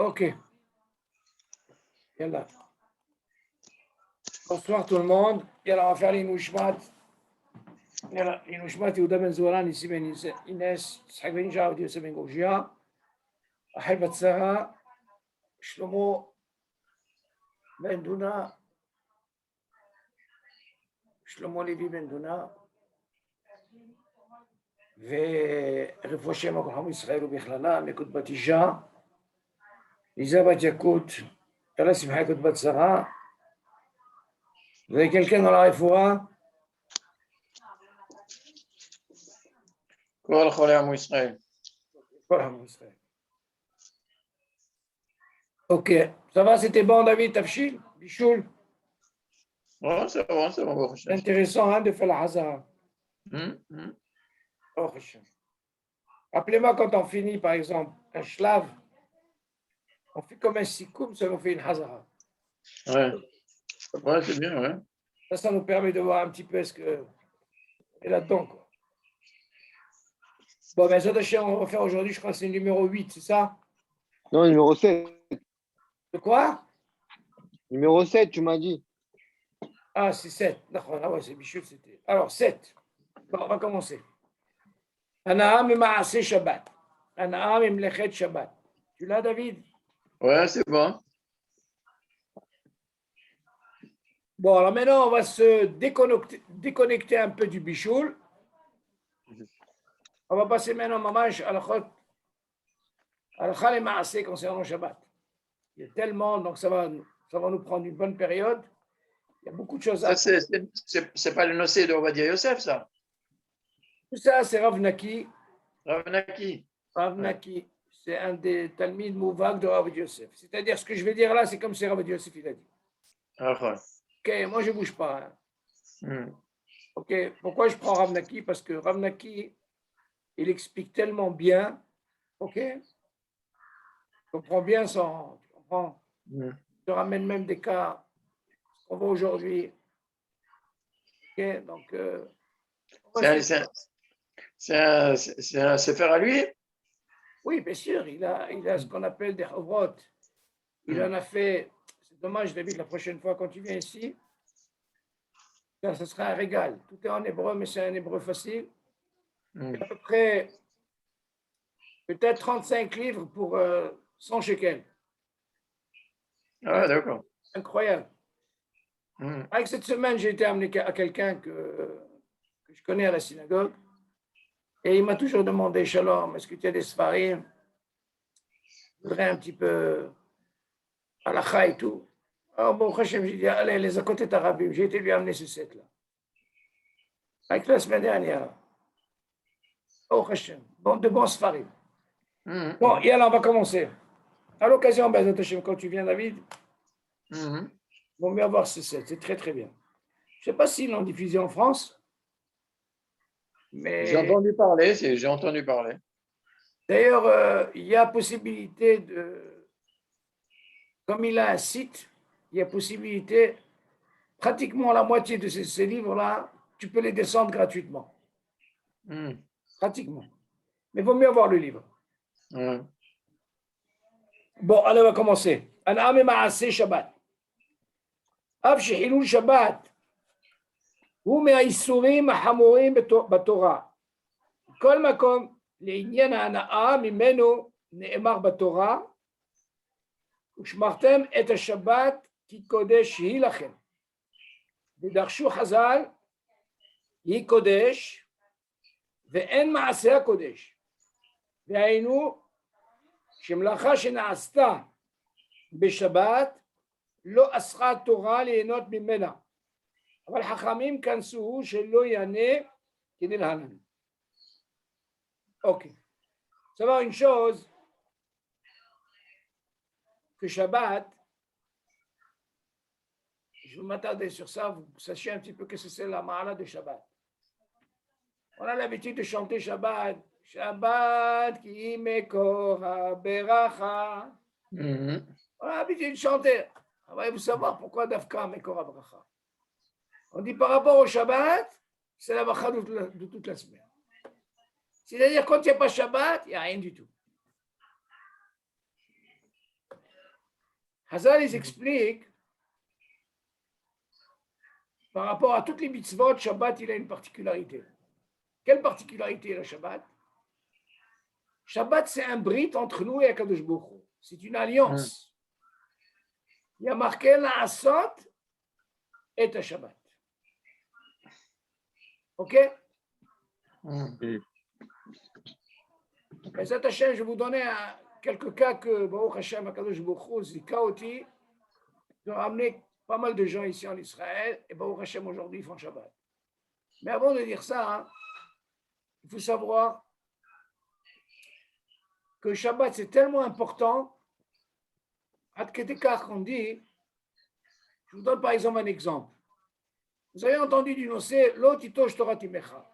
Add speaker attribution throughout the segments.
Speaker 1: Ok. Yallah. Bonsoir tout le monde. Yallah, on va faire l'inouchmat. Yallah, l'inouchmat, Yehuda Ben Zoran, ici Ben Inès, Yitzhak Ben Jaoud, Yosef Ben Gourgia, Ahel Batsara, Shlomo Ben Duna, Shlomo Levi Ben Duna, ורפואה שלמה כל עם ישראל ובכללה, מקוד בת אישה, ליזה בת יקות, תלה שמחה יקות בת שרה, וכלכן על הרפואה.
Speaker 2: כל חולי עמו ישראל.
Speaker 1: כל עם ישראל. אוקיי, ça va, c'était bon David, תבשיל, בישול.
Speaker 2: c'est bon, ברוך השם.
Speaker 1: C'est intéressant hein, de faire la hazara. ברוך השם. Rappelez-moi quand on finit par exemple un shlav, on fait comme un sikoum, ça nous fait une hazara.
Speaker 2: Ouais, c'est bien, ouais.
Speaker 1: Ça nous permet de voir un petit peu ce que est là-dedans. Quoi. Bon, ben, ça, on va faire aujourd'hui, je crois que c'est le numéro 8, c'est ça?
Speaker 3: Non, numéro 7.
Speaker 1: De quoi?
Speaker 3: Numéro 7, tu m'as dit.
Speaker 1: Ah, c'est 7. Ah ouais, c'est Bichul, c'était. Alors, 7. Bon, on va commencer. Anaam et Maaseh Shabbat. Anaam et Mlechet Shabbat. Tu l'as, David?
Speaker 2: Ouais, c'est bon.
Speaker 1: Bon, alors maintenant, on va se déconnecter un peu du Bichoul. On va passer maintenant, Mamash, à la Chal et Maaseh concernant Shabbat. Il y a tellement, donc ça va nous prendre une bonne période. Il y a beaucoup de choses à
Speaker 2: faire. C'est pas le nocé de Ovadia Yosef, ça?
Speaker 1: Tout ça, c'est Rav Naki.
Speaker 2: Rav Naki.
Speaker 1: Rav Naki, c'est un des Talmid Mouvak de Rav Yosef. C'est-à-dire, ce que je vais dire là, c'est comme si Rav Yosef il a dit. Ok, moi je ne bouge pas. Hein. Ok, pourquoi je prends Rav Naki? Parce que Rav Naki, il explique tellement bien. Ok, tu comprends bien son. Tu comprends? Il te ramène même des cas qu'on voit aujourd'hui. Ok, donc.
Speaker 2: C'est un sefer à lui?
Speaker 1: Oui, bien sûr, il a ce qu'on appelle des Hovrot. Il en a fait. C'est dommage, David, la prochaine fois quand tu viens ici, ça sera un régal. Tout est en hébreu, mais c'est un hébreu facile. À peu près, peut-être 35 livres pour 100 shekels.
Speaker 2: Ah, d'accord.
Speaker 1: Incroyable. Avec cette semaine, j'ai été amené à quelqu'un que je connais à la synagogue. Et il m'a toujours demandé, Shalom, est-ce que tu as des sfarim? Je voudrais un petit peu halakha et tout. Alors, bon, Hachem, j'ai dit, allez, les à côté d'Arabie, j'ai été lui amener ce set-là. Avec la semaine dernière. Oh, Hachem, bon, de bons sfarim. Bon, et alors, on va commencer. À l'occasion, Bezat Hachem, quand tu viens, David, il vaut mieux avoir ce set, c'est très, très bien. Je ne sais pas s'ils l'ont diffusé en France, mais...
Speaker 2: J'ai entendu parler.
Speaker 1: D'ailleurs, il y a possibilité de... Comme il a un site, il y a possibilité, pratiquement la moitié de ces livres-là, tu peux les descendre gratuitement. Pratiquement. Mais il vaut mieux avoir le livre. Bon, allez, on va commencer. An'am et Maaseh Shabbat. Av shehilul Shabbat. הוא מהאיסורים החמורים בתורה. כל מקום לעניין ההנאה ממנו נאמר בתורה, ושמרתם את השבת כי קודש היא לכם. ודרשו חז"ל, היא קודש, ואין מעשה הקודש. והיינו, שמלאכה שנעשתה בשבת, לא אסרה התורה ליהנות ממנה. אבל חכמים כנסו שלא יענה כדלהלן. Ok. Savoir une chose, que Shabbat, je vais m'attarder sur ça, vous sachez un petit peu que c'est la ma'ala de Shabbat. On a l'habitude de chanter Shabbat, Shabbat ki mekor ha-beracha. On a l'habitude de chanter. Vous savoir pourquoi Dafka mekor ha-beracha. On dit par rapport au Shabbat, c'est la bracha de toute la semaine. C'est-à-dire, quand il n'y a pas Shabbat, il n'y a rien du tout. Hazal, ils expliquent, par rapport à toutes les mitzvot, Shabbat, il a une particularité. Quelle particularité le Shabbat? Shabbat, c'est un brit entre nous et Akadosh Baruch Hu. C'est une alliance. Il y a marqué la Asot et le Shabbat. OK? Et cet Hachem, je vais vous donner quelques cas que Baruch Hashem, Akadosh Baruch Hu, zika oti, de ramener pas mal de gens ici en Israël, et Baruch Hashem, aujourd'hui, ils font Shabbat. Mais avant de dire ça, hein, il faut savoir que Shabbat, c'est tellement important, ad ketekach qu'on dit, je vous donne par exemple un exemple. Vous avez entendu du Nosé, Lo titosh Torah timecha.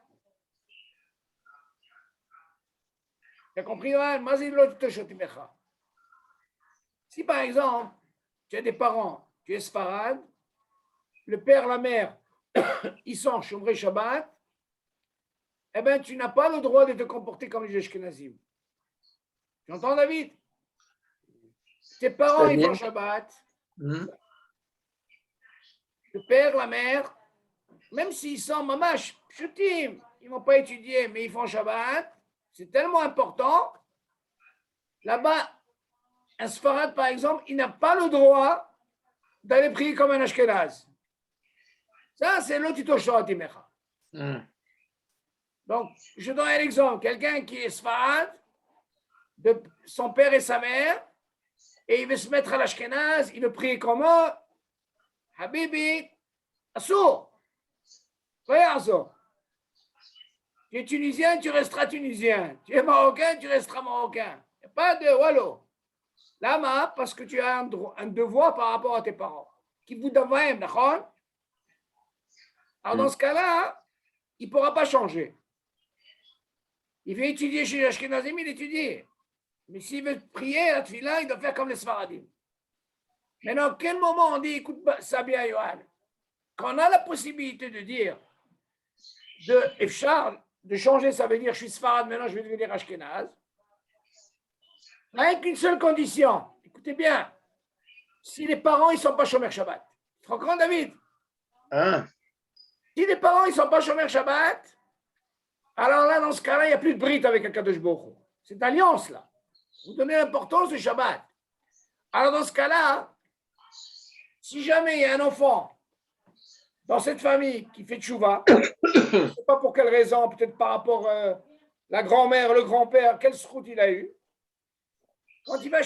Speaker 1: Tu as compris, hein? Mazil Lo titosh Torah timecha. Si par exemple, tu as des parents, tu es Sfarad, le père, la mère, ils sont Shomrei Shabbat, eh bien, tu n'as pas le droit de te comporter comme les Ashkenazim. Tu entends, David? Tes parents, ils font Shabbat. Le père, la mère, même s'ils sont mamash, chutim, ils n'ont pas étudié, mais ils font Shabbat, c'est tellement important. Là-bas, un Sfarad, par exemple, il n'a pas le droit d'aller prier comme un Ashkenaz. Ça, c'est l'otito Torah timecha. Donc, je donne un exemple. Quelqu'un qui est Sfarad, de son père et sa mère, et il veut se mettre à l'Ashkenaz, il veut prier comme eux. Habibi, assour. Regarde ça. Tu es tunisien, tu resteras tunisien. Tu es marocain, tu resteras marocain. Il n'y a pas de wallo. Lama, parce que tu as un devoir par rapport à tes parents. Qui vous donnent, d'accord? Alors, dans ce cas-là, il ne pourra pas changer. Il veut étudier chez les Ashkenazim, il étudie. Mais s'il veut prier à Tfila, il doit faire comme les Sfaradim. Maintenant, à quel moment on dit, écoute ça bien, Yohan, quand on a la possibilité de dire, de Efchar, de changer, ça veut dire je suis Sfarad, maintenant je vais devenir Ashkenaz, avec une seule condition. Écoutez bien, si les parents ils ne sont pas Shomer Shabbat, tu te rends compte, David? Si les parents ils ne sont pas Shomer Shabbat, alors là, dans ce cas-là, il n'y a plus de brite avec Akadosh Baruch Hu. Cette alliance-là. Vous donnez l'importance du Shabbat. Alors dans ce cas-là, si jamais il y a un enfant dans cette famille qui fait tchouva, je ne sais pas pour quelle raison, peut-être par rapport à la grand-mère, le grand-père, quel srout il a eu, quand il va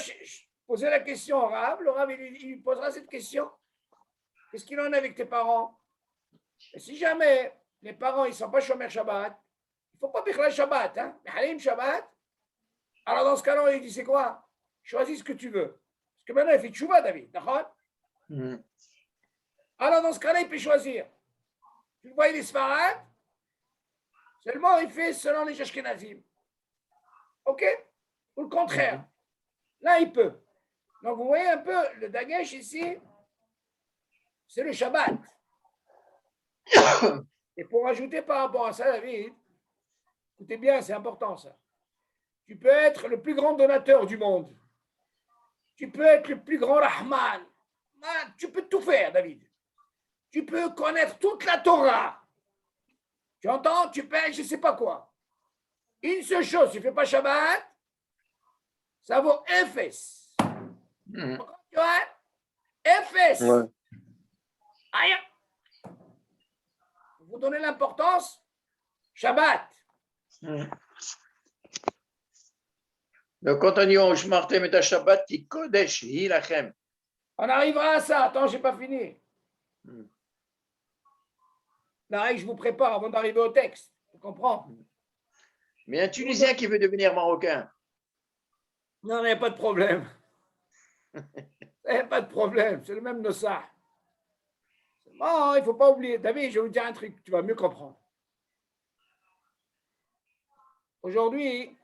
Speaker 1: poser la question au Rav, le Rav il lui posera cette question. Qu'est-ce qu'il en a avec tes parents? Et si jamais les parents ils ne sont pas Shomer Shabbat, il ne faut pas Bichlal Shabbat, hein? Halim Shabbat. Alors dans ce cas-là, il dit c'est quoi? Choisis ce que tu veux. Parce que maintenant il fait tchouva, David, d'accord? Alors dans ce cas-là, il peut choisir. Tu le vois, il est Sfarad, seulement il fait selon les Ashkenazim. OK? Ou le contraire. Là, il peut. Donc vous voyez un peu, le Dagesh ici, c'est le Shabbat. Et pour ajouter par rapport à ça, David, écoutez bien, c'est important ça. Tu peux être le plus grand donateur du monde. Tu peux être le plus grand Rahman. Tu peux tout faire, David. Tu peux connaître toute la Torah. Tu entends? Tu peux, je ne sais pas quoi. Une seule chose, tu ne fais pas Shabbat, ça vaut Ephes. Tu vois? Ephes.
Speaker 3: Ouais.
Speaker 1: Aïe. Vous donnez l'importance, Shabbat.
Speaker 2: Donc, quand on dit on shmartem et Shabbat, qui kodesh, hilachem.
Speaker 1: On arrivera à ça. Attends, je n'ai pas fini. Là, je vous prépare avant d'arriver au texte. Tu comprends?
Speaker 2: Mais un Tunisien qui veut devenir Marocain.
Speaker 1: Non, il n'y a pas de problème. Il n'y a pas de problème. C'est le même Nossah. Non, il ne faut pas oublier. David, je vais vous dire un truc. Tu vas mieux comprendre. Aujourd'hui,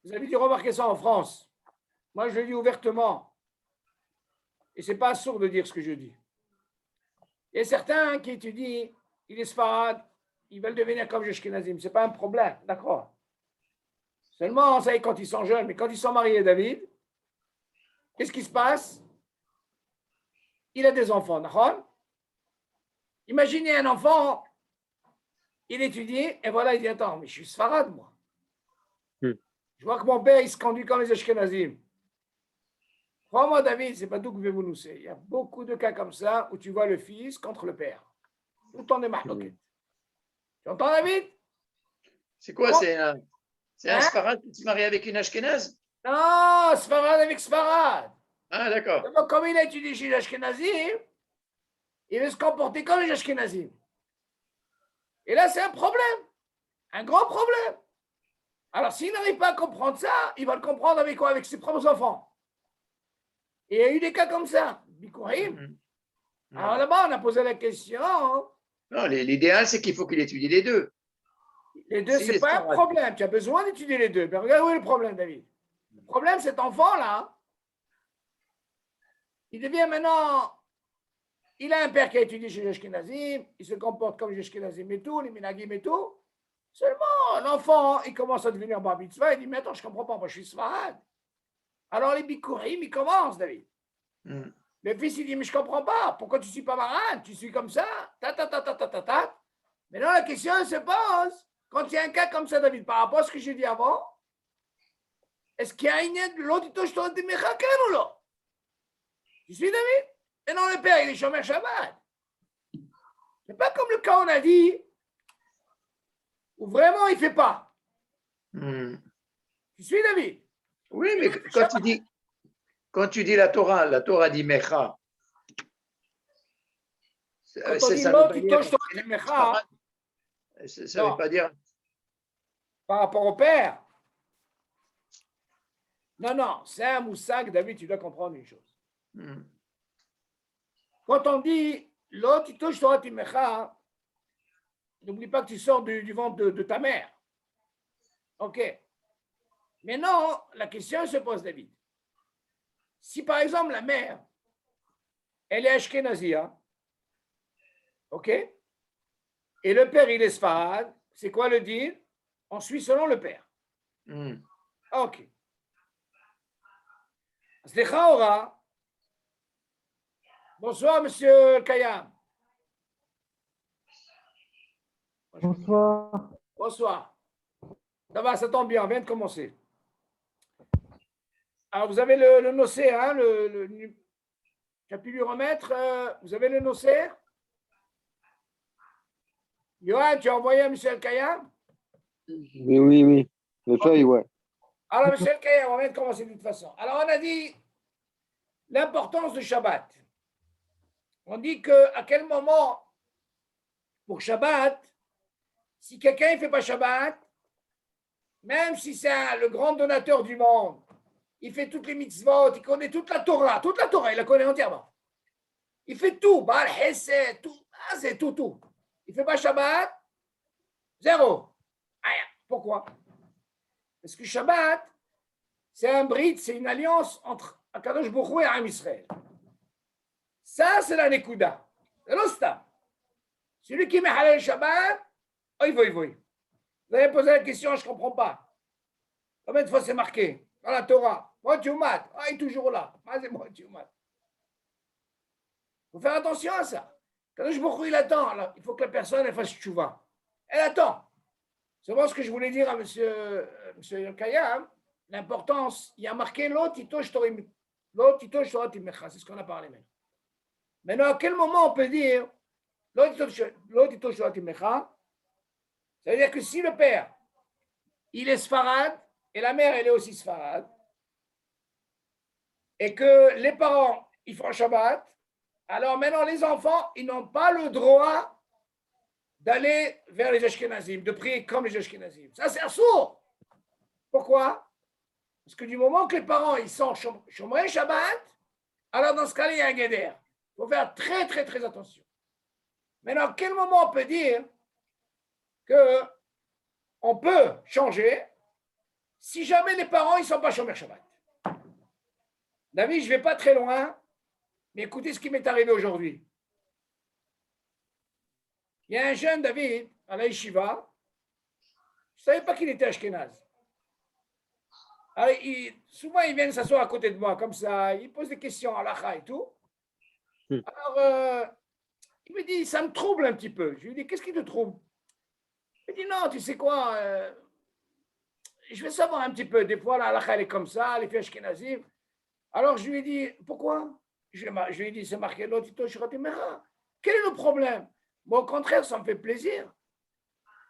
Speaker 1: vous avez dû remarquer ça en France. Moi, je le dis ouvertement. Et ce n'est pas sourd de dire ce que je dis. Il y a certains qui étudient, ils est Sfarad, ils veulent devenir comme Ashkenazim. Ce n'est pas un problème, d'accord? Seulement, ça y est, quand ils sont jeunes, mais quand ils sont mariés, David, qu'est-ce qui se passe? Il a des enfants, d'accord? Imaginez un enfant, il étudie, et voilà, il dit, attends, mais je suis sfarade, moi. Je vois que mon père, il se conduit comme les Ashkenazim. Crois-moi, David, c'est pas tout que je vais vous nous. Il y a beaucoup de cas comme ça où tu vois le fils contre le père. Tout le temps des mahloquettes. Tu entends, David?
Speaker 2: C'est quoi?
Speaker 1: Comment?
Speaker 2: C'est un
Speaker 1: Hein?
Speaker 2: Sfarad qui se marie avec une Ashkénaze?
Speaker 1: Non, Sfarad avec Sfarad.
Speaker 2: Ah, d'accord.
Speaker 1: Donc, comme il a étudié chez les Ashkenazim, il veut se comporter comme les Ashkenazim. Et là, c'est un problème. Un grand problème. Alors, s'il n'arrive pas à comprendre ça, il va le comprendre avec quoi? Avec ses propres enfants. Et il y a eu des cas comme ça. Bikourim. Alors là-bas, on a posé la question.
Speaker 2: Non, l'idéal, c'est qu'il faut qu'il étudie les deux.
Speaker 1: Les deux,
Speaker 2: Si,
Speaker 1: c'est
Speaker 2: les
Speaker 1: pas un
Speaker 2: Sfarad.
Speaker 1: problème. Tu as besoin d'étudier les deux. Mais regarde où est le problème, David. Le problème, cet enfant-là, il devient maintenant. Il a un père qui a étudié chez les Ashkenazim. Il se comporte comme les Ashkenazim et tout, les Minagim et tout. Seulement, l'enfant, il commence à devenir bar mitzvah. Il dit, mais attends, je ne comprends pas, moi je suis Sfarad. Alors les Bikurim, ils commencent, David. Le fils, il dit, mais je ne comprends pas. Pourquoi tu ne suis pas malade? Tu suis comme ça? Ta, ta, ta, ta, ta, ta, ta. Mais non, la question elle se pose. Quand il y a un cas comme ça, David, par rapport à ce que j'ai dit avant, est-ce qu'il y a une aide de l'autre, je te dis, mais ou là? Tu suis, David? Et non, le père, il est chômeur Shabbat. C'est pas comme le cas on a dit, où vraiment il ne fait pas. Tu suis, David?
Speaker 2: Oui, mais quand tu dis la Torah dit Mecha.
Speaker 1: Quand on dit
Speaker 2: Ça veut
Speaker 1: l'autre,
Speaker 2: pas
Speaker 1: il
Speaker 2: dire
Speaker 1: touche ton mecha,
Speaker 2: Sfarad. Ça veut pas dire.
Speaker 1: par rapport au père. Non, non, c'est un moussag, David, tu dois comprendre une chose. Quand on dit l'autre, il touche ton mecha, n'oublie pas que tu sors du ventre de ta mère. OK. Mais non, la question se pose, David. Si par exemple la mère, elle est ashkenazia, OK, et le père, il est sfarad, c'est quoi le deal? On suit selon le père. OK. Slicha. Bonsoir, monsieur Kayam.
Speaker 4: Bonsoir.
Speaker 1: Bonsoir. Ça va, ça tombe bien, on vient de commencer. Alors, vous avez le nocé, hein, tu as pu lui remettre, vous avez le nocé? Johan, tu as envoyé à monsieur Kayam?
Speaker 3: Oui, oui, oui. Les feuilles, ouais.
Speaker 1: Alors, monsieur Kayam, on vient de commencer de toute façon. Alors, on a dit l'importance de Shabbat. On dit qu'à quel moment, pour Shabbat, si quelqu'un ne fait pas Shabbat, même si c'est le grand donateur du monde, il fait toutes les mitzvot, il connaît toute la Torah, il la connaît entièrement. Il fait tout, Baal Hesed, tout, c'est tout. Il ne fait pas Shabbat, zéro. Pourquoi? Parce que Shabbat, c'est un bride, c'est une alliance entre Akadosh Baruch Hu et Am Israël. Ça, c'est la Nekuda. C'est l'Ostam. Celui qui met Halal Shabbat, oï. Vous avez posé la question, je ne comprends pas. Combien de fois c'est marqué dans la Torah? Moi, tu mat. Il est toujours là. Moi, tu mat. Il faut faire attention à ça. Kadosh Baruch Hu, il attend. Alors, il faut que la personne elle fasse tchouva. Elle attend. C'est vraiment ce que je voulais dire à monsieur Kayam. L'importance, il y a marqué l'autre, il touche Torah Timecha. C'est ce qu'on a parlé maintenant. Maintenant, à quel moment on peut dire l'autre, il touche Torah Timecha? Ça veut dire que si le père, il est sfarad, et la mère, elle est aussi sfarad, et que les parents, ils font Shabbat, alors maintenant, les enfants, ils n'ont pas le droit d'aller vers les Ashkenazim, de prier comme les Ashkenazim. Ça, c'est un sourd. Pourquoi? Parce que du moment que les parents, ils sont Shomrei Shabbat, alors dans ce cas-là, il y a un guédère. Il faut faire très, très, très attention. Maintenant, à quel moment on peut dire qu'on peut changer si jamais les parents, ils ne sont pas Shomrei Shabbat? David, je ne vais pas très loin, mais écoutez ce qui m'est arrivé aujourd'hui. Il y a un jeune David à la yeshiva, je ne savais pas qu'il était ashkénaze. Alors, souvent, ils viennent s'asseoir à côté de moi, comme ça. Ils posent des questions à l'akha et tout. Alors, il me dit, ça me trouble un petit peu. Je lui dis, qu'est-ce qui te trouble? Il me dit, non, tu sais quoi, je vais savoir un petit peu. Des fois, la halakha, elle est comme ça, les filles ashkénazim. Alors, je lui ai dit, pourquoi? Je lui ai dit, c'est marqué l'otito shiratimera. Quel est le problème? Moi, au contraire, ça me fait plaisir.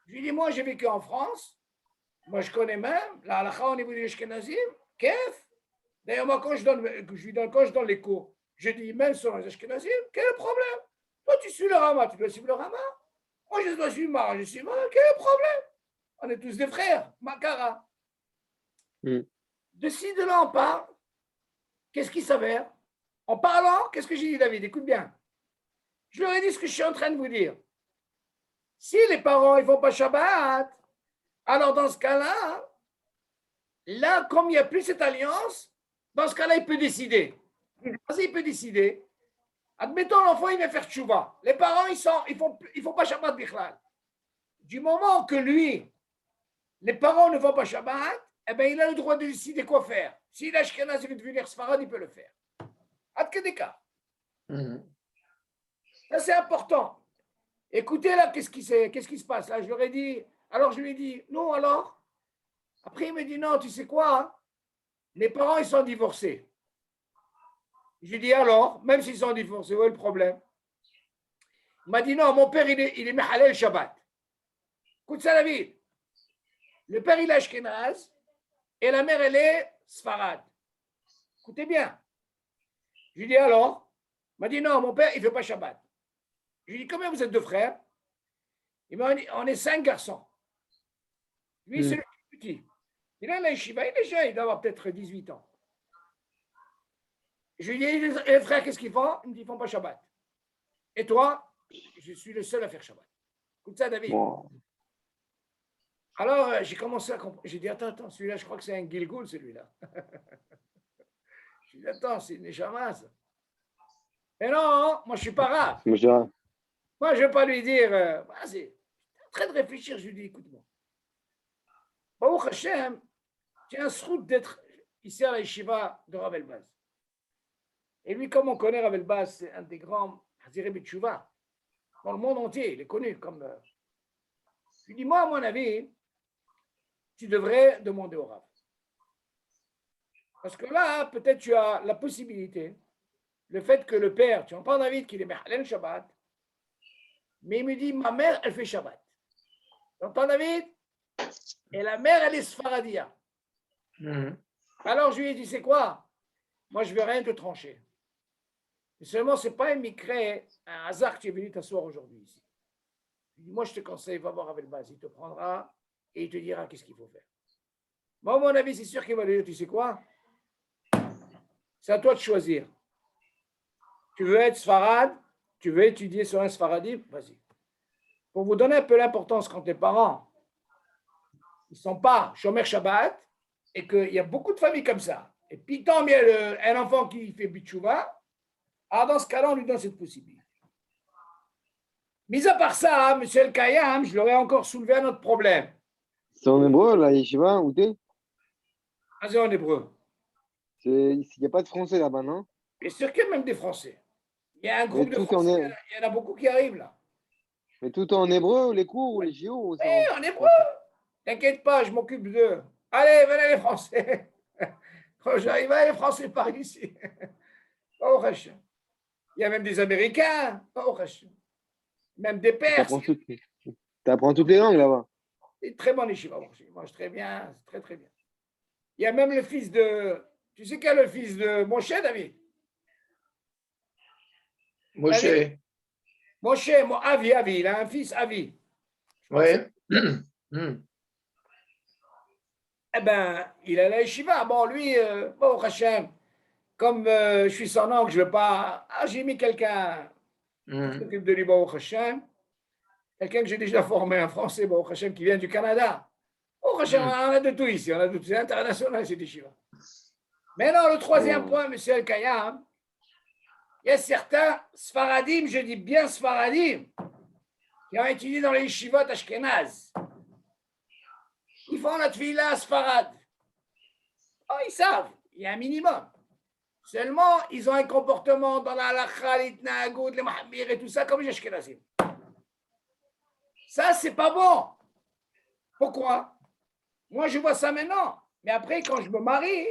Speaker 1: Je lui ai dit, moi, j'ai vécu en France. Moi, je connais même la halakha au niveau des ashkénazim. Kef. D'ailleurs, moi, quand je donne les cours, je dis, même sur les ashkénazim, quel est le problème? Toi, tu suis le Rama, tu dois suivre le Rama. Moi, je dois suivre Mara, je suis Mara. Quel est le problème? On est tous des frères, Makara. De ci, de là, on parle. Qu'est-ce qui s'avère? En parlant, qu'est-ce que j'ai dit, David? Écoute bien. Je leur ai dit ce que je suis en train de vous dire. Si les parents ne font pas Shabbat, alors dans ce cas-là, là, comme il n'y a plus cette alliance, dans ce cas-là, il peut décider. Il peut décider. Admettons, l'enfant, il vient faire tchouva. Les parents, ils font pas Shabbat bichlal. Du moment que lui, les parents ne font pas Shabbat, eh bien, il a le droit de décider quoi faire. S'il a Ashkenaz, il veut devenir Sfarad, il peut le faire. Ad Kedeka. Ça, c'est important. Écoutez là, qu'est-ce qui se passe là? Je leur ai dit, alors je lui ai dit, non, alors? Après, il me dit, non, tu sais quoi? Les parents, ils sont divorcés. Je lui ai dit, alors, même s'ils sont divorcés, où est le problème? Il m'a dit, non, mon père, il est Mehalel Shabbat. Écoute ça, David. Le père, il est Ashkenaz et la mère, elle est Sfarad. Écoutez bien. Je lui ai dit, alors? Il m'a dit, non, mon père, il ne fait pas Shabbat. Je lui ai dit, combien vous êtes de frères? Il m'a dit, on est 5 garçons. Lui, c'est le plus petit. Il a la yeshiva, il est jeune, il doit avoir peut-être 18 ans. Je lui ai dit, les frères, qu'est-ce qu'ils font? Il me dit, ils ne font pas Shabbat. Et toi? Je suis le seul à faire Shabbat. Écoute ça, David.
Speaker 3: Wow.
Speaker 1: Alors, j'ai commencé à comprendre. J'ai dit, attends, celui-là, je crois que c'est un Gilgul, celui-là. Je dit, attends, c'est une Neshama, ça. Mais non, moi, je ne suis pas rare. Moi, je ne vais pas lui dire, vas-y, en train de réfléchir. Je lui dis, écoute-moi. Baruch Hashem, j'ai un srout d'être ici à la yeshiva de Rav Elbaz. Et lui, comme on connaît Rav Elbaz, c'est un des grands Hazirei B'Tshuva dans le monde entier. Il est connu comme. Je lui dis, moi, à mon avis, tu devrais demander au Rav. Parce que là, peut-être tu as la possibilité, le fait que le père, tu entends David qu'il est Mehalel Shabbat, mais il me dit, ma mère, elle fait Shabbat. Tu entends David? Et la mère, elle est Sfaradia. Alors je lui ai dit, c'est quoi? Moi, je ne vais rien te trancher. Mais seulement, ce n'est pas un micré, un hasard que tu es venu t'asseoir aujourd'hui ici. Je lui dis, moi, je te conseille, va voir avec le base, il te prendra et il te dira qu'est-ce qu'il faut faire. Moi, à mon avis, c'est sûr qu'il va dire, tu sais quoi? C'est à toi de choisir. Tu veux être Sfarad? Tu veux étudier sur un Sfaradim? Vas-y. Pour vous donner un peu l'importance quand les parents ils ne sont pas Shomer Shabbat et qu'il y a beaucoup de familles comme ça. Et puis, tant mieux un enfant qui fait Bitchouva, alors dans ce cas-là, on lui donne cette possibilité. Mis à part ça, M. El Kayam, je l'aurais encore soulevé un autre problème.
Speaker 3: C'est en hébreu, la yeshiva, où t'es?
Speaker 1: Ah, c'est en hébreu.
Speaker 3: Il n'y a pas de français là-bas, non?
Speaker 1: Bien sûr qu'il y a même des Français. Il y a un groupe de
Speaker 3: tout
Speaker 1: Français, il y en a beaucoup qui arrivent là.
Speaker 3: Mais tout en hébreu, les cours ou les JO? Ou
Speaker 1: Oui, en hébreu. T'inquiète pas, je m'occupe d'eux. Allez, venez les Français. Quand j'arriverai, les Français par ici. Oh, Hashem. Il y a même des Américains. Oh, Hashem. Même des Perses.
Speaker 3: T'apprends toutes les langues là-bas.
Speaker 1: C'est très bon yeshiva. Il mange très bien, c'est très très bien. Il y a même le fils de. Tu sais quel est le fils de Moshe, David?
Speaker 2: Moshe.
Speaker 1: Moshe, Avi, il a un fils, Avi.
Speaker 2: Oui.
Speaker 1: Eh bien, il a la yeshiva. Bon, lui, bon, Hachem, comme je suis son oncle, je ne veux pas. Ah, j'ai mis quelqu'un qui s'occupe de lui, bon, Hachem. Quelqu'un que j'ai déjà formé, un Français, bon, Hachem, qui vient du Canada. Oh, Hachem, on a de tout ici, on a de tout. C'est international, c'est yeshiva. Maintenant, le troisième point, M. El Kayam, il y a certains Sfaradim, je dis bien Sfaradim, qui ont étudié dans les yeshivot Ashkenaz. Ils font la tefila Sfarad. Oh, ils savent, il y a un minimum. Seulement, ils ont un comportement dans la halakha, l'itnagout, les mahamir et tout ça, comme les ashkenazim. Ça, c'est pas bon. Pourquoi? Moi, je vois ça maintenant. Mais après, quand je me marie,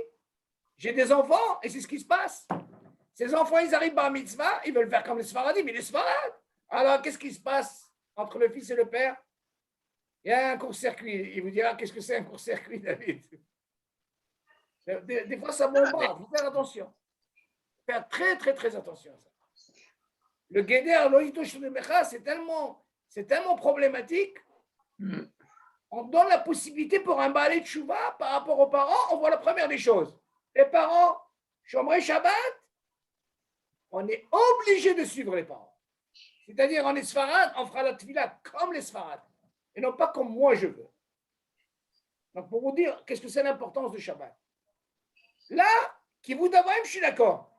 Speaker 1: j'ai des enfants et c'est ce qui se passe. Ces enfants, ils arrivent par mitzvah, ils veulent faire comme les Sfaradim, mais les Sfarad. Alors, qu'est-ce qui se passe entre le fils et le père? Il y a un court-circuit. Il vous dira, qu'est-ce que c'est un court-circuit, David? Des fois, ça bombarde. Il faut faire attention. Faire très, très, très attention à ça. Le Guéder, l'Oïto Shunemecha, c'est tellement problématique. On donne la possibilité pour un balai de Chouva par rapport aux parents. On voit la première des choses. Les parents, Shomrei Shabbat, on est obligé de suivre les parents. C'est-à-dire, en Sfarad, on fera la tefila comme les Sfarad, et non pas comme moi je veux. Donc, pour vous dire, qu'est-ce que c'est l'importance de Shabbat? Là, qui vous d'Abraham, je suis d'accord.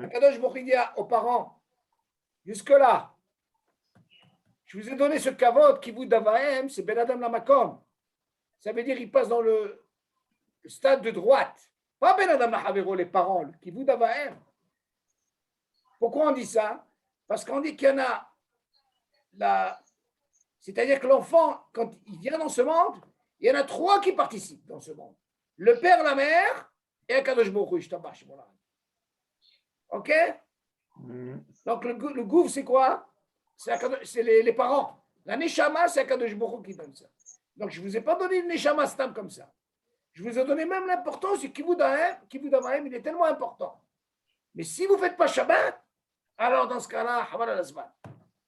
Speaker 1: Akadosh Baruch Hu dit aux parents, jusque-là, je vous ai donné ce kavod qui vous d'Abraham, c'est Ben Adam Lamakom. Ça veut dire qu'il passe dans le stade de droite. Pas Ben Adam Lahavero, les parents, qui vous d'Abraham. Pourquoi on dit ça? Parce qu'on dit qu'il y en a c'est-à-dire que l'enfant, quand il vient dans ce monde, il y en a 3 qui participent dans ce monde. Le père, la mère et Akadosh Baruch Hu, je t'en bats, ok? Donc le gouffre, c'est quoi? C'est les parents. La neshama, c'est Akadosh Baruch Hu qui donne ça. Donc je ne vous ai pas donné une neshama stam comme ça. Je vous ai donné même l'importance du kivud Avraham, il est tellement important. Mais si vous ne faites pas Shabbat, alors dans ce cas-là, Havar al-Azman.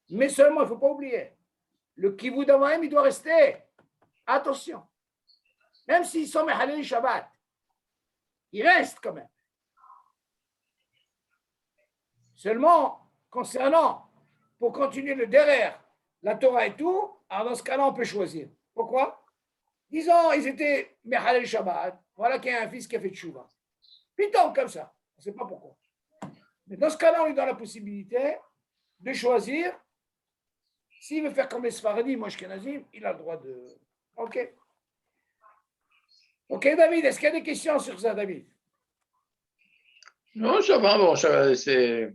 Speaker 1: Mais seulement, il ne faut pas oublier, le kivud Avraham, il doit rester. Attention. Même s'ils sont Mehalel Shabbat, il reste quand même. Seulement, concernant, pour continuer le derrière, la Torah et tout, alors dans ce cas-là, on peut choisir. Pourquoi? Disons, ils étaient Mehalel Shabbat, voilà qu'il y a un fils qui a fait Tchouva. Puis il tombe comme ça, on ne sait pas pourquoi. Mais dans ce cas-là, on lui donne la possibilité de choisir. S'il veut faire comme les Sfaradim, moi Ashkenazim, il a le droit de... OK. OK, David, est-ce qu'il y a des questions sur ça, David?
Speaker 2: Non, ça va, bon, c'est...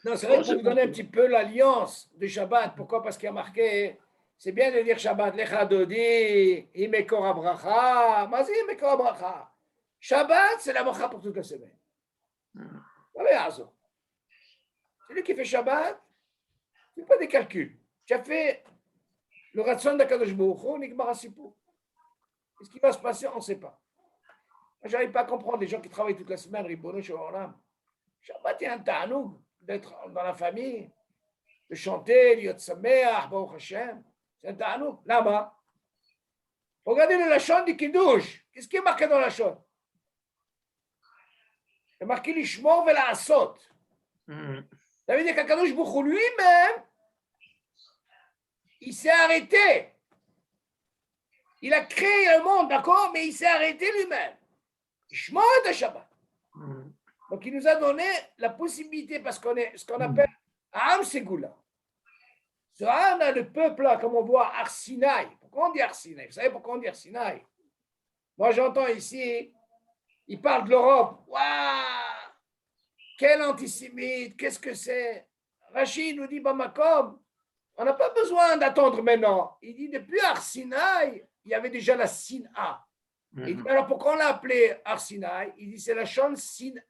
Speaker 1: Non, c'est vrai, pour vous donner un petit peu l'alliance de Shabbat. Pourquoi? Parce qu'il y a marqué, c'est bien de dire Shabbat, Lecha Dodi, Imekor Abracha. Mazi Imekor Abracha. Shabbat, c'est la bracha pour toute la semaine. Celui qui fait Shabbat, ce n'est pas des calculs. Tu as fait le ratson d'Akadosh Baruch Hu, Nigmar Asipour. Qu'est-ce qui va se passer? On ne sait pas. Je n'arrive pas à comprendre les gens qui travaillent toute la semaine, Ribono Shalom. Shabbat, il y a un ta'anoug d'être dans la famille, de chanter, l'Yot Sameach, Baruch Hashem. C'est un ta'anoug. Là-bas, regardez le Lachon du Kiddush. Qu'est-ce qui est marqué dans le Lachon? C'est marqué l'Ishmor ve la Asot. Ça veut dire qu'Akadosh Baruch Hu lui-même, il s'est arrêté. Il a créé le monde, d'accord, mais il s'est arrêté lui-même. Ishmor de Shabbat. Donc, il nous a donné la possibilité, parce qu'on est ce qu'on appelle Am Segula. Ce Am, le peuple-là, comme on voit Arsinaï. Pourquoi on dit Arsinaï? Vous savez pourquoi on dit Arsinaï? Moi, j'entends ici, il parle de l'Europe. Waouh! Quel antisémite! Qu'est-ce que c'est? Rachid nous dit, Bamakom, on n'a pas besoin d'attendre maintenant. Il dit, depuis Arsinaï, il y avait déjà la Sina. Il dit, alors pourquoi on l'a appelé Arsinaï? Il dit, c'est la chaîne Sina.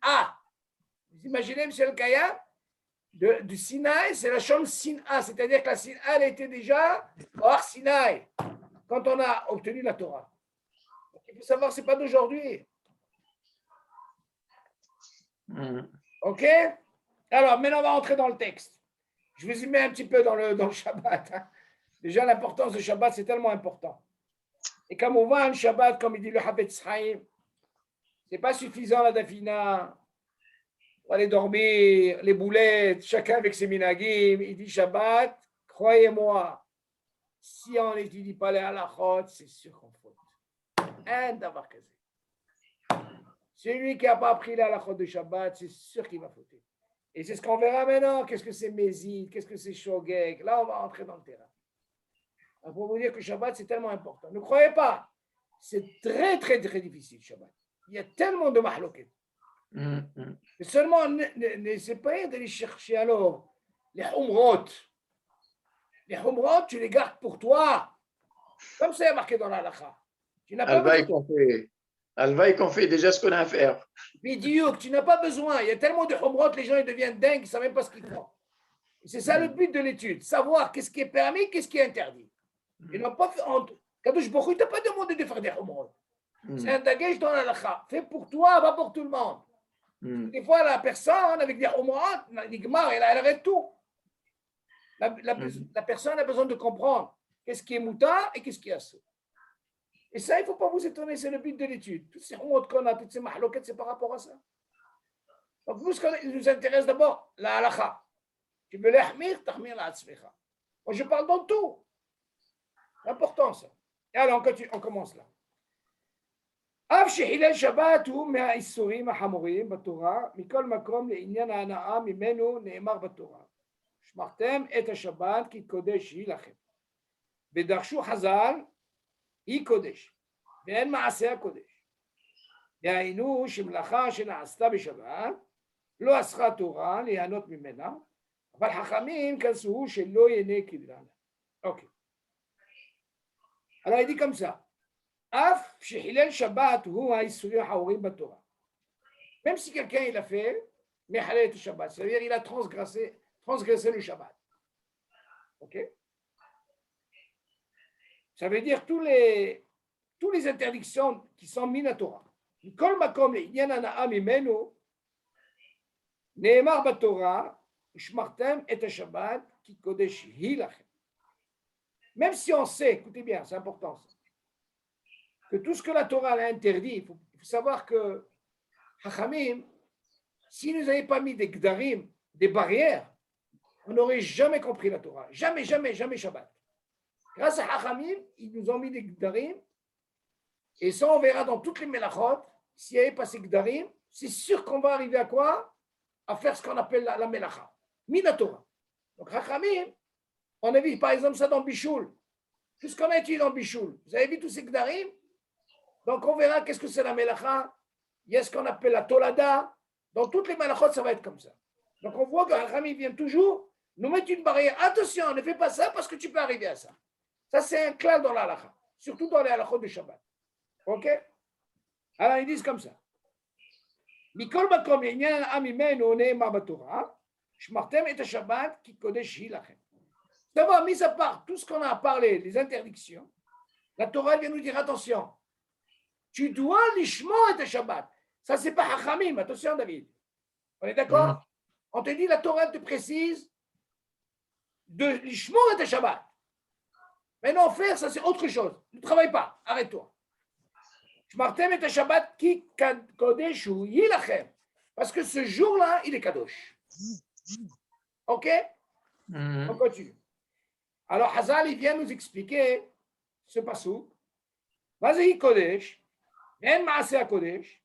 Speaker 1: Vous imaginez, M. El Kaya, du Sinaï, c'est la chaîne Sina. C'est-à-dire que la Sina, elle était déjà au Arsinaï, quand on a obtenu la Torah. Donc, il faut savoir, ce n'est pas d'aujourd'hui. OK? Alors, maintenant, on va entrer dans le texte. Je vous y mets un petit peu dans le Shabbat. Hein. Déjà, l'importance du Shabbat, c'est tellement important. Et comme on voit un Shabbat, comme il dit le Havetz Chaim, ce n'est pas suffisant la dafina, pour aller dormir, les boulettes, chacun avec ses minagim. Il dit Shabbat, croyez-moi, si on n'étudie pas les halachot, c'est sûr qu'on faute. Un d'avoir casé. Celui qui n'a pas appris les halachot de Shabbat, c'est sûr qu'il va fauter. Et c'est ce qu'on verra maintenant. Qu'est-ce que c'est Mézid? Qu'est-ce que c'est Shogeg? Là, on va entrer dans le terrain. Pour vous dire que Shabbat, c'est tellement important. Ne croyez pas c'est très, très, très difficile, Shabbat. Il y a tellement de mahloket. Mais seulement, n'essaie pas d'aller chercher alors les humrot. Les humrot, tu les gardes pour toi. Comme ça est marqué dans la halakha. Tu n'as pas besoin.
Speaker 2: Alvaï qu'on fait déjà ce qu'on a à faire.
Speaker 1: Bidiouk, tu n'as pas besoin. Il y a tellement de humrot, les gens ils deviennent dingues, ils ne savent même pas ce qu'ils font. Et c'est ça le but de l'étude, savoir qu'est-ce qui est permis, qu'est-ce qui est interdit. Ils n'ont pas fait honte. Kadouch Baruch Hu, il t'a pas demandé de faire des humrot. C'est un dagage dans la halakha. Fais pour toi, pas pour tout le monde. Des fois, la personne, avec des humrot, elle arrête tout. La personne a besoin de comprendre qu'est-ce qui est mouta et qu'est-ce qui est assout. Et ça, il ne faut pas vous étonner, c'est le but de l'étude. Toutes ces humrot qu'on a, toutes ces mahloket, c'est par rapport à ça. Donc, nous, ce qui nous intéresse d'abord, la halakha. Tu veux l'ahmir, t'ahmir la hatzmecha. Moi, je parle dans tout. C'est important, ça. Et alors, on commence là. אף שחילל שבת הוא מהאיסורים החמורים בתורה, מכל מקום לעניין ההנאה ממנו נאמר בתורה. שמרתם את השבת כי קודש היא לכם. ודרשו חז"ל, היא קודש, ואין מעשה הקודש. דהיינו שמלאכה שנעשתה בשבת, לא אסרה תורה ליהנות ממנה, אבל חכמים כנסו שלא ייהנה כדלהלן. אוקיי. Alors il dit comme ça. Af shehilel Shabbat hu ha'isurim ha'orim b'Torah. Même si quelqu'un il a fait mechalet Shabbat, c'est-à-dire il a transgressé le Shabbat. Ok? Ça veut dire tous les interdictions qui sont mises à Torah. Kol makom le'inyan hana'a mimenu ne'emar b'Torah shmartem et Shabbat ki kodesh hi lachem. Même si on sait, écoutez bien, c'est important ça, que tout ce que la Torah a interdit, il faut savoir que Hachamim, s'ils ne nous avaient pas mis des gdarim, des barrières, on n'aurait jamais compris la Torah. Jamais, jamais, jamais Shabbat. Grâce à Hachamim, ils nous ont mis des gdarim, et ça on verra dans toutes les melachot, s'il n'y avait pas ces gdarim, c'est sûr qu'on va arriver à quoi? À faire ce qu'on appelle la melacha. Mis la Torah. Donc Hachamim, on a vu par exemple ça dans Bichoul. Tout ce qu'on a étudié dans Bichoul. Vous avez vu tous ces gdarim? Donc on verra qu'est-ce que c'est la melacha. Il y a ce qu'on appelle la tolada. Dans toutes les melachot, ça va être comme ça. Donc on voit que Hachamim vient toujours nous mettre une barrière. Attention, ne fais pas ça parce que tu peux arriver à ça. Ça c'est un clair dans la halacha. Surtout dans les halachot de Shabbat. Ok? Alors ils disent comme ça. Mikol makom l'inyan amimenu ne'emar b'Torah, shmartem et Shabbat ki kodesh hi lachem. D'abord, mis à part tout ce qu'on a parlé, les interdictions, la Torah vient nous dire attention, tu dois l'ishmo et Shabbat. Ça, c'est pas Hachamim, attention, David. On est d'accord? On te dit, la Torah te précise de l'ishmo et Shabbat. Maintenant, faire, ça, c'est autre chose. Ne travaille pas, arrête-toi. Shmartem et Shabbat ki kodesh hu yilachem. Parce que ce jour-là, il est kadosh. Ok? On continue. Alors, Hazal, il vient nous expliquer ce passou. Vas-y, Kodesh, אין מעשה הקודש,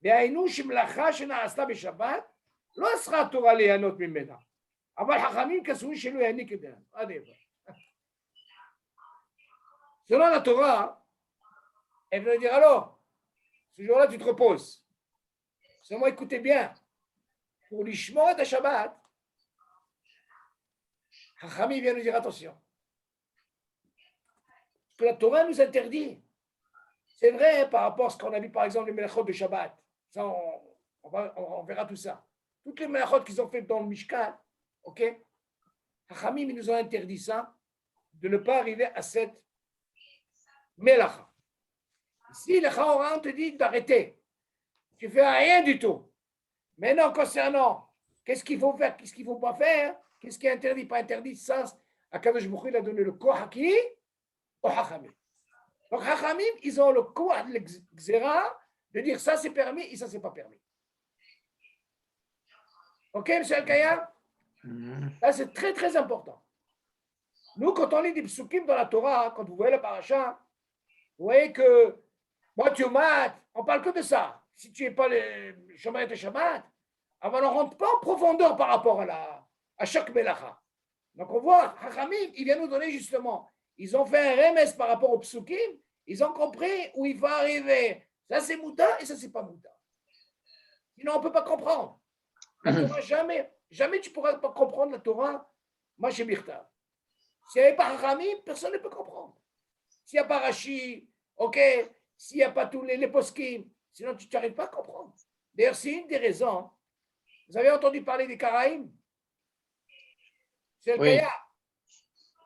Speaker 1: והיינו שמלאכה שנעשתה בשבת, לא אסרה התורה ליהנות ממנה, אבל חכמים כסו שלא יעניק את דעתם. עד איפה. Selon la Torah, elle veut dire alors, ce jour-là tu te reposes. Seulement écoutez bien, pour l'ishmo et Shabbat, Hachamim vient nous dire attention. Ce que la Torah nous interdit, c'est vrai par rapport à ce qu'on a vu par exemple les melachot de Shabbat. Ça, on verra tout ça. Toutes les melachot qu'ils ont fait dans le Mishkan, ok? Hachamim nous ont interdit ça, de ne pas arriver à cette melacha. Ici, le Chaoran te dit d'arrêter. Tu fais rien du tout. Maintenant, concernant qu'est-ce qu'il faut faire, qu'est-ce qu'il ne faut pas faire, qu'est-ce qui est interdit, pas interdit, ça, Akadosh Baruch Hu, il a donné le koh qui au Hachamim. Donc, Hachamim, ils ont le koh de l'exéra de dire ça c'est permis et ça c'est pas permis. Ok, monsieur Al-Kaya? Là, c'est très très important. Nous, quand on lit des psukim dans la Torah, quand vous voyez la paracha, vous voyez que moi, tu mates, on parle que de ça. Si tu n'es pas le Shomer et Shabbat, alors on ne rentre pas en profondeur par rapport à chaque melacha. Donc on voit, Hachamim, il vient nous donner justement, ils ont fait un remes par rapport aux psukim, Ils ont compris où il faut arriver. Ça, c'est Mouta et ça, c'est pas Mouta. Sinon, on ne peut pas comprendre. La Torah, jamais tu pourras pas comprendre la Torah, moi, chez Birta. S'il n'y avait pas Haramim, personne ne peut comprendre. S'il n'y a pas Rashi, ok, s'il n'y a pas tous les poskim, sinon tu n'arrives pas à comprendre. D'ailleurs, c'est une des raisons. Vous avez entendu parler des Karaïm? C'est le
Speaker 2: Oui.
Speaker 1: Kaya.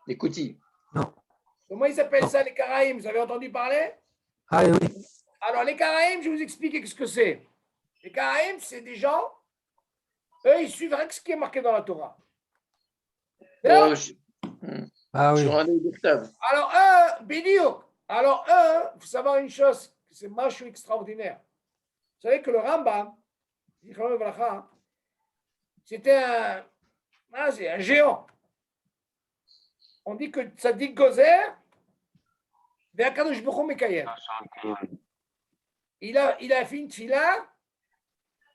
Speaker 2: Écoutez,
Speaker 1: Comment ils appellent ça, les Karaïm? Vous avez entendu parler?
Speaker 4: Ah oui.
Speaker 1: Alors, les Karaïm, je vais vous expliquer ce que c'est. Les Karaïm, c'est des gens, eux, ils suivent rien que ce qui est marqué dans la Torah.
Speaker 2: oh,
Speaker 4: Ah oui.
Speaker 2: Journée d'octave.
Speaker 1: Alors, eux, Bidio. Alors, eux, il faut savoir une chose, c'est marche extraordinaire. Vous savez que le Rambam, c'était un géant. On dit que ça dit Gozer, Ve'akadosh Baruch Hu Mekayem. Il a fait une tfila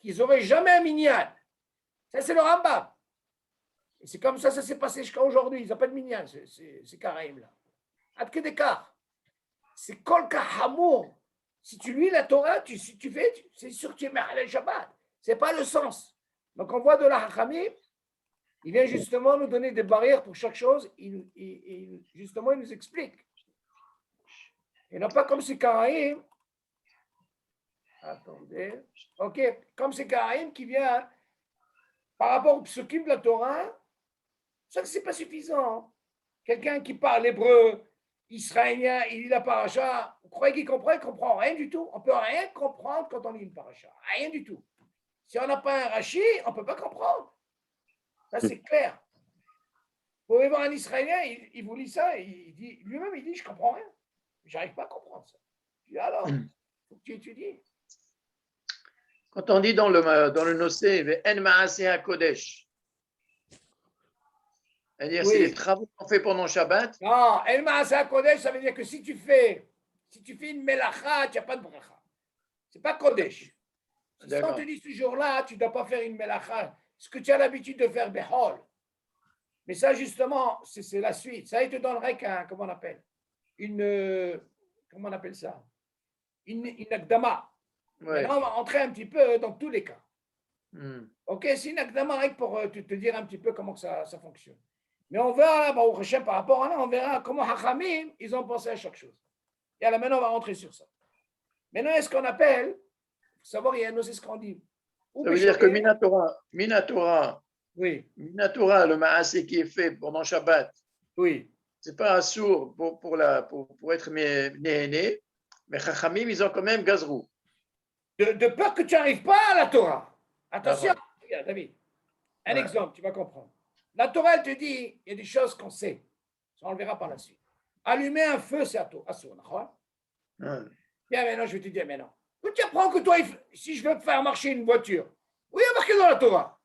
Speaker 1: qu'ils n'auraient jamais un minyan. Ça, c'est le Rambam. Et c'est comme ça s'est passé jusqu'à aujourd'hui. Ils n'ont pas de minyan, ces Karaïm là. Ad Kedekar. C'est Kol Kahamour. Si tu lis la Torah, si tu fais, c'est sûr que tu es Mehalel Shabbat. Ce n'est pas le sens. Donc, on voit de la Hachamim, il vient justement nous donner des barrières pour chaque chose. Justement, il nous explique. Et non pas comme ces Karaïm. Attendez. Ok, comme ces Karaïm qui vient par rapport au psukim de la Torah, ça, c'est pas suffisant. Quelqu'un qui parle hébreu, israélien, il lit la paracha, vous croyez qu'il comprend? Il ne comprend rien du tout. On ne peut rien comprendre quand on lit une paracha. Rien du tout. Si on n'a pas un Rashi, on ne peut pas comprendre. Ça, c'est clair. Vous pouvez voir un Israélien, il vous lit ça, il dit, lui-même, il dit, je ne comprends rien. Je n'arrive pas à comprendre ça. Je dis, alors, il faut que tu étudies.
Speaker 2: Quand on dit dans le Nosé, En Maaseh Kodesh, c'est-à-dire
Speaker 1: Oui.
Speaker 2: c'est les travaux qu'on fait pendant Shabbat.
Speaker 1: Non, El Maaseh Kodesh, ça veut dire que si tu fais une melacha, tu n'as pas de bracha. Ce n'est pas Kodesh. Si on te dit ce jour-là, tu ne dois pas faire une melacha, ce que tu as l'habitude de faire, Behol. Mais ça, justement, c'est la suite. Ça, il te donnerait comment on appelle? Comment on appelle ça? Une akdama.
Speaker 2: Ouais.
Speaker 1: Maintenant, on va rentrer un petit peu dans tous les cas.
Speaker 2: Mm.
Speaker 1: Ok, c'est une akdama pour te dire un petit peu comment ça fonctionne. Mais on verra, au Hashem, par rapport à là, on verra comment Hachamim, ils ont pensé à chaque chose. Et alors maintenant, on va rentrer sur ça. Maintenant, est-ce qu'on appelle, il faut savoir, il y a un ce qu'on dit.
Speaker 2: Ça veut dire que Minatora,
Speaker 1: oui,
Speaker 2: le Maaseh qui est fait pendant Shabbat,
Speaker 1: oui.
Speaker 2: c'est pas assourd pour être né, mais Chachamim, ils ont quand même Gazrou.
Speaker 1: De peur que tu n'arrives pas à la Torah. Attention, regarde, David. Un exemple, tu vas comprendre. La Torah, elle te dit, il y a des choses qu'on sait. Ça, on le verra par la suite. Allumer un feu, c'est assourd, d'accord? Bien, maintenant, je vais te dire, maintenant. Tu apprends que toi, si je veux faire marcher une voiture, oui, il y a marqué dans la Torah.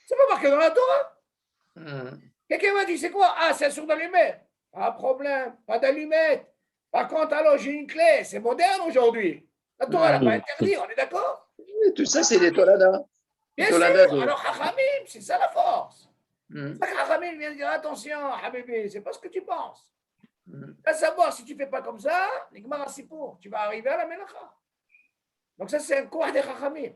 Speaker 1: C'est pas marqué dans la Torah. Quelqu'un m'a dit, c'est quoi? Ah, c'est assourd d'allumer. Pas de problème, pas d'allumette. Par contre, alors, j'ai une clé. C'est moderne aujourd'hui. La Torah n'a pas interdit, on est d'accord?
Speaker 2: Tout ça, c'est des Toladas.
Speaker 1: Bien sûr, alors Chachamim, c'est ça la force. C'est ça que Chachamim vient de dire, attention, Habibi, c'est pas ce que tu penses. À savoir, si tu ne fais pas comme ça, tu vas arriver à la Melacha. Donc ça, c'est un cours des Chachamim.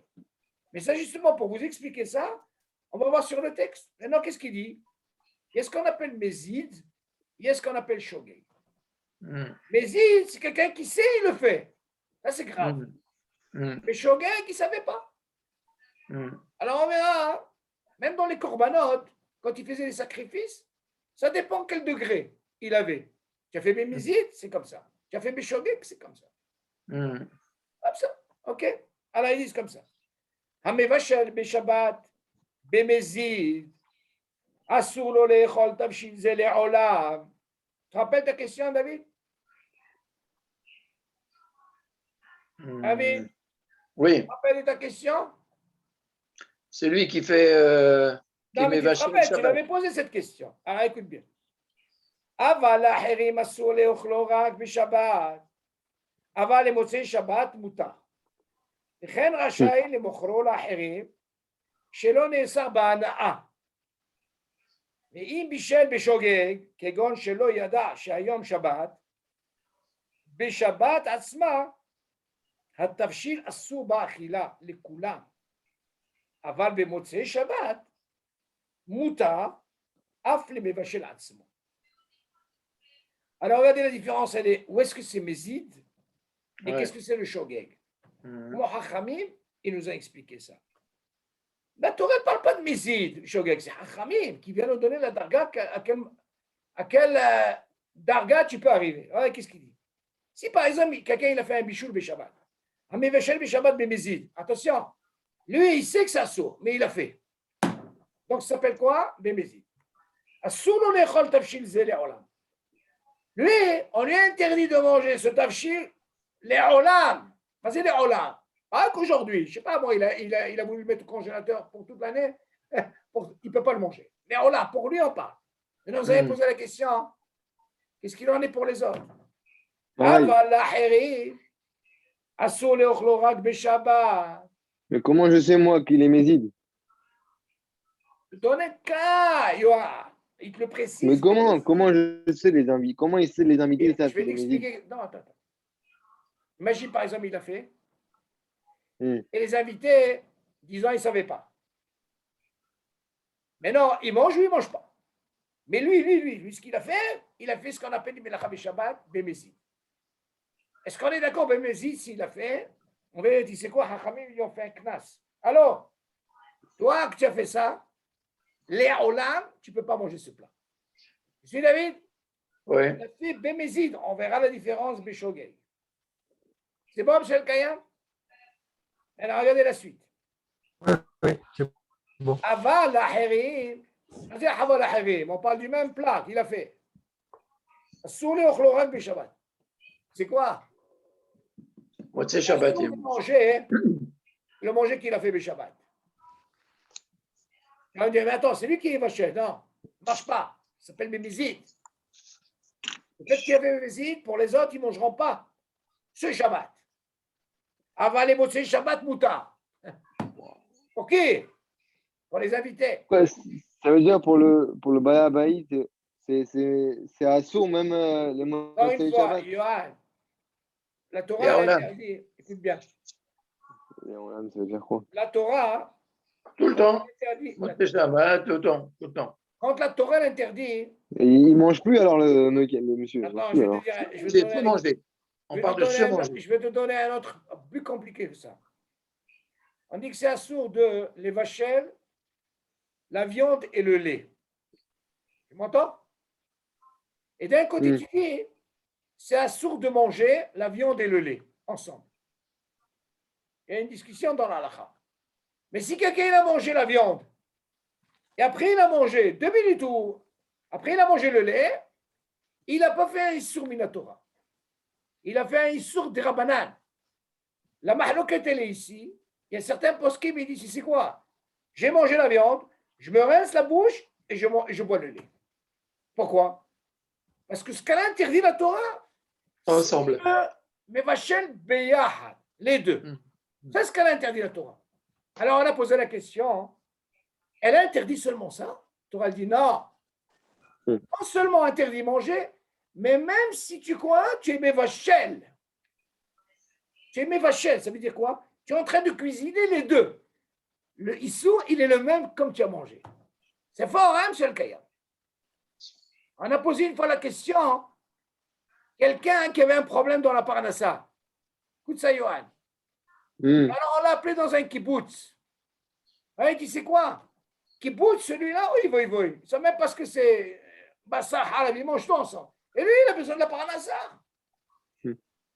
Speaker 1: Mais ça, justement, pour vous expliquer ça, on va voir sur le texte. Maintenant, qu'est-ce qu'il dit? Il y a ce qu'on appelle Mézid, il y a ce qu'on appelle Shogeg. Mézid, c'est quelqu'un qui sait, il le fait. Ça, c'est grave. Mais Shogeg, il ne savait pas. Alors, on verra, même dans les corbanotes, quand il faisait les sacrifices, ça dépend quel degré il avait. Tu as fait Mézid, c'est comme ça. Tu as fait Shogeg, c'est comme ça. Comme ça, ok? Alors, ils disent comme ça. Hamevashel Beshabbat, Bemezid, Asur lo le'echol tavshil ze le'olam. Tu te rappelles ta question, David? David?
Speaker 2: Oui.
Speaker 1: Tu te rappelles ta question?
Speaker 2: C'est lui qui fait.
Speaker 1: Non, mais tu te rappelles, tu l'avais posé cette question. Alors, écoute bien. Aval l'acherim asur le'ochlo rak b'Shabbat. Aval le'motzei Shabbat mutar. וכן רשאי למוכרו לאחרים שלא נאסר בהנאה. ואם בישל בשוגג, כגון שלא ידע שהיום שבת, בשבת עצמה, התבשיל אסור באכילה לכולם, אבל במוצאי שבת מותר אף למבשל עצמו. Alors regardez la différence, elle est où est-ce que c'est Mézid et qu'est-ce que c'est le Shogeg. Mon Hachamim, il nous a expliqué ça. La Torah ne parle pas de Mézid, Shogeg, c'est Hachamim qui vient nous donner la darga, à quelle darga tu peux arriver. Regardez qu'est-ce qu'il dit. Si par exemple, quelqu'un il a fait un bichoul Beshabbat, un Meveshel Beshabbat Bemezid, attention, lui il sait que c'est assour, mais il a fait. Donc ça s'appelle quoi? Bemezid. Assour non echol tafshil zé le'olam. Lui, on lui a interdit de manger ce tafshil le'olam. Vas-y le'olam. Pas qu'aujourd'hui, je ne sais pas, moi, il a voulu le mettre au congélateur pour toute l'année, il ne peut pas le manger. Le'olam, pour lui on parle. Maintenant vous avez posé la question, qu'est-ce qu'il en est pour les autres?
Speaker 3: Mais comment je sais, moi, qu'il est Mézid?
Speaker 1: Donne un cas, Yoa. Il te le précise.
Speaker 3: Mais comment je sais les invités? Comment il sait les invités?
Speaker 1: Je vais l'expliquer. Non, attends. Imagine, par exemple, il a fait. Et les invités, disons, ils ne savaient pas. Mais non, il mange ou il ne mange pas. Mais lui, ce qu'il a fait, il a fait ce qu'on appelle du Melacha Shabbat, Bémézid. Est-ce qu'on est d'accord, Bémézid, s'il a fait, on va dire, c'est quoi, Hachamim, ils ont fait un knas. Alors, toi, que tu as fait ça, les Olam, tu ne peux pas manger ce plat. Tu suis, David?
Speaker 2: Oui.
Speaker 1: Il a fait Bémézid, on verra la différence, Béchogay. C'est bon, M. Kayam? Alors, regardez la suite.
Speaker 4: Oui, c'est bon.
Speaker 1: Aval Aherim, on parle du même plat qu'il a fait. Soulé au chlorak de Shabbat. C'est quoi?
Speaker 2: Motzei Shabbat.
Speaker 1: Le manger qu'il a fait le Shabbat. On va dire, mais attends, c'est lui qui est vaché. Non, ça ne marche pas. Ça s'appelle Bémézid. Peut-être qu'il y avait Bémézid, pour les autres, ils ne mangeront pas ce Shabbat. Aval et Motzei Shabbat Mouta. Ok. Pour les invités.
Speaker 3: Ouais, ça veut dire pour le Baya Baït, c'est assourd même les Motzei Shabbat.
Speaker 1: Yoann, la Torah a interdit, écoute bien.
Speaker 3: Ça veut dire quoi?
Speaker 1: La Torah.
Speaker 2: Tout le temps. Motzei Shabbat, tout le temps.
Speaker 1: Quand la Torah l'interdit.
Speaker 3: Et il ne mange plus alors le monsieur.
Speaker 1: Attends,
Speaker 2: je vais te manger. On parle de surmanger.
Speaker 1: Je vais te donner un autre plus compliqué que ça. On dit que c'est assourd de les vachelles, la viande et le lait. Tu m'entends? Et d'un côté, tu dis, c'est assourd de manger la viande et le lait ensemble. Il y a une discussion dans la halakha. Mais si quelqu'un a mangé la viande, et après il a mangé 2 minutes ou après il a mangé le lait, il n'a pas fait un issour minatora. Il a fait un issour de Rabbanan. La mahloket elle est ici. Il y a certains poskim qui disent, c'est quoi? J'ai mangé la viande, je me rince la bouche et je bois le lait. Pourquoi? Parce que ce qu'elle a interdit la Torah,
Speaker 2: ensemble.
Speaker 1: Mais vachel beyahad, les deux. C'est ce qu'elle a interdit la Torah. Alors on a posé la question, elle a interdit seulement ça? La Torah elle dit non. Non seulement interdit manger, mais même si tu crois, tu es mévachel. Tu es mévachel, ça veut dire quoi? Tu es en train de cuisiner les deux. Le issou, il est le même comme tu as mangé. C'est fort, hein, M. Kayam? On a posé une fois la question, quelqu'un qui avait un problème dans la parnassa. Écoute ça, Yohan. Alors, on l'a appelé dans un kibbutz. Il dit, c'est quoi? Kibbutz, celui-là, oui. Il ne sait même pas ce que c'est. Bassa, halal, ils mangent tout ensemble. Et lui, il a besoin de la parnassa.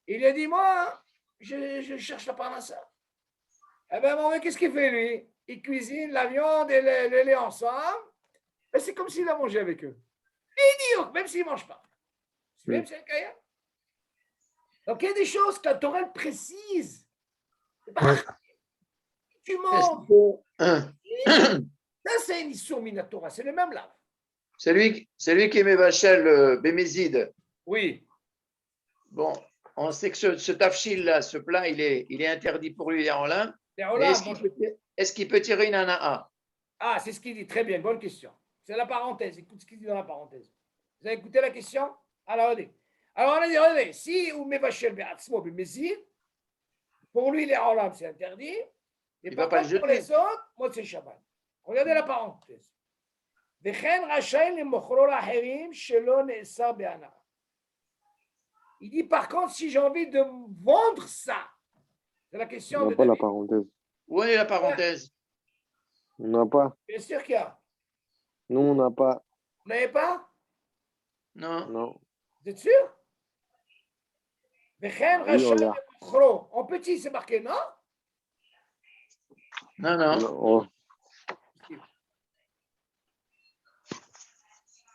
Speaker 1: Il a dit, moi, je cherche la parnassa. Eh bien, mon qu'est-ce qu'il fait, lui? Il cuisine la viande et le lait ensemble. Et c'est comme s'il a mangé avec eux. Idiot, même s'il ne mange pas. C'est même c'est le Donc, il y a des choses que la Torah précise. Tu manges. Ça, c'est une issue minatora. C'est le même là.
Speaker 2: C'est lui qui est Mévachel Bémézid.
Speaker 1: Oui.
Speaker 2: Bon, on sait que ce tafshil-là, ce plat, il est interdit pour lui en lin. Est-ce qu'il peut tirer une ana'a?
Speaker 1: Ah, c'est ce qu'il dit. Très bien, bonne question. C'est la parenthèse. Écoute ce qu'il dit dans la parenthèse. Vous avez écouté la question? Alors, regardez. Alors on a dit, regardez, si ou Mevachel Be'atzmo B'mezid, pour lui, les Olam, c'est interdit. Mais
Speaker 2: Il
Speaker 1: par
Speaker 2: va pas
Speaker 1: contre,
Speaker 2: le
Speaker 1: pour
Speaker 2: jeter.
Speaker 1: les autres, moi, c'est Shabbat. Regardez la parenthèse. וכן רשאי למוכרו לאחרים שלא נאסר בהנאה. Il dit, par contre, si j'ai envie de vendre ça, c'est la
Speaker 3: On
Speaker 1: question
Speaker 3: n'a
Speaker 1: de
Speaker 3: pas la
Speaker 1: David.
Speaker 3: parenthèse.
Speaker 2: Où est la parenthèse?
Speaker 3: On n'a pas.
Speaker 1: Bien sûr qu'il y a.
Speaker 3: Nous, on n'a pas.
Speaker 1: Vous n'avez pas?
Speaker 2: Non.
Speaker 3: Non.
Speaker 1: Vous êtes sûr? וכן
Speaker 3: Oui,
Speaker 1: רשאי
Speaker 3: regarde.
Speaker 1: למוכרו. En petit, c'est marqué, non?
Speaker 2: Non, non.
Speaker 3: Non.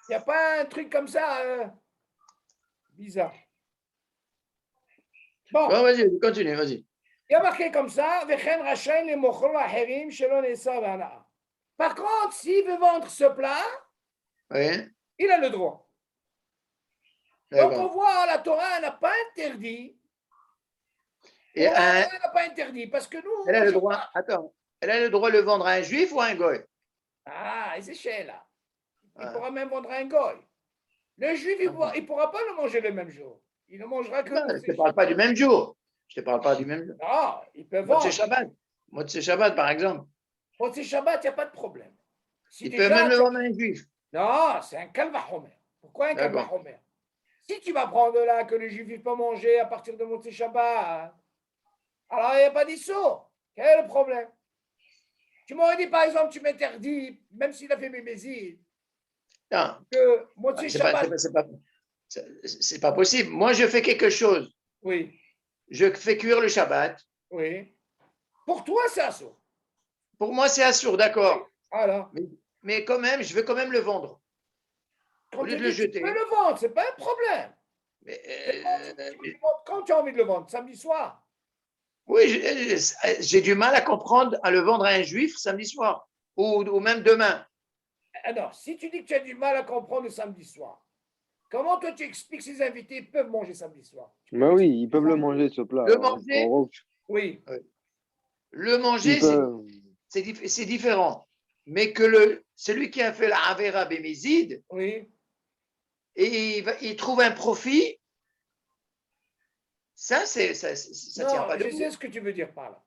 Speaker 1: Il n'y a pas un truc comme ça bizarre. Bon,
Speaker 2: Bon, vas-y, continue, vas-y.
Speaker 1: il y a marqué comme ça, וכן רשאי למוכרו לאחרים שלא נאסר בהנאה. Par contre, s'il veut vendre ce plat,
Speaker 2: Oui,
Speaker 1: il a le droit. Donc on
Speaker 2: d'accord.
Speaker 1: voit, la Torah n'a pas interdit.
Speaker 2: Et
Speaker 1: La Torah n'a pas interdit parce que nous,
Speaker 2: elle a le droit, attends, elle a le droit de le vendre à un juif ou à un goy?
Speaker 1: ah, c'est chez là. Il
Speaker 2: Ouais.
Speaker 1: pourra même vendre un goy. Le juif, il ne pourra pas le manger le même jour. Il ne mangera que.
Speaker 2: Non, je ne te parle pas du même jour. Je ne te parle pas du même jour.
Speaker 1: Non, il peut
Speaker 2: Moi,
Speaker 1: vendre.
Speaker 2: c'est Shabbat. Moi, c'est Shabbat, par exemple.
Speaker 1: Quand c'est Shabbat, il n'y a pas de problème. Si
Speaker 2: Il
Speaker 1: déjà,
Speaker 2: peut même le vendre à un juif.
Speaker 1: non, c'est un kalvachomer. Pourquoi un
Speaker 2: D'accord.
Speaker 1: kalvachomer? Si tu vas prendre là que le juif ne peut pas manger à partir de Motzei Shabbat, alors il n'y a pas d'issue. Quel est le problème? Tu m'aurais dit, par exemple, tu m'interdis, même s'il a fait mes bézides,
Speaker 2: Non,
Speaker 1: que Motzei
Speaker 2: c'est pas,
Speaker 1: Shabbat.
Speaker 2: c'est pas possible. Moi, je fais quelque chose.
Speaker 1: Oui,
Speaker 2: Je fais cuire le Shabbat.
Speaker 1: oui. Pour toi, c'est assourd.
Speaker 2: Pour moi, c'est assourd, d'accord.
Speaker 1: Alors,
Speaker 2: Mais quand même, je veux quand même le vendre.
Speaker 1: quand
Speaker 2: Au lieu
Speaker 1: tu
Speaker 2: de le
Speaker 1: dis, tu
Speaker 2: jeter.
Speaker 1: peux le vendre, ce n'est pas un problème.
Speaker 2: Mais,
Speaker 1: Quand tu as envie de le vendre, samedi soir.
Speaker 2: oui, j'ai du mal à comprendre à le vendre à un juif samedi soir ou même demain.
Speaker 1: Alors, si tu dis que tu as du mal à comprendre le samedi soir, comment toi tu expliques que ces invités peuvent manger samedi soir?
Speaker 3: Mais oui, ils peuvent le manger, ce plat.
Speaker 2: Le manger,
Speaker 1: Oui.
Speaker 2: le manger,
Speaker 3: Ils peuvent-
Speaker 2: c'est différent. Mais que celui qui a fait la Avera Bémézide,
Speaker 1: Oui.
Speaker 2: et il trouve un profit, ça
Speaker 1: Non,
Speaker 2: tient pas
Speaker 1: je
Speaker 2: debout.
Speaker 1: sais ce que tu veux dire par là.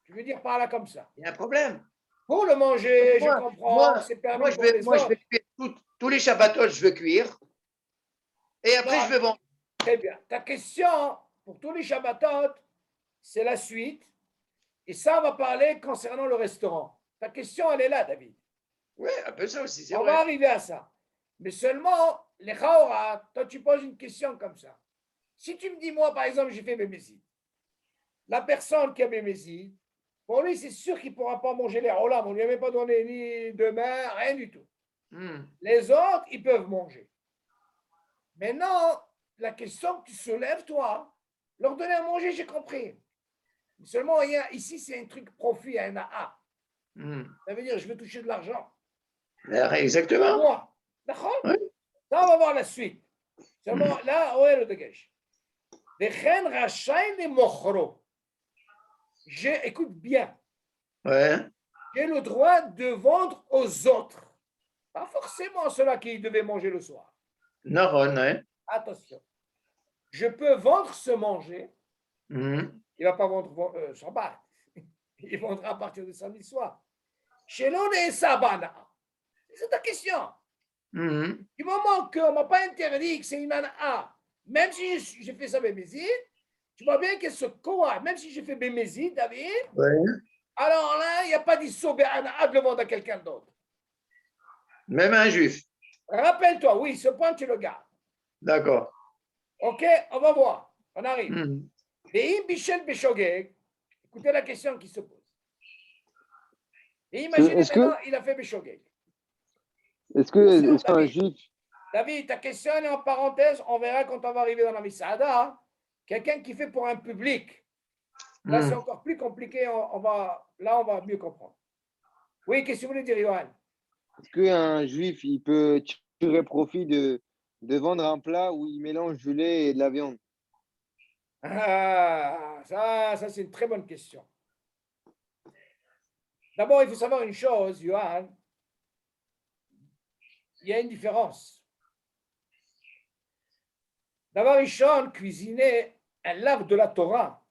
Speaker 1: Tu veux dire par là comme ça.
Speaker 2: Il y a un problème.
Speaker 1: Pour le manger, je comprends, c'est permis
Speaker 2: Moi, je
Speaker 1: pour
Speaker 2: vais,
Speaker 1: les
Speaker 2: moi, je
Speaker 1: autres.
Speaker 2: vais cuire tous les Shabbatot, je veux cuire. Et après,
Speaker 1: Non.
Speaker 2: je vais vendre.
Speaker 1: Très bien. Ta question, pour tous les Shabbatot, c'est la suite. Et ça, on va parler concernant le restaurant. Ta question, elle est là, David.
Speaker 2: Oui, un peu ça aussi, c'est
Speaker 1: On
Speaker 2: vrai.
Speaker 1: va arriver à ça. Mais seulement, les Chaora, toi, tu poses une question comme ça. Si tu me dis, moi, par exemple, j'ai fait Bémézid. La personne qui a Bémézid, pour lui, c'est sûr qu'il ne pourra pas manger les Olam. On ne lui a même pas donné ni de main, rien du tout. Les autres, ils peuvent manger. Maintenant, la question que tu soulèves, toi, leur donner à manger, j'ai compris. Mais seulement, ici, c'est un truc profit, un AA. Ça veut dire, je veux toucher de l'argent.
Speaker 2: Exactement.
Speaker 1: Moi. D'accord?
Speaker 2: Oui.
Speaker 1: Ça, on va voir la suite. Seulement, là, où est le dégage? וכן רשאי למוכרו. Écoute bien.
Speaker 2: Ouais.
Speaker 1: J'ai le droit de vendre aux autres. Pas forcément ceux-là qui devaient manger le soir.
Speaker 2: Non, ouais.
Speaker 1: Attention. Je peux vendre ce manger.
Speaker 2: Mhm.
Speaker 1: Il ne va pas vendre Shabbat. Il vendra à partir de samedi soir. Chez l'on est Sabana. C'est ta question.
Speaker 2: Mhm.
Speaker 1: Du moment qu'on ne m'a pas interdit que c'est une A, même si j'ai fait ça Bémézid, tu vois bien que ce Koa, même si j'ai fait Bémézid, David,
Speaker 2: Ouais.
Speaker 1: alors là, il n'y a pas d'Isso Béana de le vendre à quelqu'un d'autre.
Speaker 2: Même un juif.
Speaker 1: Rappelle-toi, oui, ce point, tu le gardes.
Speaker 2: D'accord.
Speaker 1: OK, on va voir. On arrive.
Speaker 2: Mhm.
Speaker 1: Et Bichel Béchogeg, écoutez la question qui se pose. Et imaginez maintenant, il a fait Béchogeg.
Speaker 3: Est-ce qu'un juif,
Speaker 1: David, ta question est en parenthèse, on verra quand on va arriver dans la Misada. Quelqu'un qui fait pour un public. Là, c'est encore plus compliqué. Là, on va mieux comprendre. Oui, qu'est-ce que vous voulez dire, Johan?
Speaker 3: est-ce qu'un juif, il peut tirer profit de vendre un plat où il mélange du lait et de la viande?
Speaker 1: Ah, ça c'est une très bonne question. D'abord, il faut savoir une chose, Johan. Il y a une différence. D'abord, Rishon cuisiner un lave de la Torah.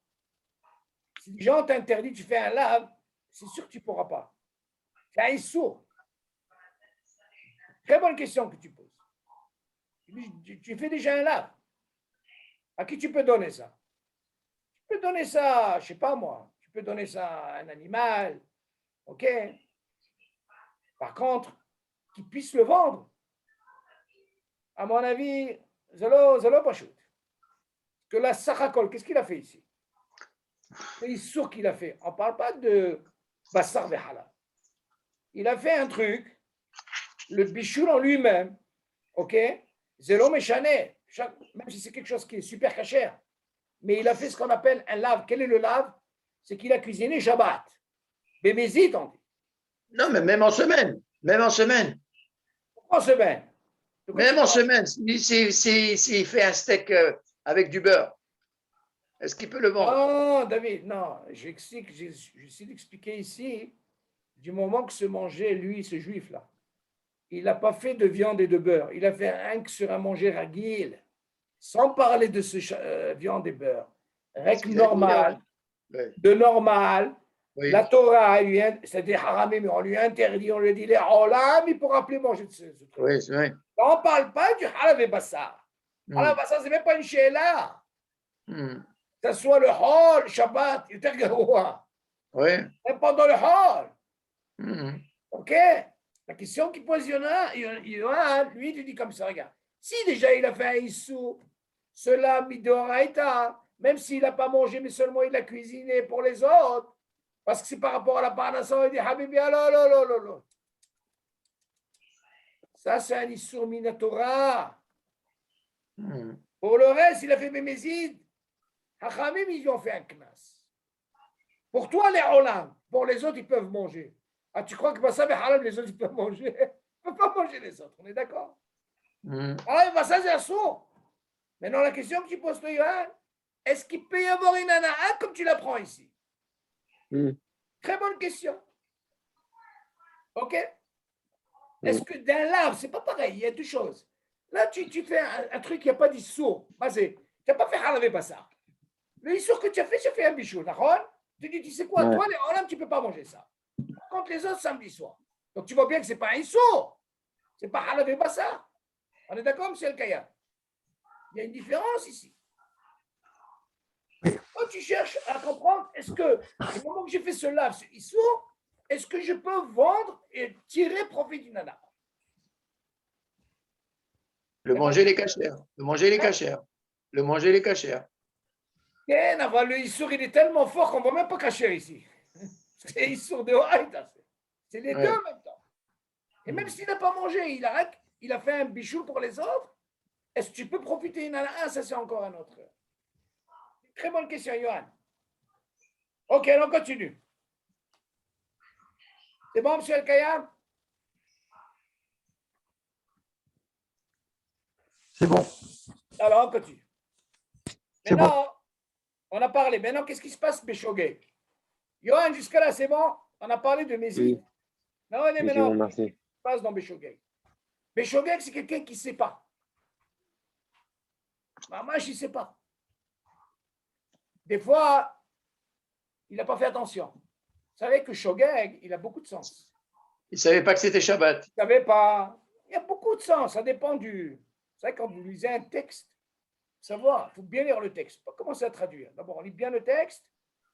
Speaker 1: Si les gens t'interdisent, tu fais un lave, c'est sûr que tu ne pourras pas. C'est un sourd. Très bonne question que tu poses. Tu fais déjà un lave. À qui tu peux donner ça? Tu peux donner ça, je ne sais pas moi, tu peux donner ça à un animal, ok? Par contre, qu'il puisse le vendre, à mon avis, Zalo Pachout. Que la Sachakol, qu'est-ce qu'il a fait ici? C'est sûr qu'il a fait. On ne parle pas de Bassar Vehala. Il a fait un truc, le bichoul en lui-même, ok? Zélo Méchané, même si c'est quelque chose qui est super cachère, mais il a fait ce qu'on appelle un lave. Quel est le lave? C'est qu'il a cuisiné Shabbat. Bémézit, on dit.
Speaker 2: Non, mais même en semaine. Même en semaine.
Speaker 1: Pourquoi en semaine?
Speaker 2: Même en semaine. S'il fait un steak avec du beurre, est-ce qu'il peut le vendre?
Speaker 1: Non, David, non. J'essaie d'expliquer ici, du moment que se mangeait, lui, ce juif-là, il n'a pas fait de viande et de beurre. Il a fait un que sur un manger ragil, sans parler de ce viande et beurre. Règle normale, de normal.
Speaker 2: Oui.
Speaker 1: La Torah, c'est-à-dire haramim, on lui interdit, on lui dit les olam, il ne pourra plus manger de ce truc.
Speaker 2: Oui, c'est vrai.
Speaker 1: On ne parle pas du halal et bassar. Halal et bassar, ce n'est même pas une sheila. Que ce soit le hall, Shabbat, il était garoua.
Speaker 2: Oui.
Speaker 1: Même pendant le hall. OK? La question qu'il pose Yohan, lui, il dit comme ça, regarde. Si déjà il a fait un issou, cela, midoraita, même s'il n'a pas mangé, mais seulement il a cuisiné pour les autres, parce que c'est par rapport à la parnassa, il dit Habibi, alors. Ça, c'est un issou minatora. Pour le reste, il a fait Bémézid. Hachamim, ils ont fait un knas. Pour toi, les olam, pour les autres, ils peuvent manger. Ah, tu crois que Bassa et Halal, les autres, ils peuvent manger? Ils ne peuvent pas manger les autres, on est d'accord? Ah, Bassa, c'est un sourd. Maintenant, la question que tu poses, toi, Yohan, est-ce qu'il peut y avoir une ana'a comme tu l'apprends ici? Très bonne question. OK? Est-ce que d'un lave, c'est pas pareil, il y a deux choses. Là, tu fais un truc, il n'y a pas d'issour. Tu n'as pas fait Halal et Bassa. Le issour que tu as fait un bichou, d'accord? Tu dis, tu sais quoi, toi, les olam, tu ne peux pas manger ça. Par contre, les autres, samedi soir. Donc, tu vois bien que ce n'est pas un issour. Ce n'est pas halal et bassa. On est d'accord, M. El-Kaya? Il y a une différence ici. Quand tu cherches à comprendre, est-ce que, au moment que j'ai fait ce lave, ce issour, est-ce que je peux vendre et tirer profit du nana?
Speaker 2: Le manger les cachères. Le manger les cachères. Le manger les cachères.
Speaker 1: Le issour, il est tellement fort qu'on ne va même pas cacher ici. C'est issour de haïta. C'est les deux en même temps. Et même s'il n'a pas mangé, il a fait un bichou pour les autres, est-ce que tu peux profiter d'une ana'a? Ça, c'est encore un autre. Très bonne question, Yohan. OK, on continue. C'est bon, M. El-Kayam?
Speaker 4: C'est bon.
Speaker 1: Alors, on continue.
Speaker 4: C'est
Speaker 1: Maintenant, on a parlé. Maintenant, qu'est-ce qui se passe, Béchogeg? Yohan, jusqu'à là, c'est bon? On a parlé de Mézid. Non, on est maintenant.
Speaker 3: Merci.
Speaker 1: Qu'est-ce qui se passe dans Béchogeg? Béchogeg, c'est quelqu'un qui ne sait pas. Mamash, il ne sait pas. Des fois, il n'a pas fait attention. Vous savez que Shogeg, il a beaucoup de sens.
Speaker 2: Il ne savait pas que c'était Shabbat.
Speaker 1: Il ne savait pas. Il y a beaucoup de sens. Ça dépend du. Vous savez, quand vous lisez un texte, savoir, il faut bien lire le texte. Pas commencer à traduire. D'abord, on lit bien le texte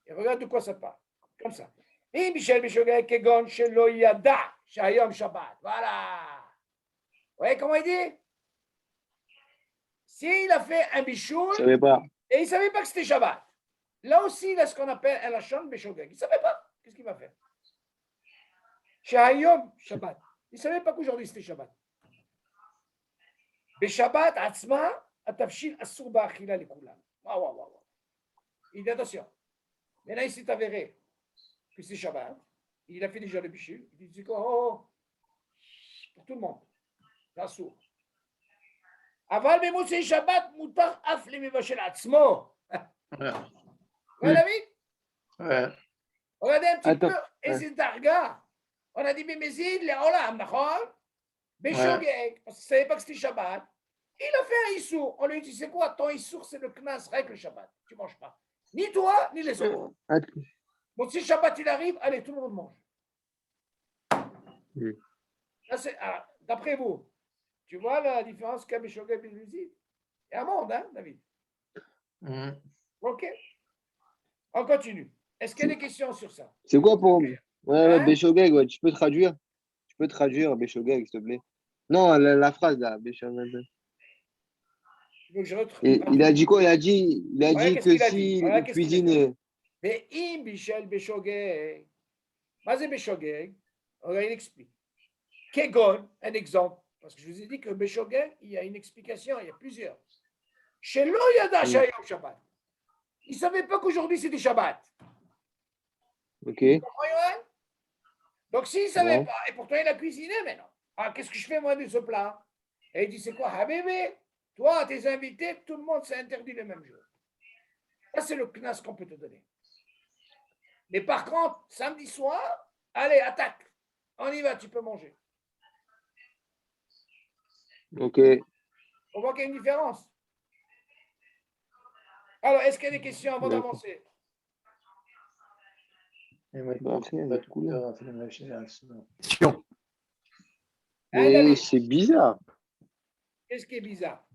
Speaker 1: et regarde de quoi ça parle. Comme ça. Et Michel Béchogeg, Kegon, Shelo Yada, Shayom Shabbat. Voilà. Vous voyez comment il dit? S'il a fait un bichoul,
Speaker 3: Je ne savais pas.
Speaker 1: et il ne savait pas que c'était Shabbat. Là aussi, il a ce qu'on appelle un lachon Béchogeg. Il ne savait pas. Qu'est-ce qu'il va faire? Shayom Shabbat. Il ne savait pas qu'aujourd'hui c'était Shabbat. Shabbat, Atzma, Atafshil, Assur Ba'achila Lekulam. Waouh. Il dit attention. Maintenant, il s'est avéré que c'est Shabbat. Il a fait déjà le bichul. Il dit pour tout le monde. Assur. Aval Memosé Shabbat, Moutar Afle Mevachel Atzmo. Voilà,
Speaker 2: Ouais.
Speaker 1: Regardez un petit
Speaker 3: Attends.
Speaker 1: peu. Et c'est Darga. On a dit Bémézid, les Olam, d'accord? Béchogeg, parce qu'il ne savait pas que c'était Shabbat. Il a fait un issour. On lui dit, c'est quoi ton issour? C'est le knas, règle le Shabbat. Tu ne manges pas. Ni toi, ni les autres. Bon, si le Shabbat il arrive, allez, tout le monde mange. D'après vous, tu vois la différence qu'a Béchogé et Béluzi? Il y a un monde, hein, David? Ok. On continue. Est-ce qu'il y a des questions sur ça?
Speaker 3: C'est quoi pour. Ouais,
Speaker 1: Hein?
Speaker 3: Béchogeg, ouais, tu peux traduire. Tu peux traduire Béchogeg, s'il te plaît. Non, la phrase là, Béchogeg. Il a dit quoi? Il a dit que si la cuisine.
Speaker 1: Mais im Bichel Béchogé. Mazé Béchogé. Il explique. Kegon, un exemple. Parce que je vous ai dit que Béchogé, il y a une explication, il y a plusieurs. Chez l'Oyada Shayom Shabbat. Il ne savait pas qu'aujourd'hui c'était Shabbat.
Speaker 3: Ok.
Speaker 1: Donc s'il ne savait pas, et pourtant il a cuisiné maintenant. Ah, qu'est-ce que je fais moi de ce plat? Et il dit, c'est quoi? Ah bébé, toi, tes invités, tout le monde s'est interdit le même jour. Ça, c'est le knas qu'on peut te donner. Mais par contre, samedi soir, allez, attaque. On y va, tu peux manger.
Speaker 3: Ok.
Speaker 1: On voit qu'il y a une différence. Alors, est-ce qu'il y a des questions avant d'avancer?
Speaker 4: Question.
Speaker 3: C'est bizarre.
Speaker 1: Qu'est-ce qui est bizarre?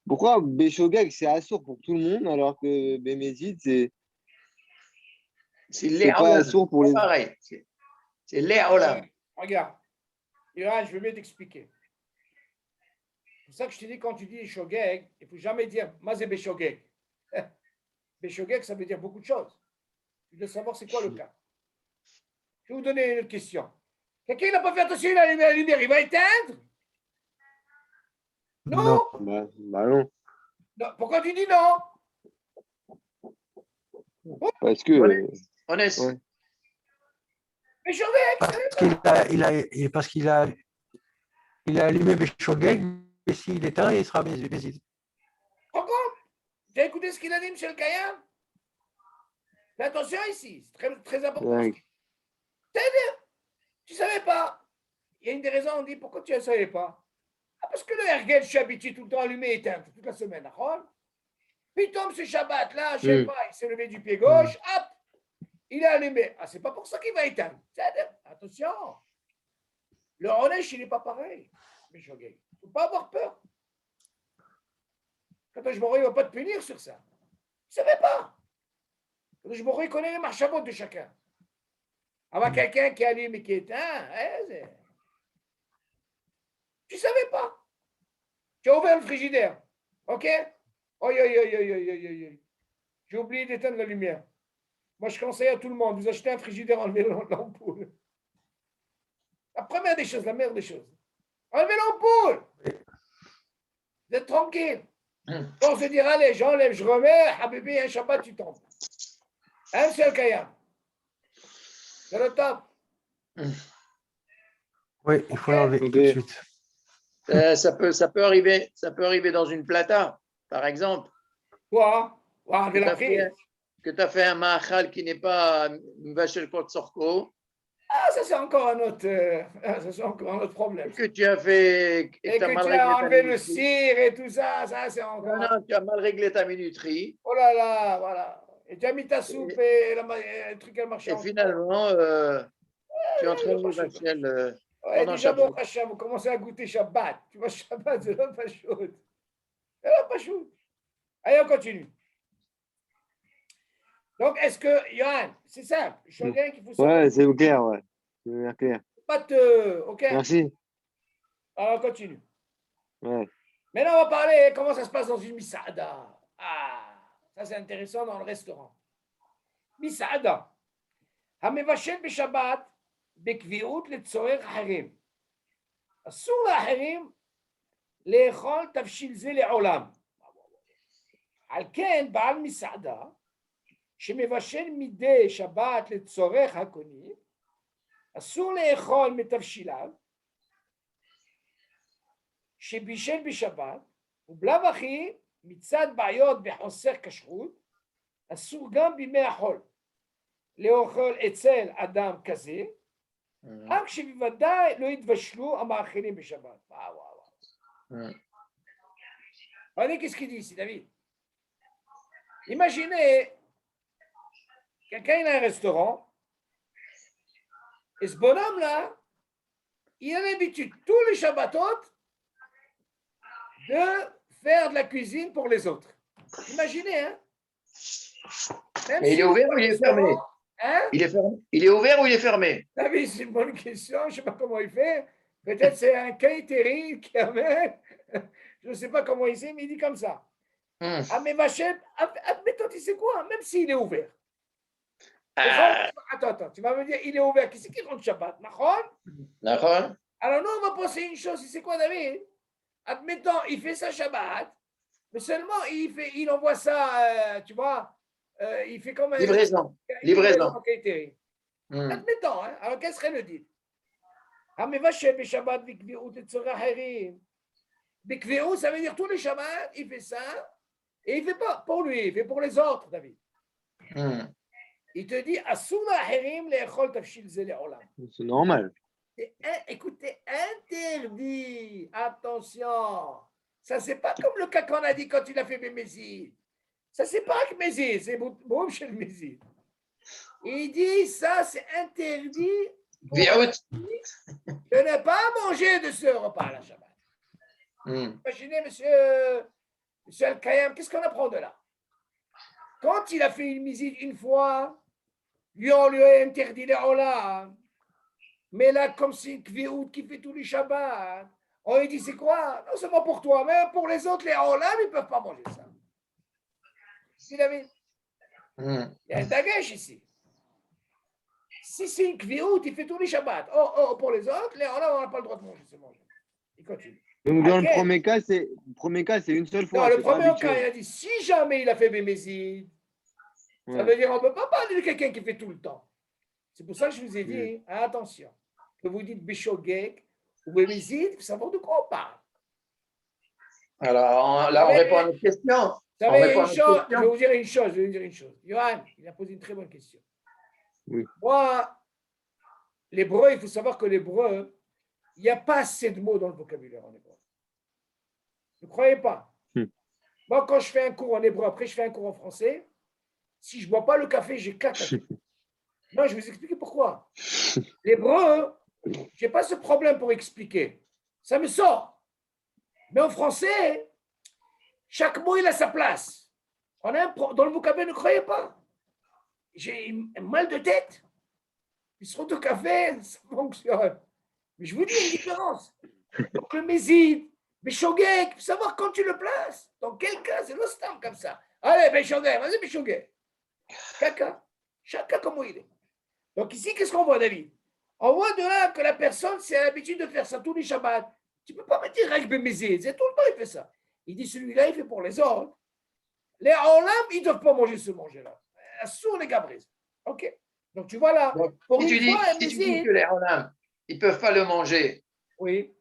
Speaker 3: Pourquoi Béchogeg, c'est assourd pour tout le monde, alors que Bémézid, c'est pas assourd pour les.
Speaker 2: Pareil. C'est Léa.
Speaker 1: Regarde. Yohan, je vais mieux t'expliquer. C'est pour ça que je te dis, quand tu dis Shogeg, il ne faut jamais dire Mazé Béchogeg. Béchogeg, ça veut dire beaucoup de choses. Tu dois savoir c'est quoi le cas. Je vais vous donner une autre question. Quelqu'un n'a pas fait attention, il a allumé la lumière, il va éteindre? Non.
Speaker 3: Bah non.
Speaker 1: Non. Pourquoi tu dis non?
Speaker 3: Parce que.
Speaker 2: Honnête.
Speaker 3: Ouais.
Speaker 1: Béchogeg.
Speaker 4: Parce qu'il a allumé Béchogeg, et s'il éteint, il sera Bézid.
Speaker 1: Pourquoi? Tu as écouté ce qu'il a dit, M. le Kayam? Fais attention ici, c'est très, très important.
Speaker 3: Ouais.
Speaker 1: C'est-à-dire, tu ne savais pas. Il y a une des raisons, on dit, pourquoi tu ne savais pas? Ah, parce que le Hergel, je suis habitué tout le temps à allumer et éteindre, toute la semaine, d'accord? Puis tombe ce Shabbat, là, je ne sais pas, il s'est levé du pied gauche, hop, il est allumé. Ah, c'est pas pour ça qu'il va éteindre. C'est-à-dire, attention, le Ronesh, il n'est pas pareil. Mais il ne faut pas avoir peur. Quand je m'aurais, il ne va pas te punir sur ça. Tu ne savais pas. Je m'aurais connaît les marchavot de chacun. Avoir quelqu'un qui allume et qui éteint, tu ne savais pas. Tu as ouvert le frigidaire. OK? J'ai oublié d'éteindre la lumière. Moi, je conseille à tout le monde, vous achetez un frigidaire, enlevez l'ampoule. La première des choses, la meilleure des choses. Enlevez l'ampoule. Vous êtes tranquille. On se dira, allez, j'enlève, je remets, Habibi, un Shabbat, tu tombes. Un seul Kayam. C'est le top.
Speaker 4: Oui, il faut l'enlever tout de suite.
Speaker 2: Ça peut arriver dans une plata, par exemple.
Speaker 1: Quoi?
Speaker 2: Que tu as fait un ma'achal qui n'est pas Mvachel Kot Sorko.
Speaker 1: Ah, ça c'est encore un autre problème.
Speaker 2: Que tu as fait.
Speaker 1: Et que tu as enlevé le cire et tout ça, ça c'est encore.
Speaker 2: Non, tu as mal réglé ta minuterie.
Speaker 1: Oh là là, voilà. Et tu as mis ta soupe et le truc a marché.
Speaker 2: Et finalement, tu entraînes le Vachel.
Speaker 1: Déjà, bon, Hacham, vous commencez à goûter Shabbat. Tu vois, Shabbat, c'est pas chaud. C'est pas chaud. Allez, on continue. Donc, est-ce que, Yohan, c'est simple, je suis bien qu'il faut savoir.
Speaker 3: Ouais, c'est clair, ouais. C'est clair.
Speaker 1: Pas de. OK?
Speaker 3: Merci.
Speaker 1: Alors, on continue.
Speaker 3: Ouais.
Speaker 1: Maintenant, on va parler comment ça se passe dans une misada. Ah, ça c'est intéressant dans le restaurant. Misada. המבשל בשבת בקביעות לצורך אחרים. אסור לאחרים לאכול תבשיל זה לעולם. על כן, בעל מסעדה שמבשל מדי שבת לצורך הקונים, אסור לאכול מתבשיליו שבישל בשבת, ובלאו הכי מצד בעיות בחוסר כשרות, אסור גם בימי החול לאכול אצל אדם כזה, רק שבוודאי לא יתבשלו המאכילים בשבת. וואו. Regardez qu'est-ce qu'il dit ici, David. Imaginez, quelqu'un il a un restaurant, et ce bonhomme-là, il a l'habitude, tous les Shabbatot, de faire de la cuisine pour les autres. Imaginez, hein? Même
Speaker 2: Et il est ouvert ou il est fermé?
Speaker 1: Hein?
Speaker 2: Il est ouvert ou il est fermé?
Speaker 1: David, c'est une bonne question, je ne sais pas comment il fait. Peut-être c'est un catering qui avait, je ne sais pas comment il sait, mais il dit comme ça. Ah, mais Vachem, admettons, tu sais quoi, même s'il est ouvert. Attends, tu vas me dire, il est ouvert. Qui c'est qui rentre Shabbat?
Speaker 2: D'accord.
Speaker 1: Alors nous, on va penser une chose, c'est quoi, David? Admettons, il fait ça Shabbat, mais seulement il envoie ça, tu vois, il fait comme un...
Speaker 2: Livraison.
Speaker 1: Admettons, hein? Alors quel serait le dit? Ah, mais Vachem et Shabbat, Bikvi'ut et Tzorah Herim. Bikvi'ut, ça veut dire tous les Shabbats, il fait ça, et il ne fait pas pour lui, il fait pour les autres, David. Il te dit,
Speaker 3: C'est normal.
Speaker 1: Écoutez, interdit. Attention. Ça, c'est pas comme le cas qu'on a dit quand il a fait Bémézid. Ça, c'est pas avec Mézid, c'est Boum chez le Mézid. Il dit, ça, c'est interdit de ne pas manger de ce repas à la Shabbat. Imaginez, monsieur Al-Kayam, qu'est-ce qu'on apprend de là? Quand il a fait une visite une fois, on lui a interdit les olam. Mais là, comme c'est une Kviout qui fait tous les Shabbats, on lui dit c'est quoi? Non seulement pour toi, mais pour les autres, les olam, ils ne peuvent pas manger ça. Si David, il y a un dagash ici. Si c'est une Kviout, il fait tous les Shabbats. Pour les autres, les olam, on n'a pas le droit de manger ce manger. Il continue.
Speaker 3: Donc, dans le premier cas, c'est une seule fois.
Speaker 1: Non, le premier cas, il a dit si jamais il a fait Bémézid, ça veut dire qu'on ne peut pas parler de quelqu'un qui fait tout le temps. C'est pour ça que je vous ai dit, attention, que vous dites Béchogek ou Bémézid, vous savez de quoi on parle.
Speaker 2: Alors là, on répond à notre question.
Speaker 1: Je vais vous dire une chose. Johan, il a posé une très bonne question.
Speaker 3: Oui.
Speaker 1: Moi, l'hébreu, il faut savoir que l'hébreu, il n'y a pas assez de mots dans le vocabulaire en hébreu. Ne croyez pas. Moi, quand je fais un cours en hébreu, après je fais un cours en français, si je ne bois pas le café, j'ai 4 cafés. Non, je vais vous expliquer pourquoi. L'hébreu, je n'ai pas ce problème pour expliquer. Ça me sort. Mais en français, chaque mot, il a sa place. Dans le vocabulaire, ne croyez pas. J'ai un mal de tête. Ils seront au café, ça fonctionne. Mais je vous dis une différence. Donc le Mézid, Béchogek, il faut savoir quand tu le places. Dans quel cas, c'est l'ostam comme ça. Allez, Béchogek, vas-y, Béchogek. Chacun comment il est. Donc ici, qu'est-ce qu'on voit, David? On voit de là que la personne, c'est l'habitude de faire ça tous les Shabbats. Tu ne peux pas me dire avec Bémézid, c'est tout le temps il fait ça. Il dit celui-là, il fait pour les autres. Les olam, ils ne doivent pas manger ce manger-là. Sur les gabris. OK. Donc tu vois là,
Speaker 2: pour si tu dis que les olam, ils ne peuvent pas le manger.
Speaker 1: Oui.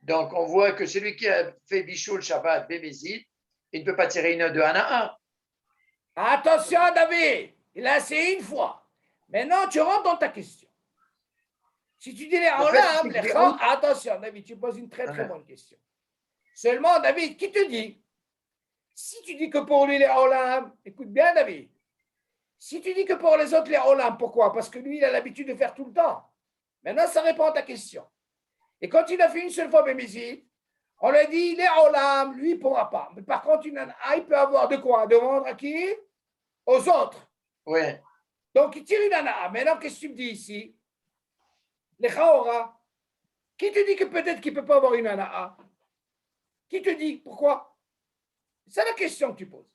Speaker 2: Donc on voit que celui qui a fait Bichou le Shabbat, Bémézid, il ne peut pas tirer une de Hana'a.
Speaker 1: Attention, David, il a essayé une fois. Maintenant, tu rentres dans ta question. Si tu dis les olam, attention, David, tu poses une très bonne question. Seulement, David, qui te dit? Si tu dis que pour lui, les olam, écoute bien, David. Si tu dis que pour les autres, les olam, pourquoi? Parce que lui, il a l'habitude de faire tout le temps. Maintenant, ça répond à ta question. Et quand il a fait une seule fois Bémézid, on lui a dit, les olam, lui, il ne pourra pas. Mais par contre, il peut avoir de quoi? De vendre à qui? Aux autres.
Speaker 2: Oui.
Speaker 1: Donc, il tire une ana'a. Maintenant, qu'est-ce que tu me dis ici? Les chaora. Qui te dit que peut-être qu'il ne peut pas avoir une ana'a? Qui te dit? Pourquoi? C'est la question que tu poses.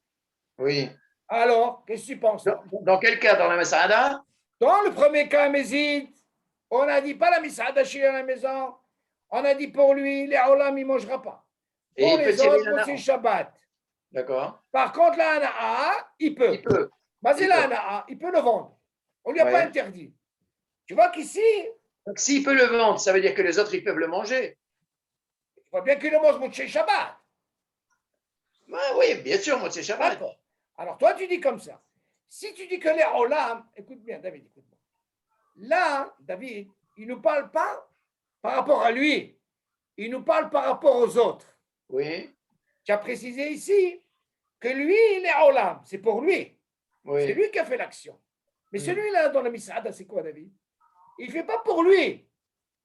Speaker 2: Oui.
Speaker 1: Alors, qu'est-ce que tu penses?
Speaker 2: Dans quel cas? Dans la Masada?
Speaker 1: Dans le premier cas, Mézid, on n'a dit pas la Misada chez à la maison. On a dit pour lui, les olam, il ne mangera pas. Pour les autres, c'est Shabbat.
Speaker 2: D'accord.
Speaker 1: Par contre, la ana'a, il peut. Bah, c'est la ana'a, il peut le vendre. On ne lui a pas interdit. Tu vois qu'ici.
Speaker 2: Donc, s'il peut le vendre, ça veut dire que les autres, ils peuvent le manger.
Speaker 1: Tu vois bien qu'il le mange Motché Shabbat.
Speaker 2: Oui, bien sûr, Motché Shabbat.
Speaker 1: D'accord. Alors, toi, tu dis comme ça. Si tu dis que les olam, écoute bien, David, écoute-moi. Là, David, il ne nous parle pas par rapport à lui. Il nous parle par rapport aux autres.
Speaker 2: Oui.
Speaker 1: Tu as précisé ici que lui, il est Olam. C'est pour lui.
Speaker 2: Oui.
Speaker 1: C'est lui qui a fait l'action. Mais celui-là, dans la Misada, c'est quoi, David? Il ne fait pas pour lui.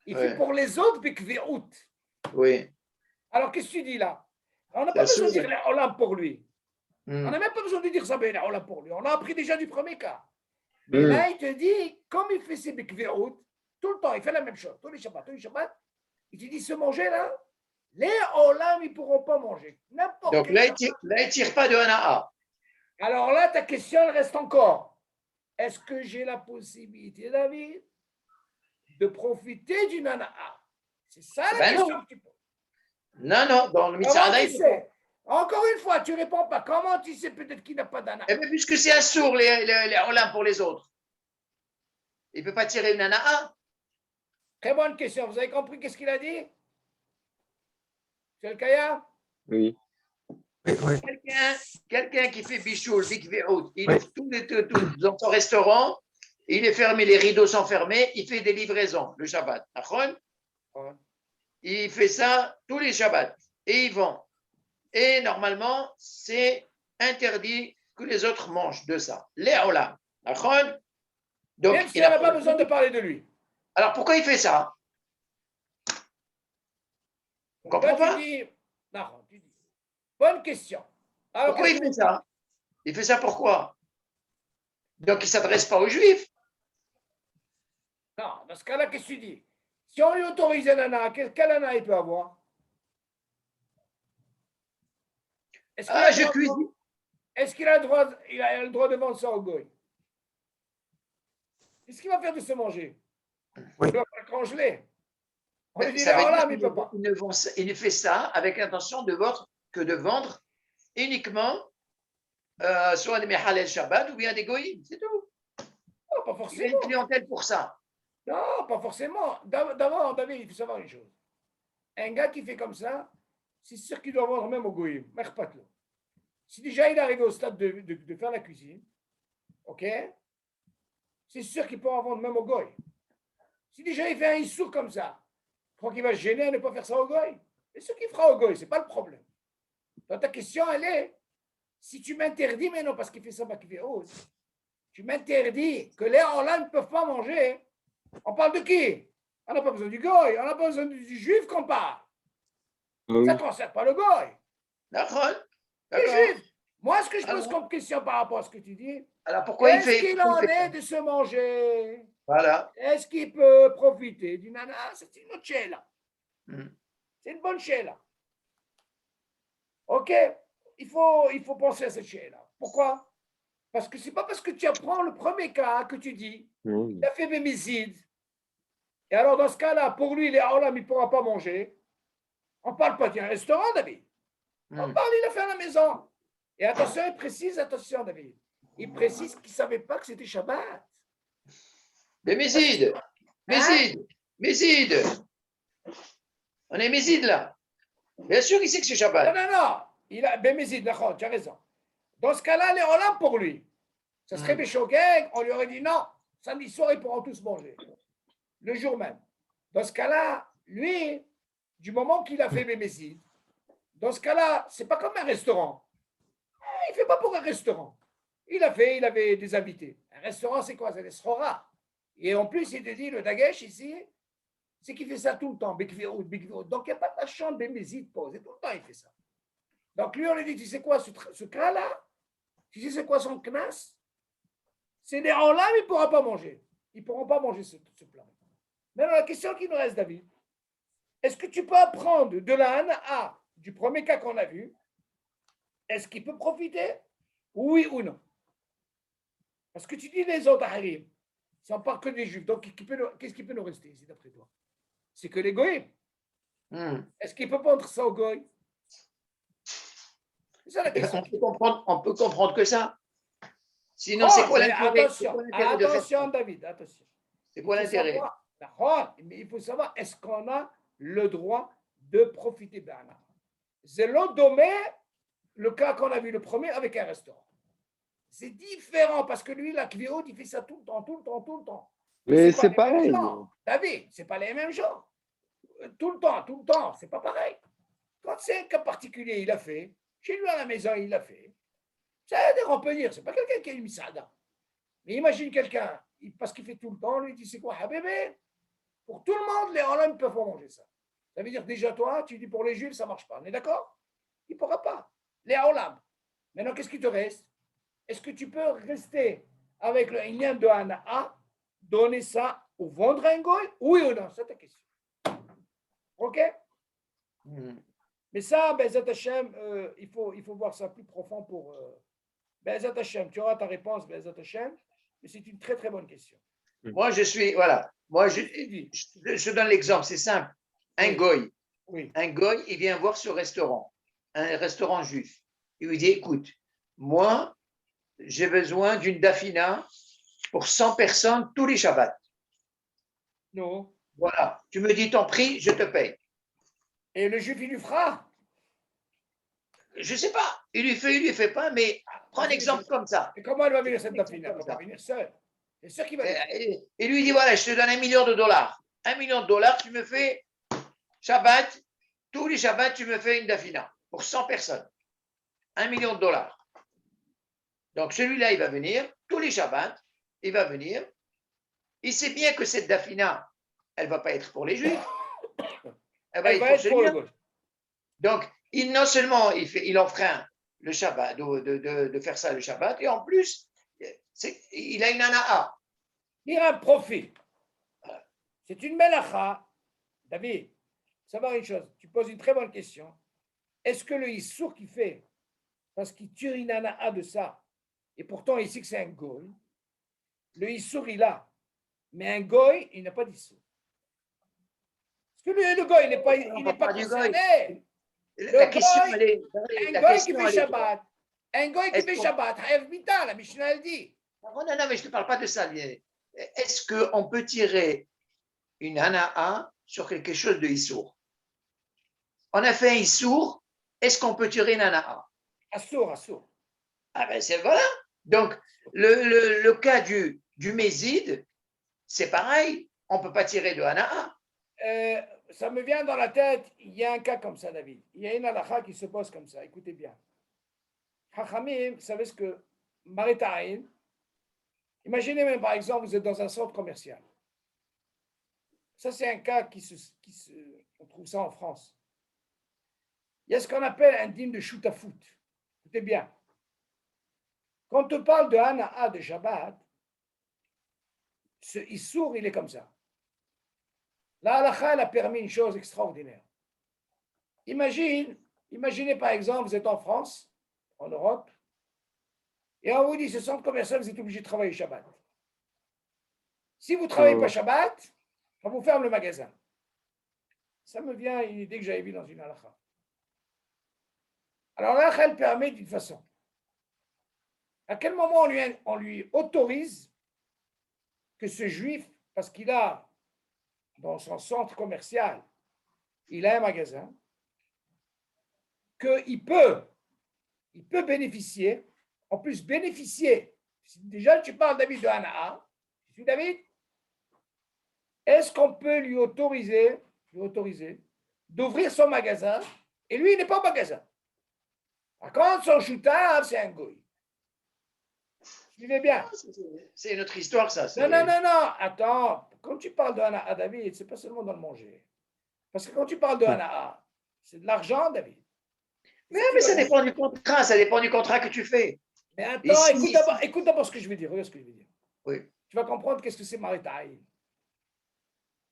Speaker 1: Il fait pour les autres, Bikveout.
Speaker 2: Oui.
Speaker 1: Alors, qu'est-ce que tu dis là? On n'a pas besoin de dire les Olam pour lui.
Speaker 2: Mm.
Speaker 1: On n'a même pas besoin de dire ça, mais les Olam pour lui. On a appris déjà du premier cas. Mais là, il te dit, comme il fait ses Bikveout, tout le temps, il fait la même chose. Tous les Shabbats, il te dit, se manger là, les Olam, ils ne pourront pas manger. N'importe
Speaker 2: Donc
Speaker 1: quel
Speaker 2: là,
Speaker 1: Shabbat.
Speaker 2: il ne tire pas de Hana'a.
Speaker 1: Alors là, ta question, elle reste encore. Est-ce que j'ai la possibilité, David, de profiter du Nana'a? C'est ça la question que tu poses.
Speaker 2: Non, dans le Mitzvah.
Speaker 1: Encore une fois, tu ne réponds pas. Comment tu sais peut-être qu'il n'a pas d'Ana'a?
Speaker 2: Eh bien, puisque c'est un sourd, les Olam pour les autres, il ne peut pas tirer une Hana'a.
Speaker 1: Très bonne question. Vous avez compris qu'est-ce qu'il a dit? C'est le Kaya?
Speaker 3: Oui.
Speaker 2: Quelqu'un qui fait bichoul, bikveout, il ouvre tout dans son restaurant, il est fermé, les rideaux sont fermés, il fait des livraisons le Shabbat. Il fait ça tous les Shabbats et il vend. Et normalement, c'est interdit que les autres mangent de ça. Les Olam. Donc,
Speaker 1: même si on n'a pas besoin de parler de lui.
Speaker 2: Alors pourquoi il fait ça? On comprend pas?
Speaker 1: Non, tu dis. Bonne question. Alors,
Speaker 2: pourquoi il fait ça? Il fait ça pourquoi? Donc il ne s'adresse pas aux Juifs.
Speaker 1: Non, dans ce cas-là, qu'est-ce que tu dis? Si on lui autorise un Nana, quel Nana il peut avoir?
Speaker 2: Je cuisine.
Speaker 1: Est-ce qu'il a le droit de vendre ça au goy? Qu'est-ce qu'il va faire de se manger? Il va pas le congeler. On lui dit, là, il peut pas.
Speaker 2: Il fait ça avec l'intention de vendre uniquement soit des Mehalel Shabbat ou bien des Goïm, c'est tout.
Speaker 1: Non, pas forcément.
Speaker 2: Il y a une clientèle pour ça.
Speaker 1: Non, pas forcément. D'abord, David, il faut savoir une chose. Un gars qui fait comme ça, c'est sûr qu'il doit vendre même au Goïm. Si déjà il est arrivé au stade de faire la cuisine, ok, c'est sûr qu'il peut en vendre même au Goïm. Si déjà il fait un issour comme ça, je crois qu'il va se gêner à ne pas faire ça au Goïm. C'est sûr qu'il fera au Goïm, ce n'est pas le problème. Donc ta question, elle est, si tu m'interdis, mais non, parce qu'il fait ça, qu'il fait haut, tu m'interdis que les Olam ne peuvent pas manger, on parle de qui? On n'a pas besoin du Goï, on n'a pas besoin du Juif qu'on parle. Ça ne concerne pas le Goï.
Speaker 2: D'accord.
Speaker 1: Les Juifs. Moi, ce que je pose comme question par rapport à ce que tu dis,
Speaker 2: alors pourquoi il fait?
Speaker 1: Est-ce qu'il en est de se manger?
Speaker 2: Voilà.
Speaker 1: Est-ce qu'il peut profiter du Nana? C'est une autre chéla. C'est une bonne chéla. Ok? Il faut penser à cette chéla. Pourquoi? Parce que ce n'est pas parce que tu apprends le premier cas que tu dis, il a fait bémizide. Et alors, dans ce cas-là, pour lui, les Olam, il ne pourra pas manger. On ne parle pas d'un restaurant, David. On parle, il a fait à la maison. Et attention, il précise, attention, David. Il précise qu'il ne savait pas que c'était Shabbat.
Speaker 2: Mais Mézide. On est Mézide là. Bien sûr qu'il sait que c'est Shabbat.
Speaker 1: Non. Il a Bémézide, d'accord, tu as raison. Dans ce cas-là, les Olam pour lui. Ça serait Béchogeg, on lui aurait dit non, samedi soir, ils pourront tous manger. Le jour même. Dans ce cas-là, lui, du moment qu'il a fait Bémézide, dans ce cas-là, ce n'est pas comme un restaurant. Il ne fait pas pour un restaurant. Il avait des invités. Un restaurant, c'est quoi? C'est des srora. Et en plus, il te dit, le Dagesh ici, c'est qu'il fait ça tout le temps. Donc, il n'y a pas de la chambre Bémézide posée. Tout le temps, il fait ça. Donc, lui, on lui dit, tu sais quoi, ce cas-là, tu sais c'est quoi son knas? C'est des Olam, il ne pourra pas manger. Ils ne pourront pas manger ce plat. Maintenant, la question qui nous reste, David, est-ce que tu peux apprendre de la Hana'a du premier cas qu'on a vu? Est-ce qu'il peut profiter? Oui ou non? Parce que tu dis les autres harim, si on parle que des juifs, donc qu'est-ce qui peut nous rester ici d'après toi? C'est que les goïms. Est-ce qu'il peut prendre ça au goï? C'est ça la question.
Speaker 2: On peut comprendre que ça. Sinon, c'est quoi l'intérêt?
Speaker 1: Attention, David, attention.
Speaker 2: C'est quoi l'intérêt?
Speaker 1: Mais il faut savoir, est-ce qu'on a le droit de profiter d'Anna? C'est l'autre domaine, le cas qu'on a vu le premier avec un restaurant. C'est différent parce que lui, la Kviot, il fait ça tout le temps.
Speaker 3: Mais c'est pareil.
Speaker 1: David, c'est pas les mêmes gens. Tout le temps, c'est pas pareil. Quand c'est un cas particulier, il l'a fait. Chez lui à la maison, il l'a fait. Ça, on peut dire, c'est pas quelqu'un qui a une misada. Mais imagine quelqu'un, parce qu'il fait tout le temps, on lui dit, c'est quoi, bébé? Pour tout le monde, les Olam ne peuvent pas manger ça. Ça veut dire déjà, toi, tu dis pour les Juifs, ça ne marche pas. On est d'accord? Il ne pourra pas. Les Olam. Maintenant, qu'est-ce qui te reste? Est-ce que tu peux rester avec le Inyan de Hana'a, donner ça ou vendre un goy? Oui ou non? C'est ta question. OK? Mais ça, Bezat Hashem, il faut voir ça plus profond pour. Bezat Hashem, tu auras ta réponse, Bezat Hashem. Mais c'est une très, très bonne question.
Speaker 2: Moi, je donne l'exemple, c'est simple. Un goy, il vient voir ce restaurant, un restaurant juif. Il lui dit, écoute, moi, j'ai besoin d'une dafina pour 100 personnes tous les Shabbats.
Speaker 1: Non.
Speaker 2: Voilà, tu me dis ton prix, je te paye.
Speaker 1: Et le juif, il lui fera?
Speaker 2: Je ne sais pas, il lui fait pas, mais prends un exemple comme ça.
Speaker 1: Et comment elle va venir cette dafina? Elle va pas venir seule. C'est sûr qu'il va venir.
Speaker 2: Et lui dit, voilà, je te donne $1 million. $1 million, tu me fais Shabbat, tous les Shabbats, tu me fais une dafina pour 100 personnes. $1 million. Donc celui-là, il va venir, tous les Shabbats, il va venir. Il sait bien que cette dafina, elle ne va pas être pour les Juifs. Elle va être pour celui-là. Donc, non seulement il enfreint le Shabbat, de faire ça le Shabbat, et en plus, il a une ana'a.
Speaker 1: Il a un profit. C'est une melacha. David, savoir une chose, tu poses une très bonne question. Est-ce que le Issour qu'il fait, parce qu'il tire une ana'a de ça, et pourtant ici que c'est un goy, le Issour il a, mais un goy, il n'a pas d'Issour. Parce que le goy, il n'est pas concerné.
Speaker 2: La question, elle est.
Speaker 1: Un goy qui fait Shabbat. Un goy qui fait Shabbat, Hayav Mita, la Mishnah elle dit.
Speaker 2: Non, mais je ne te parle pas de ça. Est-ce qu'on peut tirer une ana'a sur quelque chose de Issour? On a fait un Issour, est-ce qu'on peut tirer une ana'a?
Speaker 1: Assour.
Speaker 2: Ah ben c'est voilà. Donc, le cas du Mézid, c'est pareil. On ne peut pas tirer de ana'a.
Speaker 1: Ça me vient dans la tête, il y a un cas comme ça, David. Il y a une halakha qui se pose comme ça. Écoutez bien. Chachamim, vous savez ce que Marita'in, imaginez même par exemple, vous êtes dans un centre commercial. Ça, c'est un cas on trouve ça en France. Il y a ce qu'on appelle un dîme de shoot à foot. Écoutez bien. Quand on te parle de Hana'a de Shabbat, ce Issour, il est comme ça. La halakha, elle a permis une chose extraordinaire. Imaginez par exemple, vous êtes en France, en Europe, et on vous dit, ce centre commercial, vous êtes obligé de travailler Shabbat. Si vous ne travaillez pas Shabbat, on vous ferme le magasin. Ça me vient une idée que j'avais vue dans une halakha. Alors la halakha, elle permet d'une façon. À quel moment on lui autorise que ce juif, parce qu'il a dans son centre commercial, il a un magasin, qu'il peut bénéficier, en plus bénéficier, déjà tu parles David de Hana'a, je suis David, est-ce qu'on peut lui autoriser d'ouvrir son magasin, et lui il n'est pas au magasin. Par contre, son shooter, c'est un goy. Suivez bien.
Speaker 2: C'est une autre histoire, ça.
Speaker 1: Non, attends. Quand tu parles de Hana'a, David, ce n'est pas seulement dans le manger. Parce que quand tu parles de Hana'a, c'est de l'argent, David.
Speaker 2: Mais ça dépend du contrat, que tu fais.
Speaker 1: Mais attends, écoute d'abord ce que je vais dire. Regarde ce que je vais dire.
Speaker 2: Oui.
Speaker 1: Tu vas comprendre qu'est-ce que c'est Marita'in.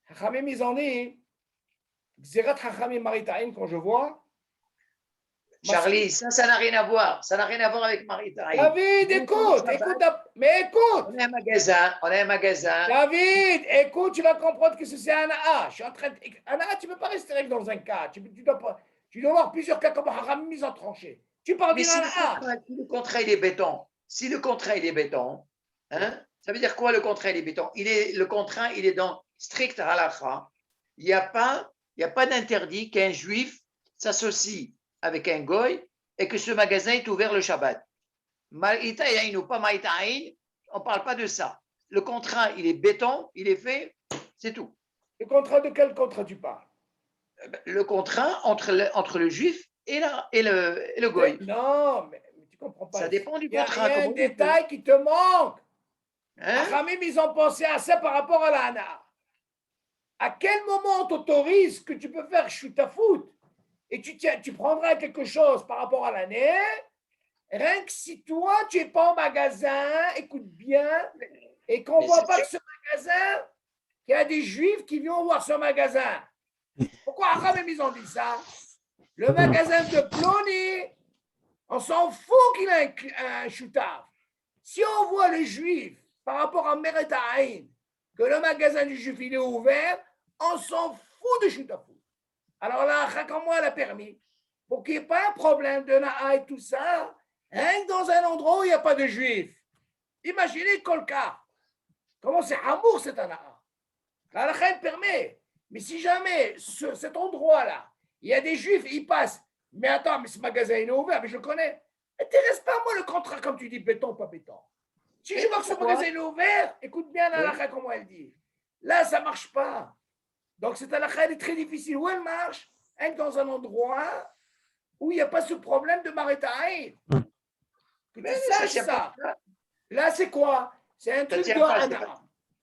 Speaker 1: Chachamim, ils en disent, Xerat Chachamim Marita'in, quand je vois.
Speaker 2: Charlie, ça n'a rien à voir. Ça n'a rien à voir avec Marita'in.
Speaker 1: David, écoute.
Speaker 2: On a un magasin.
Speaker 1: David, écoute, tu vas comprendre que c'est Hana'a. Je suis en train de. Hana'a, tu ne peux pas rester dans un cas. Tu dois avoir plusieurs cas comme Haram mis en tranché. Tu parles d'une Hana'a.
Speaker 2: Si le contrat il est béton, hein, ça veut dire quoi le contrat il est béton? Le contrat il est dans strict halakha. Il n'y a pas d'interdit qu'un juif s'associe avec un goy et que ce magasin est ouvert le Shabbat. Maïtaïn ou pas Maïtaïn, on ne parle pas de ça. Le contrat, il est béton, il est fait, c'est tout.
Speaker 1: Le contrat de quel contrat tu parles?
Speaker 2: Le contrat entre le juif et le goy.
Speaker 1: Non, mais tu ne comprends pas.
Speaker 2: Ça dépend du
Speaker 1: Il y a
Speaker 2: contrat.
Speaker 1: un
Speaker 2: comment tu fais.
Speaker 1: détail qui te manque.
Speaker 2: Hein?
Speaker 1: Achamim, ils ont pensé à ça par rapport à la hana. À quel moment on t'autorise que tu peux faire chutafout et tu prendras quelque chose par rapport à l'année, rien que si toi, tu n'es pas au magasin, écoute bien, et qu'on ne voit pas que ce magasin, qu'il y a des juifs qui viennent voir ce magasin. Pourquoi Achamim, ils ont dit ça? Le magasin de Plony, on s'en fout qu'il a un choutaf. Si on voit les juifs par rapport à Meret Haïn, que le magasin du juif il est ouvert, on s'en fout de choutafou. Alors là, comme moi, elle a permis, pour qu'il n'y ait pas un problème de Na'a et tout ça, rien que dans un endroit où il n'y a pas de juifs. Imaginez Kolka. Comment c'est amour cet Na'a. La elle permet. Mais si jamais cet endroit-là, il y a des juifs, ils passent. Mais attends, mais ce magasin il est ouvert, mais je le connais. Intéresse pas moi le contrat, comme tu dis, béton, pas béton. Si je vois que ce magasin est ouvert, écoute bien la halakha, comment elle dit. Là, ça ne marche pas. Donc, cette halakha, elle est très difficile. Où elle marche? Elle est dans un endroit où il n'y a pas ce problème de maretaï. Que tu saches ça. Là, c'est quoi? C'est un truc de hana.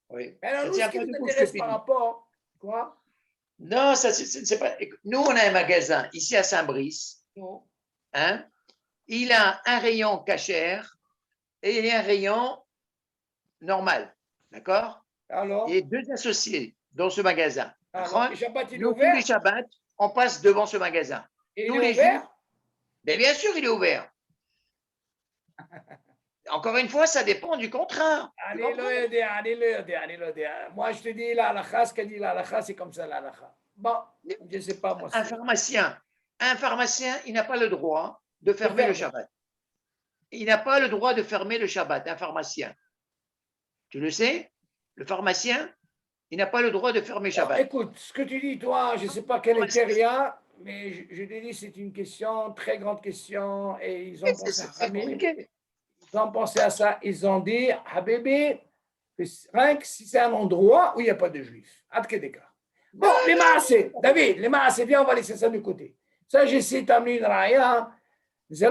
Speaker 2: Oui.
Speaker 1: Alors, nous, ce qui nous intéresse par rapport, quoi?
Speaker 2: Non, ça, c'est pas. Nous, on a un magasin ici à Saint-Brice. Hein? Il a un rayon cachère et il y a un rayon normal. D'accord?
Speaker 1: Alors?
Speaker 2: Il y a deux associés dans ce magasin.
Speaker 1: Alors, le Shabbat, il est
Speaker 2: Nous, tous
Speaker 1: ouvert?
Speaker 2: les Shabbats, on passe devant ce magasin.
Speaker 1: Et
Speaker 2: tous
Speaker 1: il est
Speaker 2: les
Speaker 1: ouvert?
Speaker 2: jours. Mais bien sûr, il est ouvert. Encore une fois, ça dépend du contrat.
Speaker 1: Moi, je te dis la halakha, ce qu'elle dit la halakha, c'est comme ça la halakha. Bon, je ne sais pas moi.
Speaker 2: Un pharmacien, il n'a pas le droit de fermer le Shabbat. Il n'a pas le droit de fermer le Shabbat, un pharmacien. Tu le sais? Le pharmacien, il n'a pas le droit de fermer le Shabbat.
Speaker 1: Écoute, ce que tu dis, toi, je ne sais pas quel était rien, mais je te dis, c'est une question, très grande question, et ils ont pensé à compliqué. Ils ont pensé à ça, ils ont dit, Habibi, rien que si c'est un endroit où il n'y a pas de juifs. Bon, les maasés, David, les maasés, viens, on va laisser ça de côté. Ça, j'essaie d'amener une raya, ce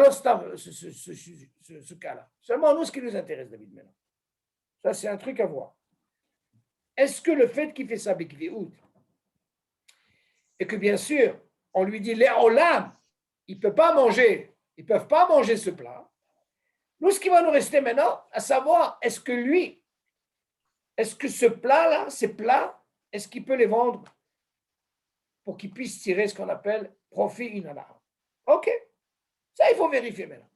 Speaker 1: cas-là. Seulement, nous, ce qui nous intéresse, David, maintenant. Ça, c'est un truc à voir. Est-ce que le fait qu'il fait ça, Bekviout, et que bien sûr, on lui dit, les olam, il ne peut pas manger, ils ne peuvent pas manger ce plat. Nous, ce qui va nous rester maintenant, à savoir, est-ce que ce plat-là, ces plats, est-ce qu'il peut les vendre pour qu'il puisse tirer ce qu'on appelle profit inana? OK. Ça, il faut vérifier maintenant.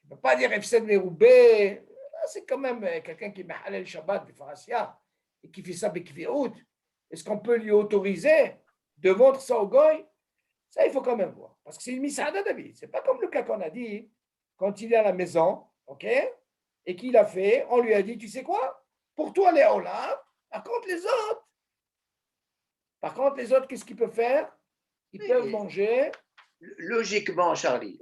Speaker 1: Tu ne peux pas dire Efsed Meroubé. C'est quand même quelqu'un qui met halal Shabbat de Farasia et qui fait ça Bekviout. Est-ce qu'on peut lui autoriser de vendre ça au goy? Ça, il faut quand même voir. Parce que c'est une misada David. Ce n'est pas comme le cas qu'on a dit quand il est à la maison, OK? Et qu'il a fait, on lui a dit, tu sais quoi? Pour toi, les olam, par contre, les autres, qu'est-ce qu'ils peuvent faire? Ils peuvent manger.
Speaker 2: Logiquement, Charlie,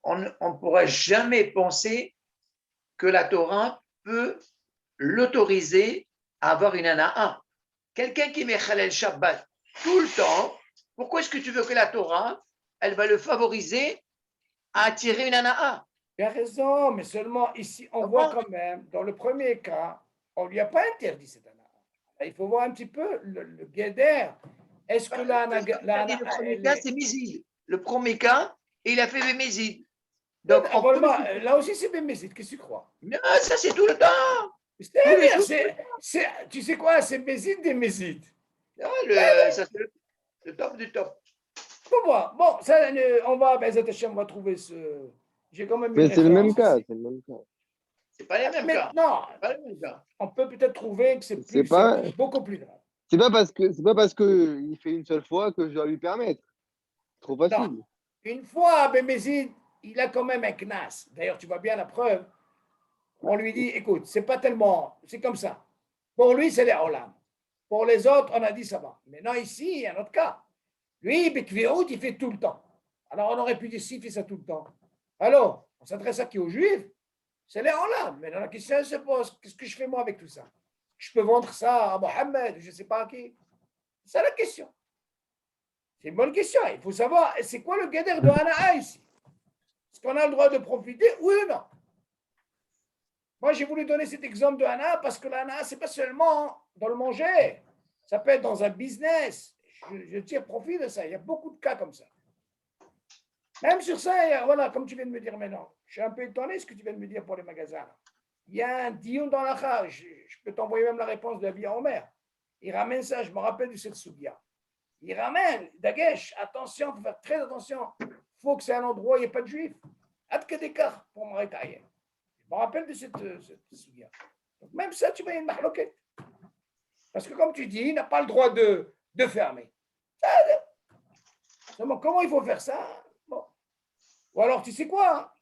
Speaker 2: on ne pourra jamais penser que la Torah peut l'autoriser à avoir une ana'a. Quelqu'un qui met Halal Shabbat tout le temps, pourquoi est-ce que tu veux que la Torah, elle va le favoriser à attirer une ana'a?
Speaker 1: Tu as raison, mais seulement ici, on voit quand même, dans le premier cas, on ne lui a pas interdit cette ana'a. Il faut voir un petit peu le guédère. Est-ce que
Speaker 2: le premier cas, c'est Mézid. Le premier cas, il a fait Mézid.
Speaker 1: Donc, là aussi, c'est Bémézid, qu'est-ce que tu crois?
Speaker 2: Non, ça, c'est tout le temps.
Speaker 1: Tu sais quoi? C'est Bézid des Mézides.
Speaker 2: Ça, c'est le top du top.
Speaker 1: Faut voir. Bon, ça, on va trouver ce. J'ai quand même.
Speaker 3: Mais c'est le même cas.
Speaker 2: C'est pas les mêmes cas.
Speaker 1: Non, on peut peut-être trouver que c'est beaucoup plus grave.
Speaker 3: C'est pas parce que il fait une seule fois que je dois lui permettre. Trop facile.
Speaker 1: Non. Une fois, Bémézid, il a quand même un knas. D'ailleurs, tu vois bien la preuve. On lui dit, écoute, c'est pas tellement, c'est comme ça. Pour lui, c'est les olam. Pour les autres, on a dit ça va. Maintenant, ici, il y a un autre cas. Lui, Bekviout, il fait tout le temps. Alors, on aurait pu dire, s'il fait ça tout le temps. Alors, on s'adresse à qui? Aux Juifs? C'est les olam. Maintenant, la question se pose, qu'est-ce que je fais moi avec tout ça? je peux vendre ça à Mohamed, je ne sais pas à qui. C'est la question. C'est une bonne question. Il faut savoir, c'est quoi le guédère de Hana'a ici? Est-ce qu'on a le droit de profiter, oui ou non? Moi, j'ai voulu donner cet exemple de Hana'a parce que l'Hana'a, ce n'est pas seulement dans le manger. Ça peut être dans un business. Je tire profit de ça. Il y a beaucoup de cas comme ça. Même sur ça, voilà, comme tu viens de me dire maintenant, je suis un peu étonné de ce que tu viens de me dire pour les magasins. Il y a un dion dans la khar. Je peux t'envoyer même la réponse de Abia Omer. Il ramène ça, je me rappelle de cette soudia. Il ramène, Dagesh, attention, il faut faire très attention. Il faut que c'est un endroit où il n'y ait pas de juifs. Adkedekar pour m'arrêter. Je me rappelle de cette soudia. Donc même ça, tu vas y une mahloquette. Parce que comme tu dis, il n'a pas le droit de fermer. Comment il faut faire ça? Bon. Ou alors, tu sais quoi?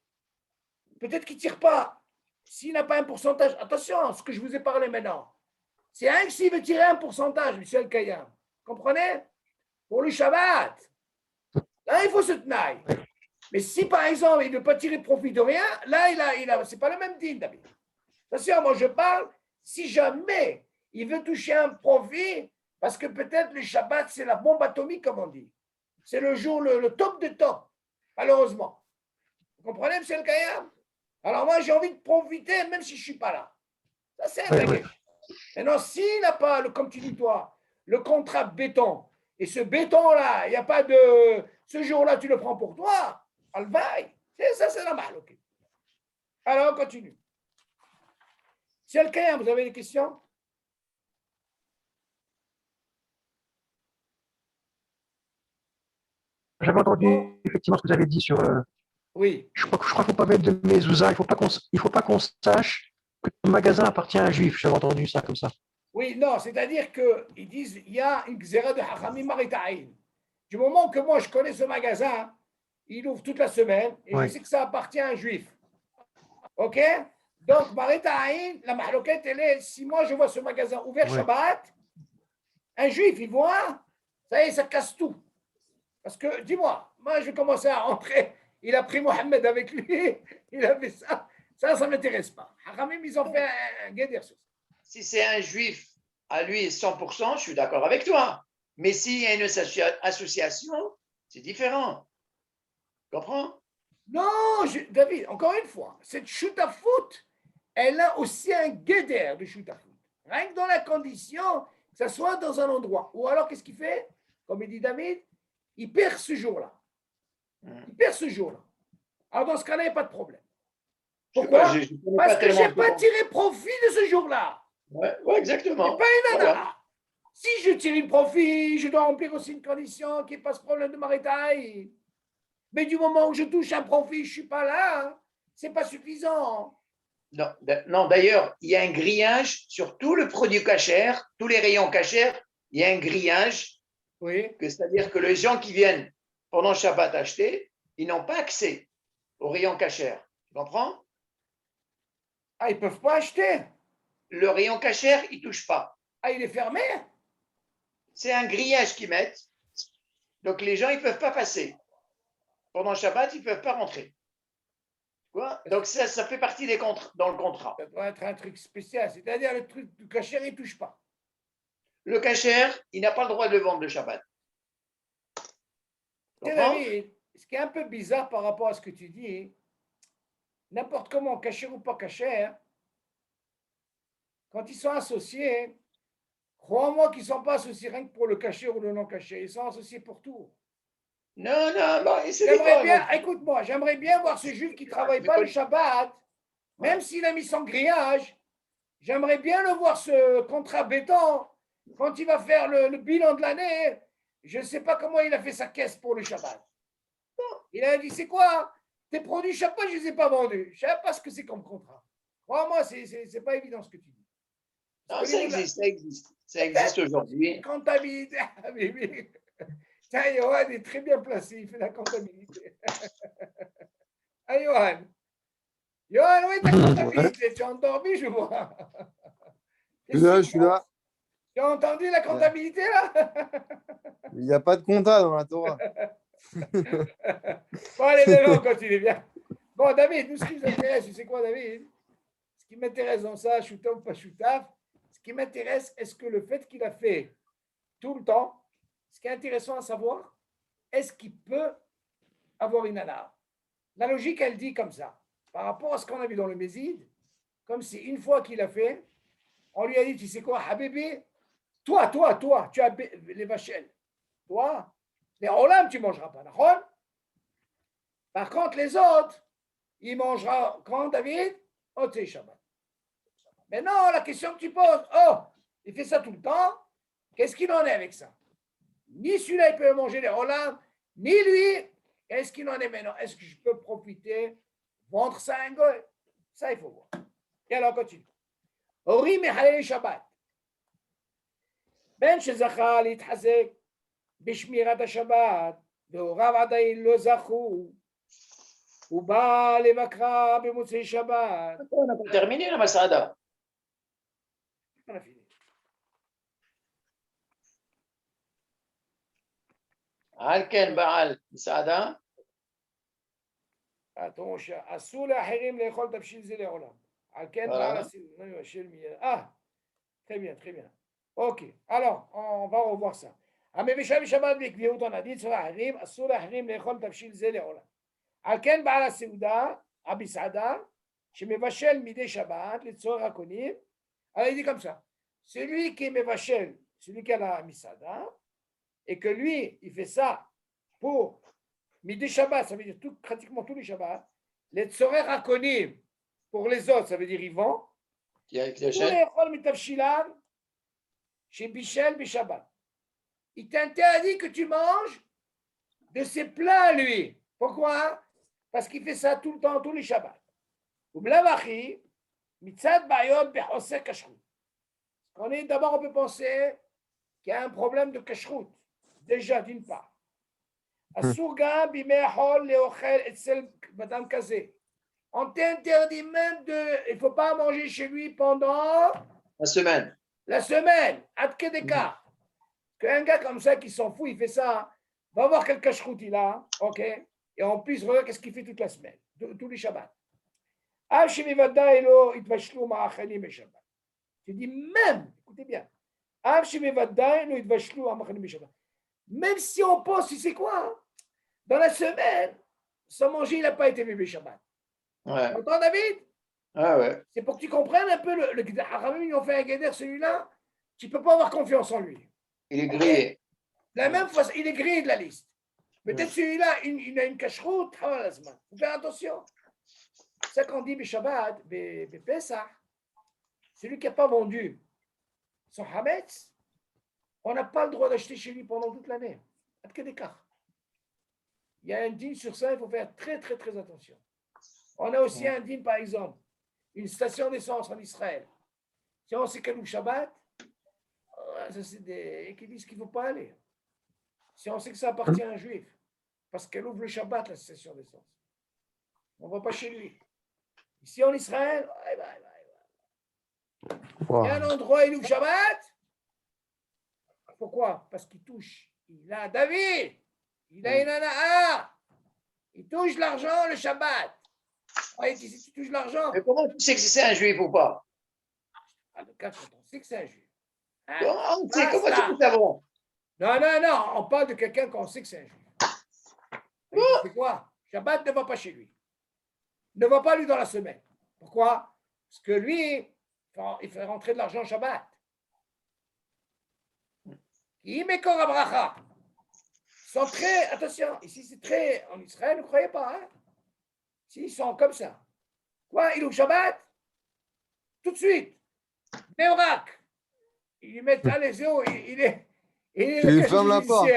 Speaker 1: Peut-être qu'il ne tire pas. S'il n'a pas un pourcentage, attention, ce que je vous ai parlé maintenant, c'est un que s'il veut tirer un pourcentage, M. El-Kayam. Comprenez? Pour le Shabbat. Là, il faut se tenir. Mais si, par exemple, il ne veut pas tirer profit de rien, là, c'est pas le même deal, David. Attention, moi, je parle, si jamais il veut toucher un profit, parce que peut-être le Shabbat, c'est la bombe atomique, comme on dit. C'est le jour, le top de top, malheureusement. Vous comprenez, M. El-Kayam? Alors moi, j'ai envie de profiter, même si je ne suis pas là. Ça, c'est un bagage. Maintenant, s'il n'a pas, comme tu dis toi, le contrat béton, et ce béton-là, il n'y a pas de... Ce jour-là, tu le prends pour toi, alvaï. Ça, c'est la mal, ok. Alors, on continue. M. El-Kayam, vous avez des questions?
Speaker 4: J'avais entendu effectivement ce que vous avez dit sur.
Speaker 1: Oui.
Speaker 4: Je crois qu'il ne faut pas mettre de mezouza, il ne faut pas qu'on sache que le magasin appartient à un juif. J'avais entendu ça comme ça.
Speaker 1: Oui, non, c'est-à-dire qu'ils disent il y a une xéra de Hachamim Marita'in. Du moment que moi je connais ce magasin, il ouvre toute la semaine et je sais que ça appartient à un juif. OK? Donc, Marita'in, la mahloquette, elle est si moi je vois ce magasin ouvert Shabbat, un juif, il voit, ça y est, ça casse tout. Parce que, dis-moi, moi je vais commencer à rentrer. Il a pris Mohamed avec lui, il a fait ça. Ça ne m'intéresse pas. Hachamim, ils ont fait un guédir sur ça.
Speaker 2: Si c'est un juif à lui 100%, je suis d'accord avec toi. Mais s'il y a une association, c'est différent. Tu comprends?
Speaker 1: Non, David, encore une fois, cette chute à foot, elle a aussi un guéder de chute à foot. Rien que dans la condition que ça soit dans un endroit. Ou alors, qu'est-ce qu'il fait? Comme il dit David, il perd ce jour-là. Il perd ce jour-là. Alors, dans ce cas-là, il n'y a pas de problème. Pourquoi? Parce que je n'ai pas tiré profit de ce jour-là.
Speaker 2: Ouais, exactement.
Speaker 1: C'est pas une nana. Si je tire un profit, je dois remplir aussi une condition qui passe problème de marital. Mais du moment où je touche un profit, je ne suis pas là. Ce n'est pas suffisant.
Speaker 2: Non, d'ailleurs, il y a un grillage sur tout le produit cachère, tous les rayons cachères. Il y a un grillage.
Speaker 1: Oui.
Speaker 2: C'est-à-dire que les gens qui viennent pendant Shabbat acheter, ils n'ont pas accès aux rayons cachères. Tu comprends?
Speaker 1: Ah, ils ne peuvent pas acheter.
Speaker 2: Le rayon cachère, il ne touche pas.
Speaker 1: Ah, il est fermé?
Speaker 2: C'est un grillage qu'ils mettent. Donc, les gens, ils ne peuvent pas passer. Pendant Shabbat, ils ne peuvent pas rentrer. Quoi? Donc, ça fait partie dans le contrat.
Speaker 1: Ça doit être un truc spécial. C'est-à-dire, le truc du cachère, il ne touche pas.
Speaker 2: Le cachère, il n'a pas le droit de le vendre le Shabbat.
Speaker 1: David, ce qui est un peu bizarre par rapport à ce que tu dis, n'importe comment, cachère ou pas cachère, quand ils sont associés, crois-moi qu'ils ne sont pas associés rien que pour le cachère ou le non cachère. Ils sont associés pour tout.
Speaker 2: Non,
Speaker 1: Écoute-moi, j'aimerais bien voir ce juif qui ne travaille pas le Shabbat, même s'il a mis son grillage. J'aimerais bien le voir, ce contrat béton, quand il va faire le bilan de l'année. Je ne sais pas comment il a fait sa caisse pour le Shabbat. Il a dit, c'est quoi? Tes produits Shabbat, je ne les ai pas vendus. Je ne sais pas ce que c'est comme contrat. Crois-moi, ce n'est pas évident ce que tu dis.
Speaker 2: Non, ça existe. Ça existe aujourd'hui.
Speaker 1: Comptabilité. Tiens, Johan est très bien placé, il fait la comptabilité. Ah, Johan. Johan, oui, ta comptabilité, tu as endormi, je vois.
Speaker 3: Je suis là.
Speaker 1: Tu as entendu la comptabilité, là?
Speaker 3: Il n'y a pas de compta dans la Torah.
Speaker 1: Bon, allez, maintenant, on continue bien. Bon, David, nous, ce qui nous intéresse, tu sais quoi, David? Ce qui m'intéresse dans ça, shootaf ou pas shootaf, Ce qui m'intéresse, est-ce que le fait qu'il a fait tout le temps, ce qui est intéressant à savoir, est-ce qu'il peut avoir une nana? La logique, elle dit comme ça. Par rapport à ce qu'on a vu dans le Méside, comme si une fois qu'il a fait, on lui a dit, tu sais quoi, Habibi, toi, tu as les vachelles. Toi, les olam, tu ne mangeras pas. D'accord? Par contre, les autres, ils mangeront quand, David? Au Tsei Shabbat. Mais non, la question que tu poses, oh, il fait ça tout le temps, qu'est-ce qu'il en est avec ça? Ni celui-là, il peut manger les olam, ni lui. Est-ce qu'il en est maintenant? Est-ce que je peux profiter, vendre ça à un goy? Ça, il faut voir. Et alors, on continue. הורים מחלל שבת, בין שזכה להתחזק בשמירת השבת והוריו עדיין לא זכו, הוא בא לבקרה במוצאי שבת.
Speaker 2: On n'a pas terminé la Masada.
Speaker 1: On a fini.
Speaker 2: Alken Baal Masada.
Speaker 1: Attends, mon cher. אסור לאחרים לאכול תבשיל זה לעולם. על כן בעל הסיום. Très bien, très bien. Ok, alors, on va revoir ça. המבשל בשבת בקביעות הנדית, אצל האחרים, אסור לאחרים לאכול תבשיל זה לעולם. על כן בעל הסעודה, המסעדה, שמבשל מדי שבת לצורך הקונים, alors il dit comme ça, celui qui est מבשל, celui qui a la misada, et que lui, il fait ça pour midi Shabbat, ça veut dire pratiquement tous les Shabbats, les tzorer hakonim, pour les autres, ça veut dire ils vont,
Speaker 2: Qui avec
Speaker 1: pour
Speaker 2: le chef.
Speaker 1: les chol mitavshilan, chez Bichel Bishabbat. Il t'interdit que tu manges de ses plats, lui. Pourquoi? Parce qu'il fait ça tout le temps, tous les Shabbats. Ublavachi, mitzad bayot bechosek kashrut. D'abord, on peut penser qu'il y a un problème de kashrut. Déjà, d'une part. אסור גם בימי החול לאוכל אצל אדם כזה. On t'interdit même de... Il ne faut pas manger chez lui pendant...
Speaker 2: La semaine.
Speaker 1: La semaine. Ad kedeka. Qu'un gars comme ça qui s'en fout, il fait ça, va voir quel cache-route il a, ok? Et en plus, regarde qu'est-ce qu'il fait toute la semaine, tous les Shabbats. Tu dis même, écoutez bien, même si on pense, tu sais quoi? Dans la semaine, sans manger, il n'a pas été bébé Shabbat.
Speaker 2: Ouais.
Speaker 1: Tu entends, David?
Speaker 2: Ah ouais.
Speaker 1: C'est pour que tu comprennes un peu le Haramim, ils ont fait un guédère, celui-là, tu ne peux pas avoir confiance en lui.
Speaker 2: Il est grillé.
Speaker 1: De la même façon, il est grillé de la liste. Peut-être celui-là, il a une cache-route, il faut faire attention. C'est ça qu'on dit Shabbat, Pesach, celui qui n'a pas vendu son Hametz, on n'a pas le droit d'acheter chez lui pendant toute l'année. Il y a un dîme sur ça, il faut faire très, très, très attention. On a aussi un dîme, par exemple, une station d'essence en Israël. Si on sait qu'elle ouvre Shabbat, ça c'est des qui disent qu'il ne faut pas aller. Si on sait que ça appartient à un juif, parce qu'elle ouvre le Shabbat, la station d'essence, on ne va pas chez lui. Ici en Israël, il y a un endroit où il ouvre Shabbat. Pourquoi? Parce qu'il touche. Il a David. Il a une ana'a. Il touche l'argent le Shabbat. Si tu touches l'argent.
Speaker 2: Mais comment tu sais que c'est un juif ou pas?
Speaker 1: Le cas quand on sait que c'est un juif. Hein?
Speaker 2: Comment tu peux savoir?
Speaker 1: Non, on parle de quelqu'un qu'on sait que c'est un juif. C'est quoi? Shabbat ne va pas chez lui. Ne va pas lui dans la semaine. Pourquoi? Parce que lui, il fait rentrer de l'argent Shabbat. Qui met Kor Abracha. Sont très, attention, ici c'est très, en Israël, ne croyez pas, hein? Ici, ils sont comme ça. Quoi? Il ouvre Shabbat? Tout de suite. Néorak. Ils lui mettent à les yeux,
Speaker 3: Il ferme la porte.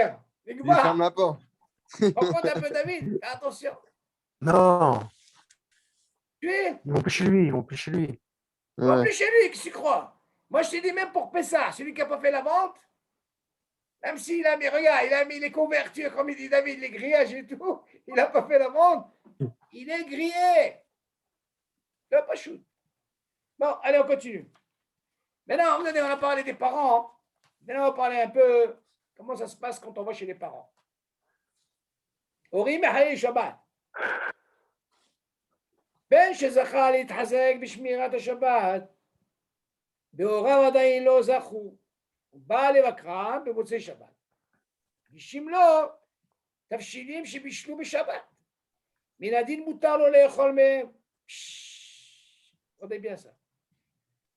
Speaker 3: Il ferme la porte.
Speaker 1: Rencontre un peu David, attention.
Speaker 4: Non,
Speaker 1: Tu es?
Speaker 4: ils vont plus chez lui, ils vont plus chez lui.
Speaker 1: En plus chez lui, qui s'y croit? Moi, je t'ai dit même pour Pessah, celui qui n'a pas fait la vente, même s'il a mis, regarde, il a mis les couvertures, comme il dit David, les grillages et tout, il n'a pas fait la vente, il est grillé. Il n'a pas shoot. Bon, allez, on continue. Maintenant, regardez, on a parlé des parents. Maintenant, on va parler un peu comment ça se passe quand on va chez les parents. הורים מחיי שבת. בין שזכה להתחזק בשמירת השבת, והוריו עדיין לא זכו. הוא בא לבקרם במוצאי שבת. מגישים לו תבשילים שבישלו בשבת. מן הדין מותר לו לאכול מהם. עוד bien ça.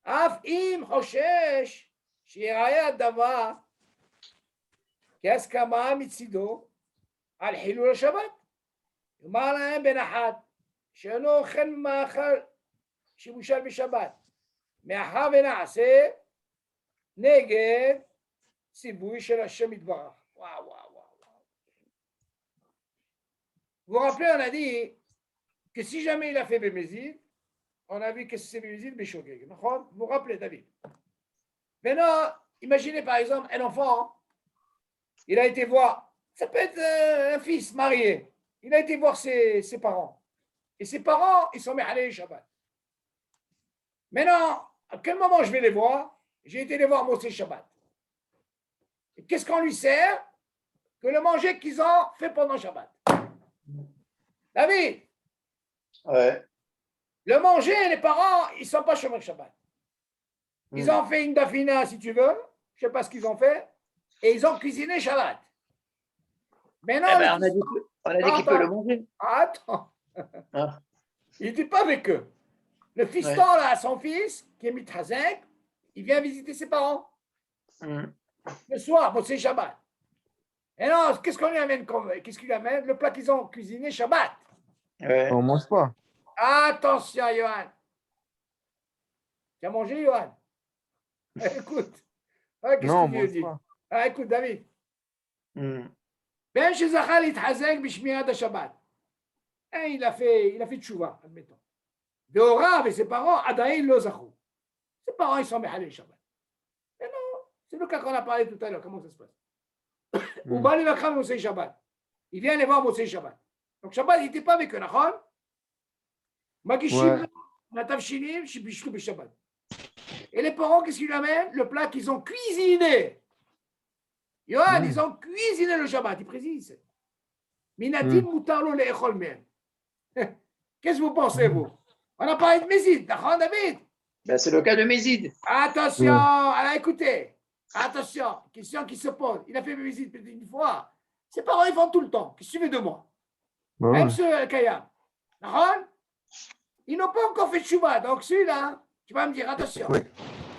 Speaker 1: אף אם חושש שיראה הדבר כהסכמה מצידו על חילול השבת. יאמר להם בנחת שאינו אוכל מאכל שבושל בשבת, מאחר ונעשה נגד ציווי של השם יתברך. וואו וואו וואו. Vous vous rappelez, on a dit que si jamais il a fait Bémézid, on a vu que c'est Bémézid Béchogeg. Vous vous rappelez, David? Maintenant, imaginez par exemple un enfant, il a été voir, ça peut être un fils marié, il a été voir ses parents. Et ses parents, ils sont mis à Shabbat. Maintenant, à quel moment je vais les voir? J'ai été les voir Mossé Shabbat. Et qu'est-ce qu'on lui sert? Que le manger qu'ils ont fait pendant Shabbat. David?
Speaker 2: Ouais.
Speaker 1: Le manger, les parents, ils ne sont pas chômeurs Shabbat. Ils ont fait une dafina, si tu veux, je ne sais pas ce qu'ils ont fait, et ils ont cuisiné Shabbat. Maintenant,
Speaker 2: Eh ben, on a dit qu'il peut le manger.
Speaker 1: Attends.
Speaker 2: Ah.
Speaker 1: Il n'était pas avec eux. Le fiston, là, son fils, qui est Mitrazek, il vient visiter ses parents. Le soir, bon, c'est Shabbat. Et non, qu'est-ce qu'on lui amène? Qu'est-ce qu'il amène? Le plat qu'ils ont cuisiné Shabbat.
Speaker 2: Ouais.
Speaker 3: On mange pas.
Speaker 1: Attention, Johan. Tu as mangé, Johan? Écoute. Ouais, qu'est-ce
Speaker 3: Non, on
Speaker 1: que tu
Speaker 3: mange
Speaker 1: dis?
Speaker 3: pas.
Speaker 1: Ah, écoute, David.
Speaker 2: Mm.
Speaker 1: Ben שזכה להתחזק בשמירת השבת. Il a fait tchouva, admettons. והוריו et ses parents, עדיין לא זכו. Ses parents, ils sont מחלל Shabbat. Mais non, c'est le cas qu'on a parlé tout à l'heure. Comment ça se passe? הוא בא לבקר במוצאי שבת. Il vient les voir במוצאי שבת. Donc Shabbat, il n'était pas avec eux, נכון? מגישים מהתבשילים שבישלו בשבת. Et les parents, qu'est-ce qu'ils lui amènent? Le plat qu'ils ont cuisiné. Yohan, ils ont cuisiné le Shabbat, ils précisent. Minatin mutarlo le'echol mehem. Qu'est-ce que vous pensez, vous? On a parlé de Mézid, d'accord, David?
Speaker 2: Ben, c'est le cas de Mézid.
Speaker 1: Attention, alors écoutez. Attention, question qui se pose. Il a fait Mézid peut-être une fois. Ses parents, ils font tout le temps. Qu'est-ce que tu veux de moi? Même ce Kayam. D'accord? Ils n'ont pas encore fait de Chouba. Donc celui-là, tu vas me dire, attention.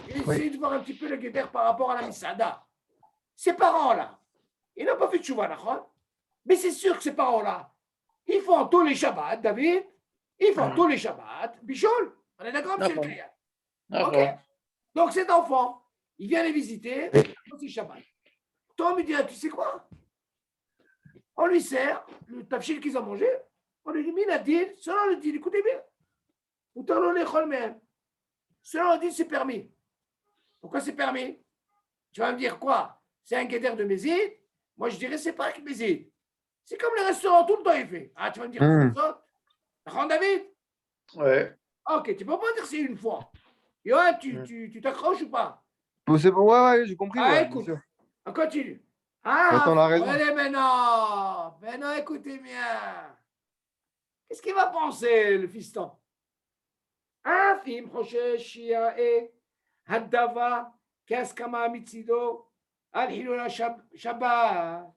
Speaker 1: Il essaie de voir un petit peu le guédère par rapport à la Misada. Ces parents-là, ils n'ont pas fait de Chouva, d'accord? Mais c'est sûr que ces parents-là, ils font tous les Shabbats, David. Ils font tous les Shabbats. Bichol, on est d'accord, monsieur le Kayam? Ok. Donc cet enfant, il vient les visiter, c'est Shabbat. Toi, on me dit, tu sais quoi? On lui sert le tafshil qu'ils ont mangé. On lui dit, Minadil, selon le dit, écoutez bien. Ou t'en les chol même. Selon le dit, c'est permis. Pourquoi c'est permis? Tu vas me dire quoi? C'est un guédère de Mézid? Moi, je dirais, c'est pas un Mézid. C'est comme le restaurant, tout le temps, il fait. Ah, tu vas me dire, c'est ça? D'accord, David?
Speaker 2: Ouais.
Speaker 1: Ok, tu peux pas dire c'est une fois. Yoann, tu t'accroches ou pas?
Speaker 3: Ouais, j'ai compris.
Speaker 1: Ah, écoute, on continue. Ah,
Speaker 3: on a raison.
Speaker 1: allez maintenant. Maintenant, écoutez bien. Qu'est-ce qu'il va penser, le fiston? Ah, Fim, Rocher, Shia et Haddava, Kaskama Mitsido, Al-Hilula Shabbat.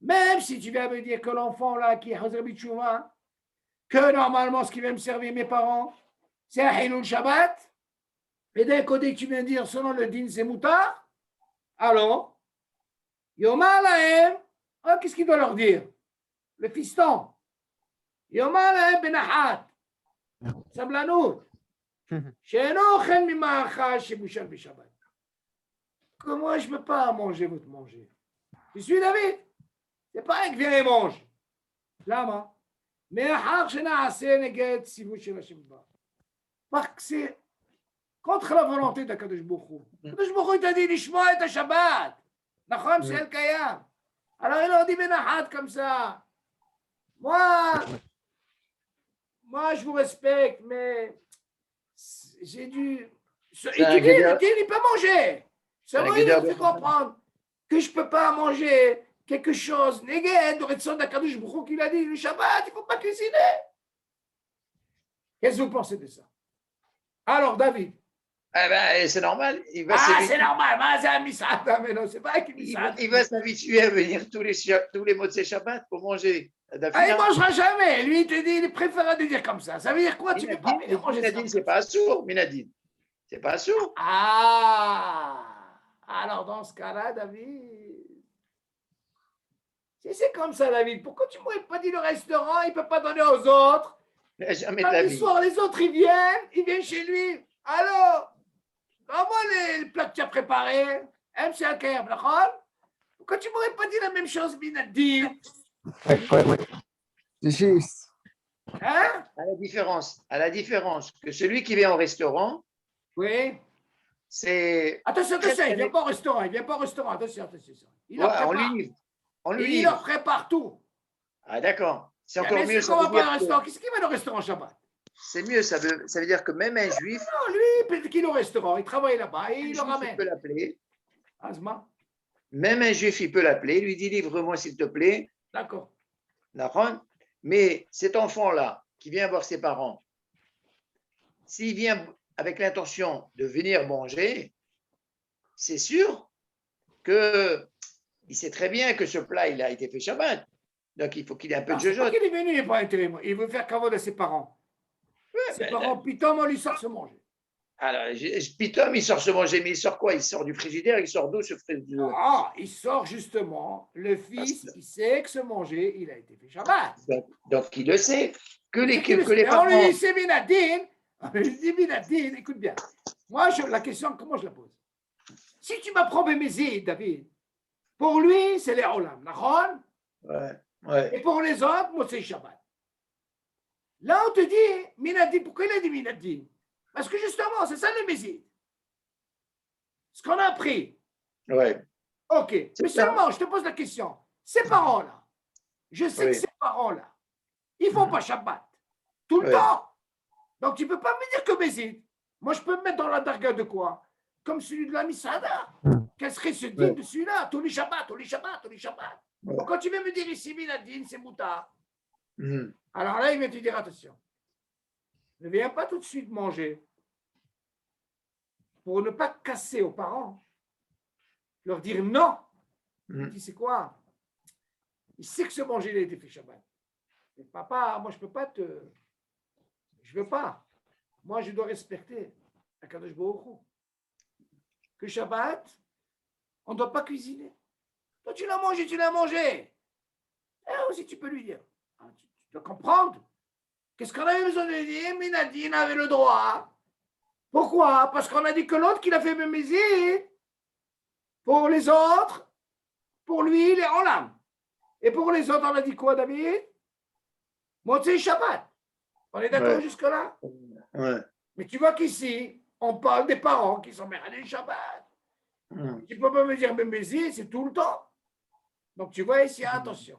Speaker 1: Même si tu viens me dire que l'enfant là qui est Hazar Bichouva, que normalement ce qui va me servir mes parents, c'est un Hilul Shabbat, et d'un côté tu viens dire selon le din c'est Moutar, alors, Yomar Lahem, qu'est-ce qu'il doit leur dire? Le fiston. Yomar Lahem Benahat, Sablanout, She'eno Chen Mima'achal Shebushal Bishabbat. Que moi je ne peux pas manger votre manger. Tu suis David? C'est pas un que vient et mange. Lama. Mais מאחר שנעשה נגד ציווי של השם יתברך. parce que c'est contre la volonté d'Akadosh Baruch Hu. Akadosh Baruch Hu il t'a dit לשמוע את השבת. נכון? c'est le קיים. Alors il leur dit בנחת comme ça. Moi je vous respecte, mais j'ai dû. Étudier, il peut manger. C'est vrai, il faut comprendre que je ne peux pas manger quelque chose. Néged, Retson d'Akadosh Baruch Hu qu'il a dit, le Shabbat, il ne faut pas cuisiner. Qu'est-ce que vous pensez de ça? Alors, David,
Speaker 2: Eh ben, c'est normal. Il va
Speaker 1: Ah,
Speaker 2: s'habituer-
Speaker 1: c'est normal, mais c'est un misada, mais non, c'est pas un
Speaker 2: il va,
Speaker 1: misada.
Speaker 2: il va s'habituer à venir tous les mots de ses Shabbat pour manger
Speaker 1: Ah, il
Speaker 2: Dafina.
Speaker 1: ne mangera jamais. Lui, il te dit, il préfère de dire comme ça. Ça veut dire quoi? Tu ne veux pas
Speaker 2: Minadine,
Speaker 1: venir manger ça?
Speaker 2: Minadine, c'est pas assourd, Minadine. C'est pas assourd.
Speaker 1: Ah, alors dans ce cas-là, David, si c'est comme ça, David, pourquoi tu ne m'aurais pas dit le restaurant, il ne peut pas donner aux autres?
Speaker 2: Jamais de la
Speaker 1: Le
Speaker 2: vie.
Speaker 1: soir, les autres, ils viennent chez lui. Alors, comment les plats que tu as préparés? MC Aker, d'accord? Pourquoi tu ne m'aurais pas dit la même chose, Minadine?
Speaker 4: Ouais.
Speaker 3: C'est juste.
Speaker 1: Hein?
Speaker 2: À la différence que celui qui vient au restaurant,
Speaker 1: Oui.
Speaker 2: c'est.
Speaker 1: Attention,
Speaker 2: Très,
Speaker 1: il
Speaker 2: très
Speaker 1: ne vient pas au restaurant, Attention. Il
Speaker 2: Ouais,
Speaker 1: leur prépare.
Speaker 2: on lui livre. On lui
Speaker 1: Il
Speaker 2: livre.
Speaker 1: leur prépare tout.
Speaker 2: Ah, d'accord. C'est
Speaker 1: Bien
Speaker 2: encore mieux.
Speaker 1: sûr
Speaker 2: Ça
Speaker 1: qu'on
Speaker 2: veut
Speaker 1: va pas
Speaker 2: dire
Speaker 1: au
Speaker 2: que-
Speaker 1: restaurant. Qu'est-ce qu'il va au restaurant Shabbat?
Speaker 2: c'est mieux. Ça veut dire que même un juif,
Speaker 1: Non, lui, peut-être qu'il est au restaurant, il travaille là-bas et il le
Speaker 2: il
Speaker 1: ramène.
Speaker 2: peut l'appeler.
Speaker 1: Asma,
Speaker 2: Même un juif, il peut l'appeler. Il lui dit livre-moi s'il te plaît.
Speaker 1: d'accord.
Speaker 2: D'accord. Mais cet enfant-là qui vient voir ses parents, s'il vient avec l'intention de venir manger, c'est sûr que il sait très bien que ce plat, il a été fait Shabbat. Donc, il faut qu'il ait un peu
Speaker 1: Non,
Speaker 2: de
Speaker 1: c'est pas
Speaker 2: jojote.
Speaker 1: qu'il est venu, il n'est pas intérêt. Il veut faire cadeau à ses parents. Ses
Speaker 2: Ben,
Speaker 1: parents, putain, on lui sort se manger.
Speaker 2: alors, Pitom, il sort se manger, mais il sort quoi? Il sort du frigidaire, il sort d'où ce frigidaire?
Speaker 1: Ah, il sort justement. Le fils, il sait que se manger, il a été fait Shabbat.
Speaker 2: Donc, il le sait. Que les,
Speaker 1: C'est qu'il le
Speaker 2: que les
Speaker 1: sait. On lui
Speaker 2: parents.
Speaker 1: dit, c'est Minadine. On lui dit, Minadine, écoute bien. Moi, la question, comment je la pose? Si tu m'apprends Bémézid, David, pour lui, c'est les Olam, d'accord?
Speaker 2: Ouais.
Speaker 1: Et pour les autres, moi, c'est Shabbat. Là, on te dit, Minadine, pourquoi il a dit Minadine? Parce que justement, c'est ça le Mézid. Ce qu'on a appris.
Speaker 2: Ouais.
Speaker 1: Ok. Mais
Speaker 2: ça.
Speaker 1: seulement, je te pose la question. Ces parents-là, je sais
Speaker 2: Oui.
Speaker 1: que ces parents-là, ils ne font pas Shabbat. Tout le
Speaker 2: Ouais.
Speaker 1: temps. Donc, tu ne peux pas me dire que Mézid. Moi, je peux me mettre dans la darga de quoi? Comme celui de la Misada. Quel serait ce digne de celui-là? Tous les Shabbats.
Speaker 2: Ouais.
Speaker 1: Donc, quand tu veux me dire ici, Minadine, c'est Mouta.
Speaker 2: Mhm.
Speaker 1: Alors là, il va te dire attention. Ne viens pas tout de suite manger pour ne pas casser aux parents, leur dire non. Il dit c'est quoi? Il sait que ce manger, il a été fait Shabbat. Mais papa, moi, je ne peux pas te. Je ne veux pas. Moi, je dois respecter Akadosh Baruch Hu. Que Shabbat, on ne doit pas cuisiner. Toi, tu l'as mangé. Et aussi, tu peux lui dire. Tu dois comprendre. Qu'est-ce qu'on avait besoin de dire? Minadine avait le droit. Pourquoi? Parce qu'on a dit que l'autre qui l'a fait mémiser, pour les autres, pour lui, il est en l'âme. Et pour les autres, on a dit quoi, David? Motzei Shabbat. On est d'accord jusque-là?
Speaker 2: Ouais.
Speaker 1: Mais tu vois qu'ici, on parle des parents qui sont méradés Shabbat. Tu ne peux pas me dire mémiser, c'est tout le temps. Donc tu vois ici, attention,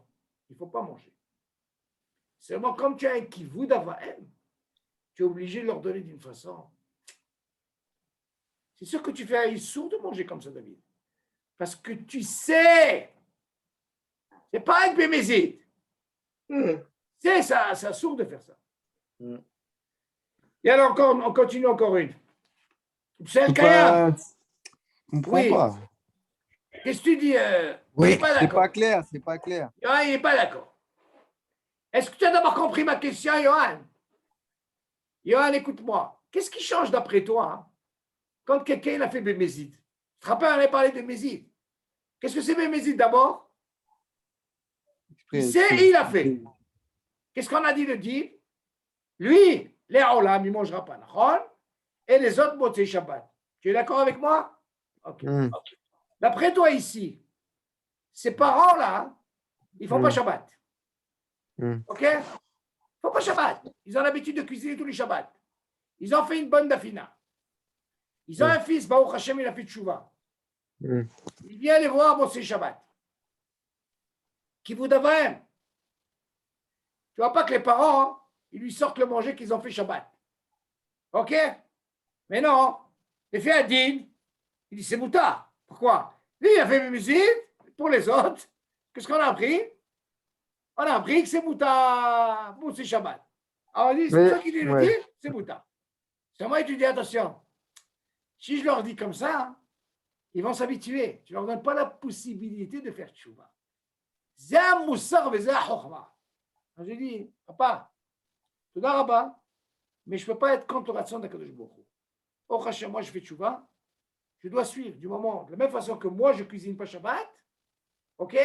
Speaker 1: il ne faut pas manger. Seulement, comme tu as un kivou d'avahem, tu es obligé de leur donner d'une façon. C'est sûr que tu fais un issour de manger comme ça, David. Parce que tu sais, c'est pas avec Bémézid. C'est ça, c'est sourd de faire ça. Et alors, encore, on continue encore une. C'est un Kaya.
Speaker 3: Je comprends
Speaker 1: Oui.
Speaker 3: pas.
Speaker 1: Qu'est-ce que tu dis?
Speaker 4: Oui.
Speaker 1: Il n'est pas
Speaker 3: C'est
Speaker 1: d'accord.
Speaker 3: pas clair, c'est pas clair.
Speaker 1: Johan, il n'est pas d'accord. Est-ce que tu as d'abord compris ma question, Johan? Johan, écoute-moi. Qu'est-ce qui change d'après toi hein, quand quelqu'un a fait Bémézid? Tu te rappelles, on avait parlé de Bémézid. Qu'est-ce que c'est Bémézid d'abord? Il sait et il a fait. Qu'est-ce qu'on a dit de dire? Lui, les Olam, il ne mangera pas. Et les autres, Motzei Shabbat. Tu es d'accord avec moi? Ok. D'après toi ici, ces parents-là, ils ne font pas Shabbat. Ok? Ils ne font pas Shabbat. Ils ont l'habitude de cuisiner tous les Shabbats. Ils ont fait une bonne dafina. Ils ont un fils, Baruch Hashem, il a fait tchouva. Il vient les voir, Motzei Shabbat. Qui vous d'avant. Tu ne vois pas que les parents, ils lui sortent le manger qu'ils ont fait Shabbat. Ok? Mais non. Il fait un din. Il dit c'est Mouta. Pourquoi? Lui, il a fait musique pour les autres. Qu'est-ce qu'on a appris? On a appris que c'est Mouta. Bon, c'est Shabbat. Alors, on dit, c'est pour ça qu'il dit le din, c'est Mouta. C'est moi qui dis attention. Si je leur dis comme ça, ils vont s'habituer. Tu ne leur donnes pas la possibilité de faire tchouva. Zam moussar veza chokhma. Je dis, papa, tout d'abord, mais je ne peux pas être contre le ratson d'Akadosh Baruch Hu. Au Hachem, moi je fais tchouva, je dois suivre du moment, de la même façon que moi je ne cuisine pas Shabbat, ok?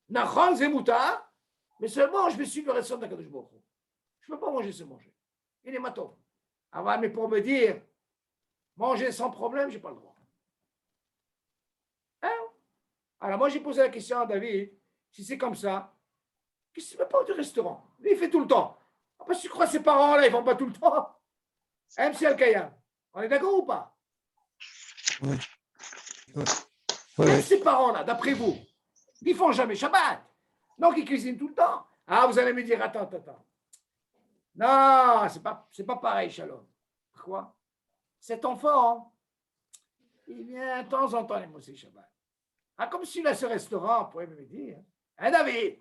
Speaker 1: Nachon zemuta, mais seulement je vais suivre le ratson d'Akadosh Baruch Hu. Je ne peux pas manger sans manger. Il est maton. Mais pour me dire, manger sans problème, je n'ai pas le droit. Hein? Alors moi j'ai posé la question à David, si c'est comme ça, qu'est-ce que tu ne veux pas du restaurant? Il fait tout le temps. Parce que tu crois que ces parents-là, ils ne font pas tout le temps? MC Al-Kayam. On est d'accord ou pas?
Speaker 4: Oui.
Speaker 1: Même ces parents-là, d'après vous, ils ne font jamais Shabbat. Donc ils cuisinent tout le temps. Ah, vous allez me dire, attends. Non, c'est pas pareil, Shalom. Pourquoi? Cet enfant, il vient de temps en temps les Mosé Shabbat. Ah, comme si là, ce restaurant, on pourrait me dire, hein, David,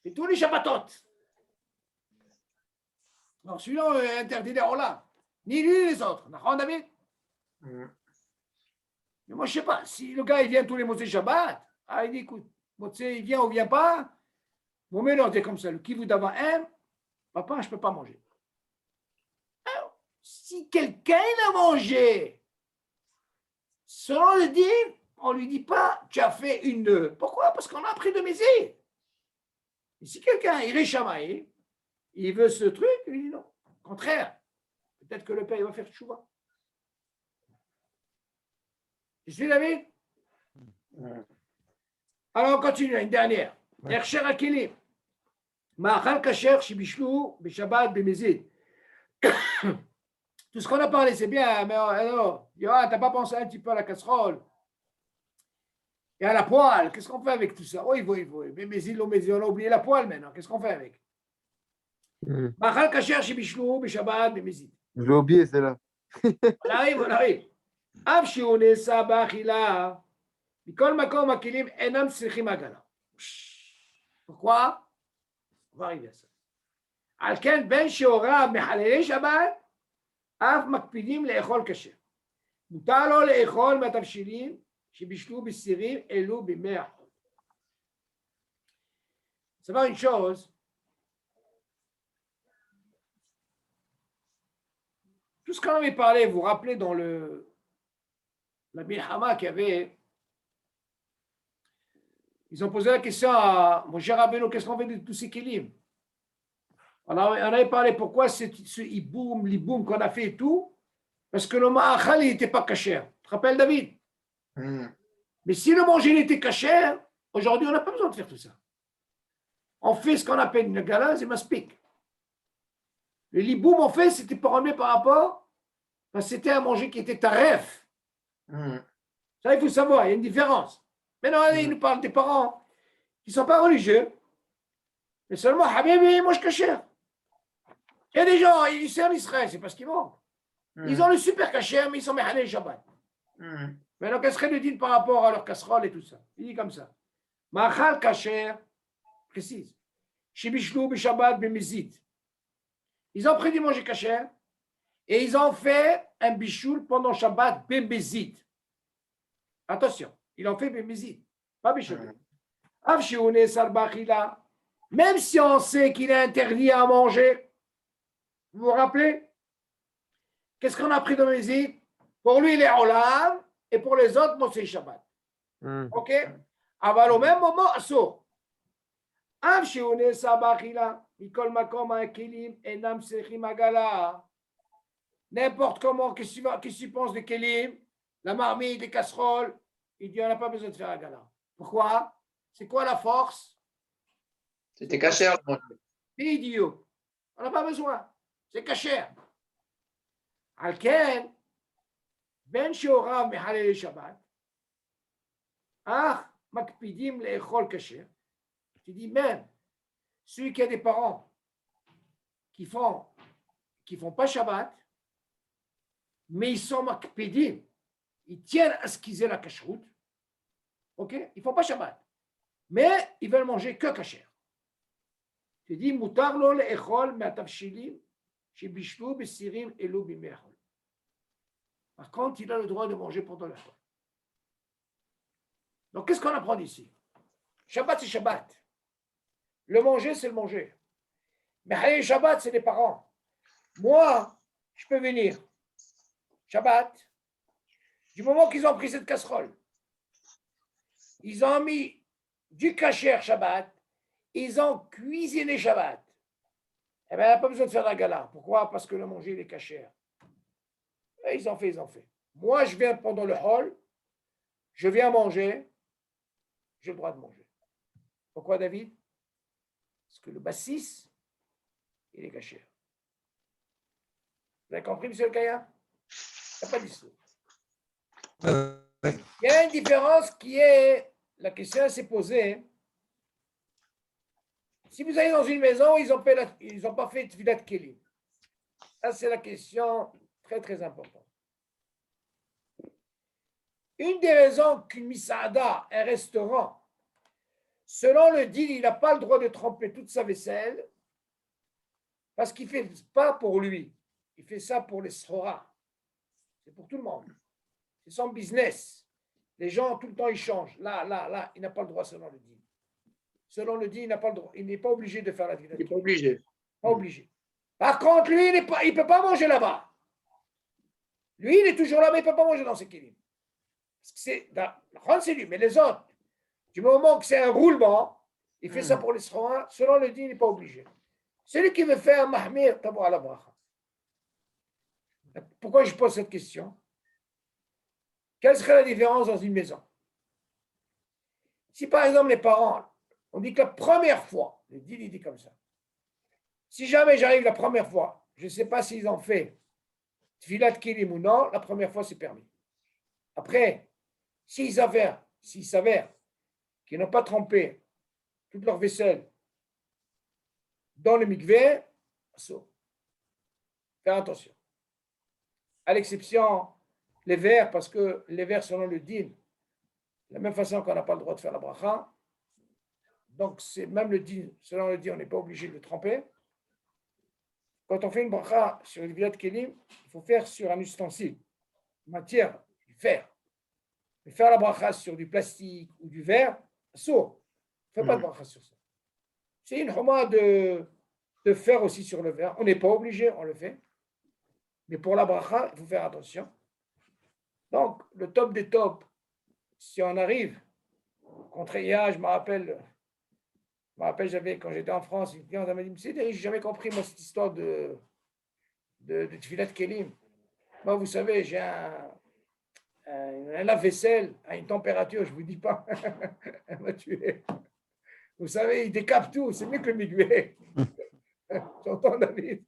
Speaker 1: c'est tous les Shabbatot. Alors, celui-là, on est interdit les là. Ni lui, ni les autres. D'accord, David? Mais moi, je ne sais pas. Si le gars, il vient tous les Mosé Shabbat, il dit, écoute, Mosé, il vient ou il ne vient pas, vous mélangez comme ça. Le qui vous d'avant aime, papa, je ne peux pas manger. Alors, si quelqu'un a mangé, selon le dit, on ne lui dit pas, tu as fait une nœud. Pourquoi? Parce qu'on a appris de Mézé. Et si quelqu'un est réchamaï, il veut ce truc, il dit non. Au contraire, peut-être que le père il va faire tchouva. Tu suis, David? Alors on continue, une dernière. Ercher Akeli. Ma'achal kasher shibishlu b'shabbat b'mezid. Tout ce qu'on a parlé, c'est bien, mais alors, Yohan, t'as pas pensé un petit peu à la casserole et à la poêle? Qu'est-ce qu'on fait avec tout ça? Oh, il faut. Mais on a oublié la poêle maintenant. Qu'est-ce qu'on fait avec? Ma'achal kasher shibishlu b'shabbat b'mezid.
Speaker 3: Je l'ai oublié, celle-là.
Speaker 1: On arrive. Av she'unesa ba'achila, mikol makom hakelim enam tzrichim agala. Pourquoi? On va arriver à ça. Al ken ben she'orav mechalelei Shabbat, אף מקפידים לאכול כשר. מותר לו לאכול מהתבשילים שבישלו בסירים אלו בימי החול. C'est pas une chose. Tout ce qu'on avait parlé, vous vous rappelez dans la Milhama qu'il y avait, ils ont posé la question à Moshe Rabbeinu, qu'est-ce qu'on fait de tous ces kélim? On avait parlé pourquoi ce iboum, l'iboum qu'on a fait et tout, parce que le ma'achal, il n'était pas kasher. Tu te rappelles, David? Mais si le manger était kasher, aujourd'hui, on n'a pas besoin de faire tout ça. On fait ce qu'on appelle une gala, c'est maspik. Le l'iboum, en fait, c'était pas remis par rapport, parce que c'était un manger qui était taref. Ça, il faut savoir, il y a une différence. Maintenant, il nous parle des parents qui ne sont pas religieux, mais seulement, Habibi, mange kasher. Il y a des gens, ils sont en Israël, c'est parce qu'ils mangent. Ils ont le super kasher, mais ils sont méhalés Shabbat. Maintenant, qu'est-ce qu'elle dit par rapport à leur casserole et tout ça? Il dit comme ça. Ma'achal kasher, précise. Shibishlu b'Shabbat b'mezid. Ils ont pris du manger kasher et ils ont fait un bichoul pendant Shabbat b'mezid. Attention, ils ont fait b'mezid, pas bichoul. Av she'uneh sar b'achila. Même si on sait qu'il est interdit à manger, vous vous rappelez? Qu'est-ce qu'on a pris de Mézid? Pour lui, il est Olam, et pour les autres, Moshe Shabbat. Ok? Mais au même moment, assour. Av she'uneh sabachila, mikol makom ha'kelim enam sechim agala. N'importe comment, qu'est-ce que tu penses de kelim? La marmite, les casseroles, il dit on n'a pas besoin de faire agala. Pourquoi? C'est quoi la force?
Speaker 2: C'était kasher.
Speaker 1: Idiot. On n'a pas besoin. C'est kasher. Alken, ben she'orav mehalel Shabbat, makpidim le'echol kasher. Tu dis même, celui qui a des parents qui font pas Shabbat, mais ils sont makpidim, ils tiennent à ce qu'ils aient la kashrut, ok? Ils font pas Shabbat, mais ils veulent manger que kasher. Tu dis, mutar lo le'echol me'atavshilim shebishlu b'sirim elu b'mei hol. Par contre, il a le droit de manger pendant le Hol. Donc, qu'est-ce qu'on apprend ici? Shabbat, c'est Shabbat. Le manger, c'est le manger. Mais Hayé Shabbat, c'est les parents. Moi, je peux venir. Shabbat, du moment qu'ils ont pris cette casserole, ils ont mis du kasher Shabbat, ils ont cuisiné Shabbat. Eh bien, il n'y a pas besoin de faire la gala. Pourquoi? Parce que le manger, il est kasher. Et ils ont fait, ils ont fait. Moi, je viens pendant le hall, je viens manger, j'ai le droit de manger. Pourquoi, David? Parce que le bassis, il est kasher. Vous avez compris, monsieur le Kaya? Il n'y a pas d'histoire. Il y a une différence qui est, la question s'est posée. Si vous allez dans une maison, ils n'ont pas fait Tfilat Kelim. Ça, c'est la question très, très importante. Une des raisons qu'une misada, un restaurant, selon le din, il n'a pas le droit de tremper toute sa vaisselle parce qu'il ne fait pas pour lui. Il fait ça pour les sroras. C'est pour tout le monde. C'est son business. Les gens, tout le temps, ils changent. Là, il n'a pas le droit selon le din. Selon le din, il n'a pas le droit. Il n'est pas obligé de faire la Tfilat.
Speaker 2: Il n'est pas obligé.
Speaker 1: Pas obligé. Par contre, lui, il ne peut pas manger là-bas. Lui, il est toujours là, mais il ne peut pas manger dans ses kilim. C'est lui, mais les autres, du moment que c'est un roulement, il fait ça pour les sroins, selon le din, il n'est pas obligé. Celui qui veut faire Mahmir, d'abord à la bracha. Pourquoi je pose cette question? Quelle serait la différence dans une maison? Si par exemple les parents, on dit que la première fois, le din il dit comme ça, si jamais j'arrive la première fois, je ne sais pas s'ils ont fait Tfilat Kilim ou non, la première fois c'est permis. Après, s'il s'avère qu'ils n'ont pas trempé toute leur vaisselle dans le mikvé, faire attention. À l'exception les verres, parce que les verres selon le din, de la même façon qu'on n'a pas le droit de faire la bracha, donc c'est même le din, selon le din, on n'est pas obligé de le tremper. Quand on fait une bracha sur une Tfilat Kelim, il faut faire sur un ustensile, matière, du fer. Mais faire la bracha sur du plastique ou du verre, sourd. Ne fais pas de bracha sur ça. C'est une choma de faire aussi sur le verre. On n'est pas obligé, on le fait. Mais pour la bracha, il faut faire attention. Donc, le top des tops, si on arrive, contre Ia, je me rappelle, j'avais, quand j'étais en France, une cliente m'a dit, je n'ai jamais compris, moi, cette histoire de Tfilat Kelim. Moi, vous savez, j'ai un lave-vaisselle à une température, je ne vous dis pas, elle m'a tué. Vous savez, il décape tout, c'est mieux que le migué. J'entends David.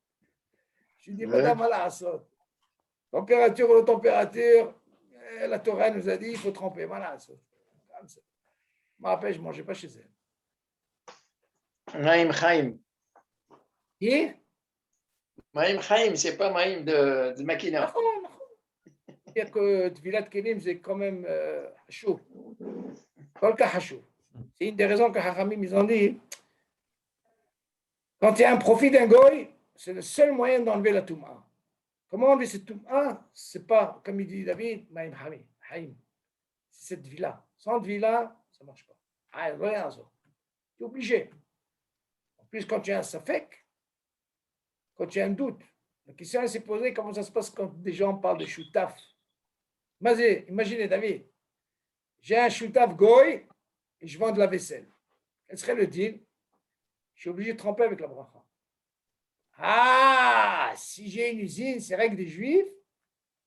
Speaker 1: Je lui dis, madame, voilà, ça. Température ou température, la Torah nous a dit, il faut tremper, voilà. Ça. Je me rappelle, je ne mangeais pas chez elle.
Speaker 2: Maïm Chaim.
Speaker 1: Qui?
Speaker 2: Maïm Chaim, c'est pas Maïm de Makina.
Speaker 1: C'est-à-dire que Tfilat Kelim, c'est quand même chaud. C'est une des raisons que Hachamim, ils ont dit, quand il y a un profit d'un goy, c'est le seul moyen d'enlever la Touma. Comment enlever cette Touma? C'est pas, comme il dit David, Maïm Haïm. C'est cette vie-là. Sans vie-là, ça ne marche pas. Ah, rien, ça. Tu es obligé. En plus, quand tu as un safek, quand tu as un doute, la question s'est posée comment ça se passe quand des gens parlent de choutaf. Imaginez, David, j'ai un choutaf goy et je vends de la vaisselle. Quel serait le deal? Je suis obligé de tremper avec la bracha. Ah, si j'ai une usine, c'est vrai que des juifs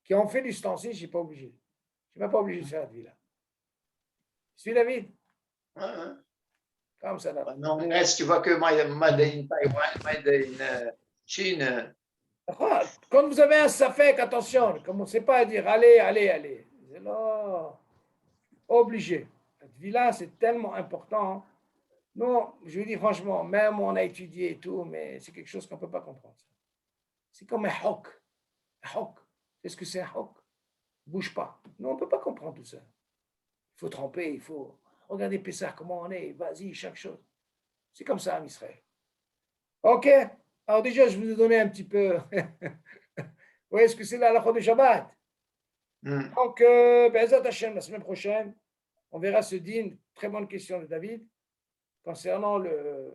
Speaker 1: qui ont fait l'ustensile, je ne suis pas obligé. Je ne suis même pas obligé de faire la vie là. Tu suis David? Comme ça là.
Speaker 2: Non, est-ce que tu vois que Made in Taïwan, Made in Chine?
Speaker 1: Quand vous avez un safek, attention, ne commencez pas à dire allez. C'est là, obligé. Cette vie-là, c'est tellement important. Non, je vous dis franchement, même on a étudié et tout, mais c'est quelque chose qu'on ne peut pas comprendre. C'est comme un hoc. Un hoc. Qu'est-ce que c'est un hoc? Bouge pas. Non, on ne peut pas comprendre tout ça. Il faut tremper, il faut regarder Pessah, comment on est, vas-y, chaque chose. C'est comme ça en Israël. Ok? Alors déjà, je vous ai donné un petit peu. Vous voyez ce que c'est la halakha de Shabbat? Donc, Be'ezat Hashem, la semaine prochaine, on verra ce din. Très bonne question de David concernant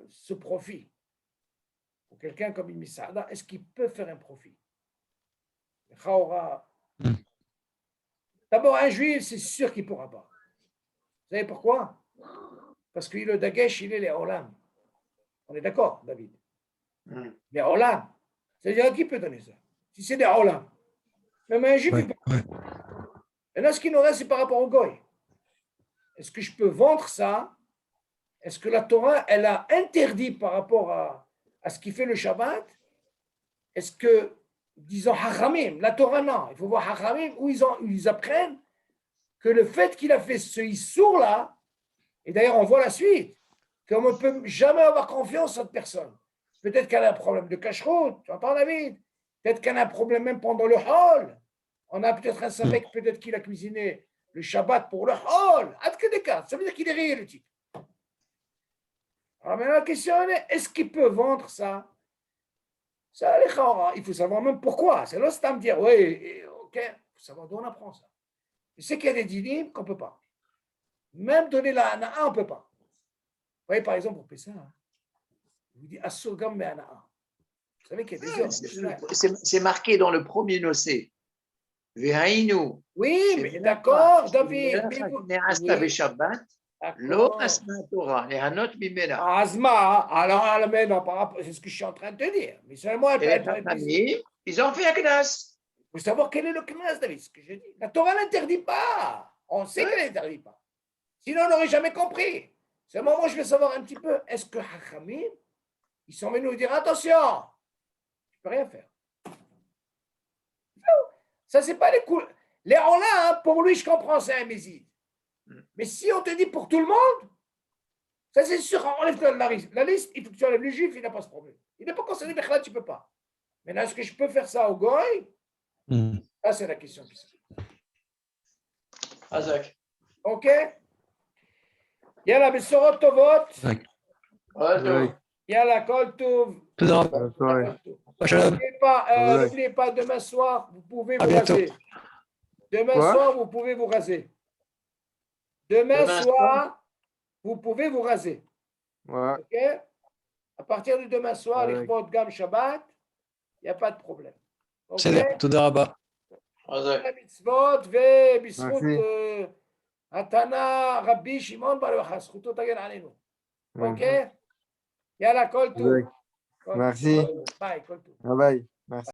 Speaker 1: ce profit. Pour quelqu'un comme Ibn Saada, est-ce qu'il peut faire un profit? D'abord, un juif, c'est sûr qu'il ne pourra pas. Vous savez pourquoi? Parce que le Dagesh, il est les Olam. On est d'accord, David? Les Olam. C'est-à-dire, qui peut donner ça? Si c'est des Olam. Même un juif, il peut. Et là, ce qui nous reste, c'est par rapport au Goy. Est-ce que je peux vendre ça? Est-ce que la Torah, elle a interdit par rapport à ce qui fait le Shabbat? Est-ce que, disons, Hachamim, la Torah, non. Il faut voir Hachamim où ils apprennent que le fait qu'il a fait ce Issour-là, et d'ailleurs, on voit la suite, qu'on ne peut jamais avoir confiance en cette personne. Peut-être qu'elle a un problème de cacheroute, tu entends, David? Peut-être qu'elle a un problème même pendant le hall. On a peut-être un savek, peut-être qu'il a cuisiné le Shabbat pour le hall. Ça veut dire qu'il est réel, le type. Alors maintenant, la question est, est-ce qu'il peut vendre ça? Ça, il faut savoir même pourquoi. C'est là c'est à me dire, oui, ok, il faut savoir d'où on apprend ça. Je sais qu'il y a des dinim qu'on ne peut pas. Même donner la hana'a, on ne peut pas. Vous voyez, par exemple, pour Pessah, il vous dit Assurgam me hana'a. Vous savez qu'il y a des heures.
Speaker 2: C'est marqué dans le premier nocé. Vehainu.
Speaker 1: Oui, mais d'accord, David. Azma, alors, mais non, c'est ce que je suis en train de te dire. Mais seulement,
Speaker 2: ils ont fait un knas.
Speaker 1: Il faut savoir quel est le knas, David, ce que je dis. La Torah n'interdit pas. On sait qu'elle n'interdit pas. Sinon, on n'aurait jamais compris. C'est le moment où je vais savoir un petit peu, est-ce que Hachamim, ils sont venus nous dire, attention, je ne peux rien faire. Ça, c'est pas les coups. Les Ola, hein, pour lui, je comprends, c'est un méside. Mais si on te dit pour tout le monde, ça c'est sûr, on enlève la liste, il faut que tu enlèves le juif, il n'a pas ce problème. Il n'est pas concerné, mais là, tu ne peux pas. Maintenant, est-ce que je peux faire ça au Goy? Ça, c'est la question qui se pose.
Speaker 2: Azak.
Speaker 1: Ok? Yalla, Bessorot Tovot. Yalla, Kol Tov. N'oubliez pas, demain soir, vous pouvez vous raser. Demain soir, vous pouvez vous raser. Demain soir, vous pouvez vous raser. Ok? À partir de demain soir, les Chvot Gam Shabbat, il n'y a pas de problème.
Speaker 4: C'est Toda Rabba.
Speaker 1: Mitzvot ve b'zchut Hatana Rabbi Shimon bar Yochai, zchuto tagen alenu. Ok? Yalla, kol tov.
Speaker 3: Merci.
Speaker 1: Bye, kol tov.
Speaker 3: Bye bye. Merci.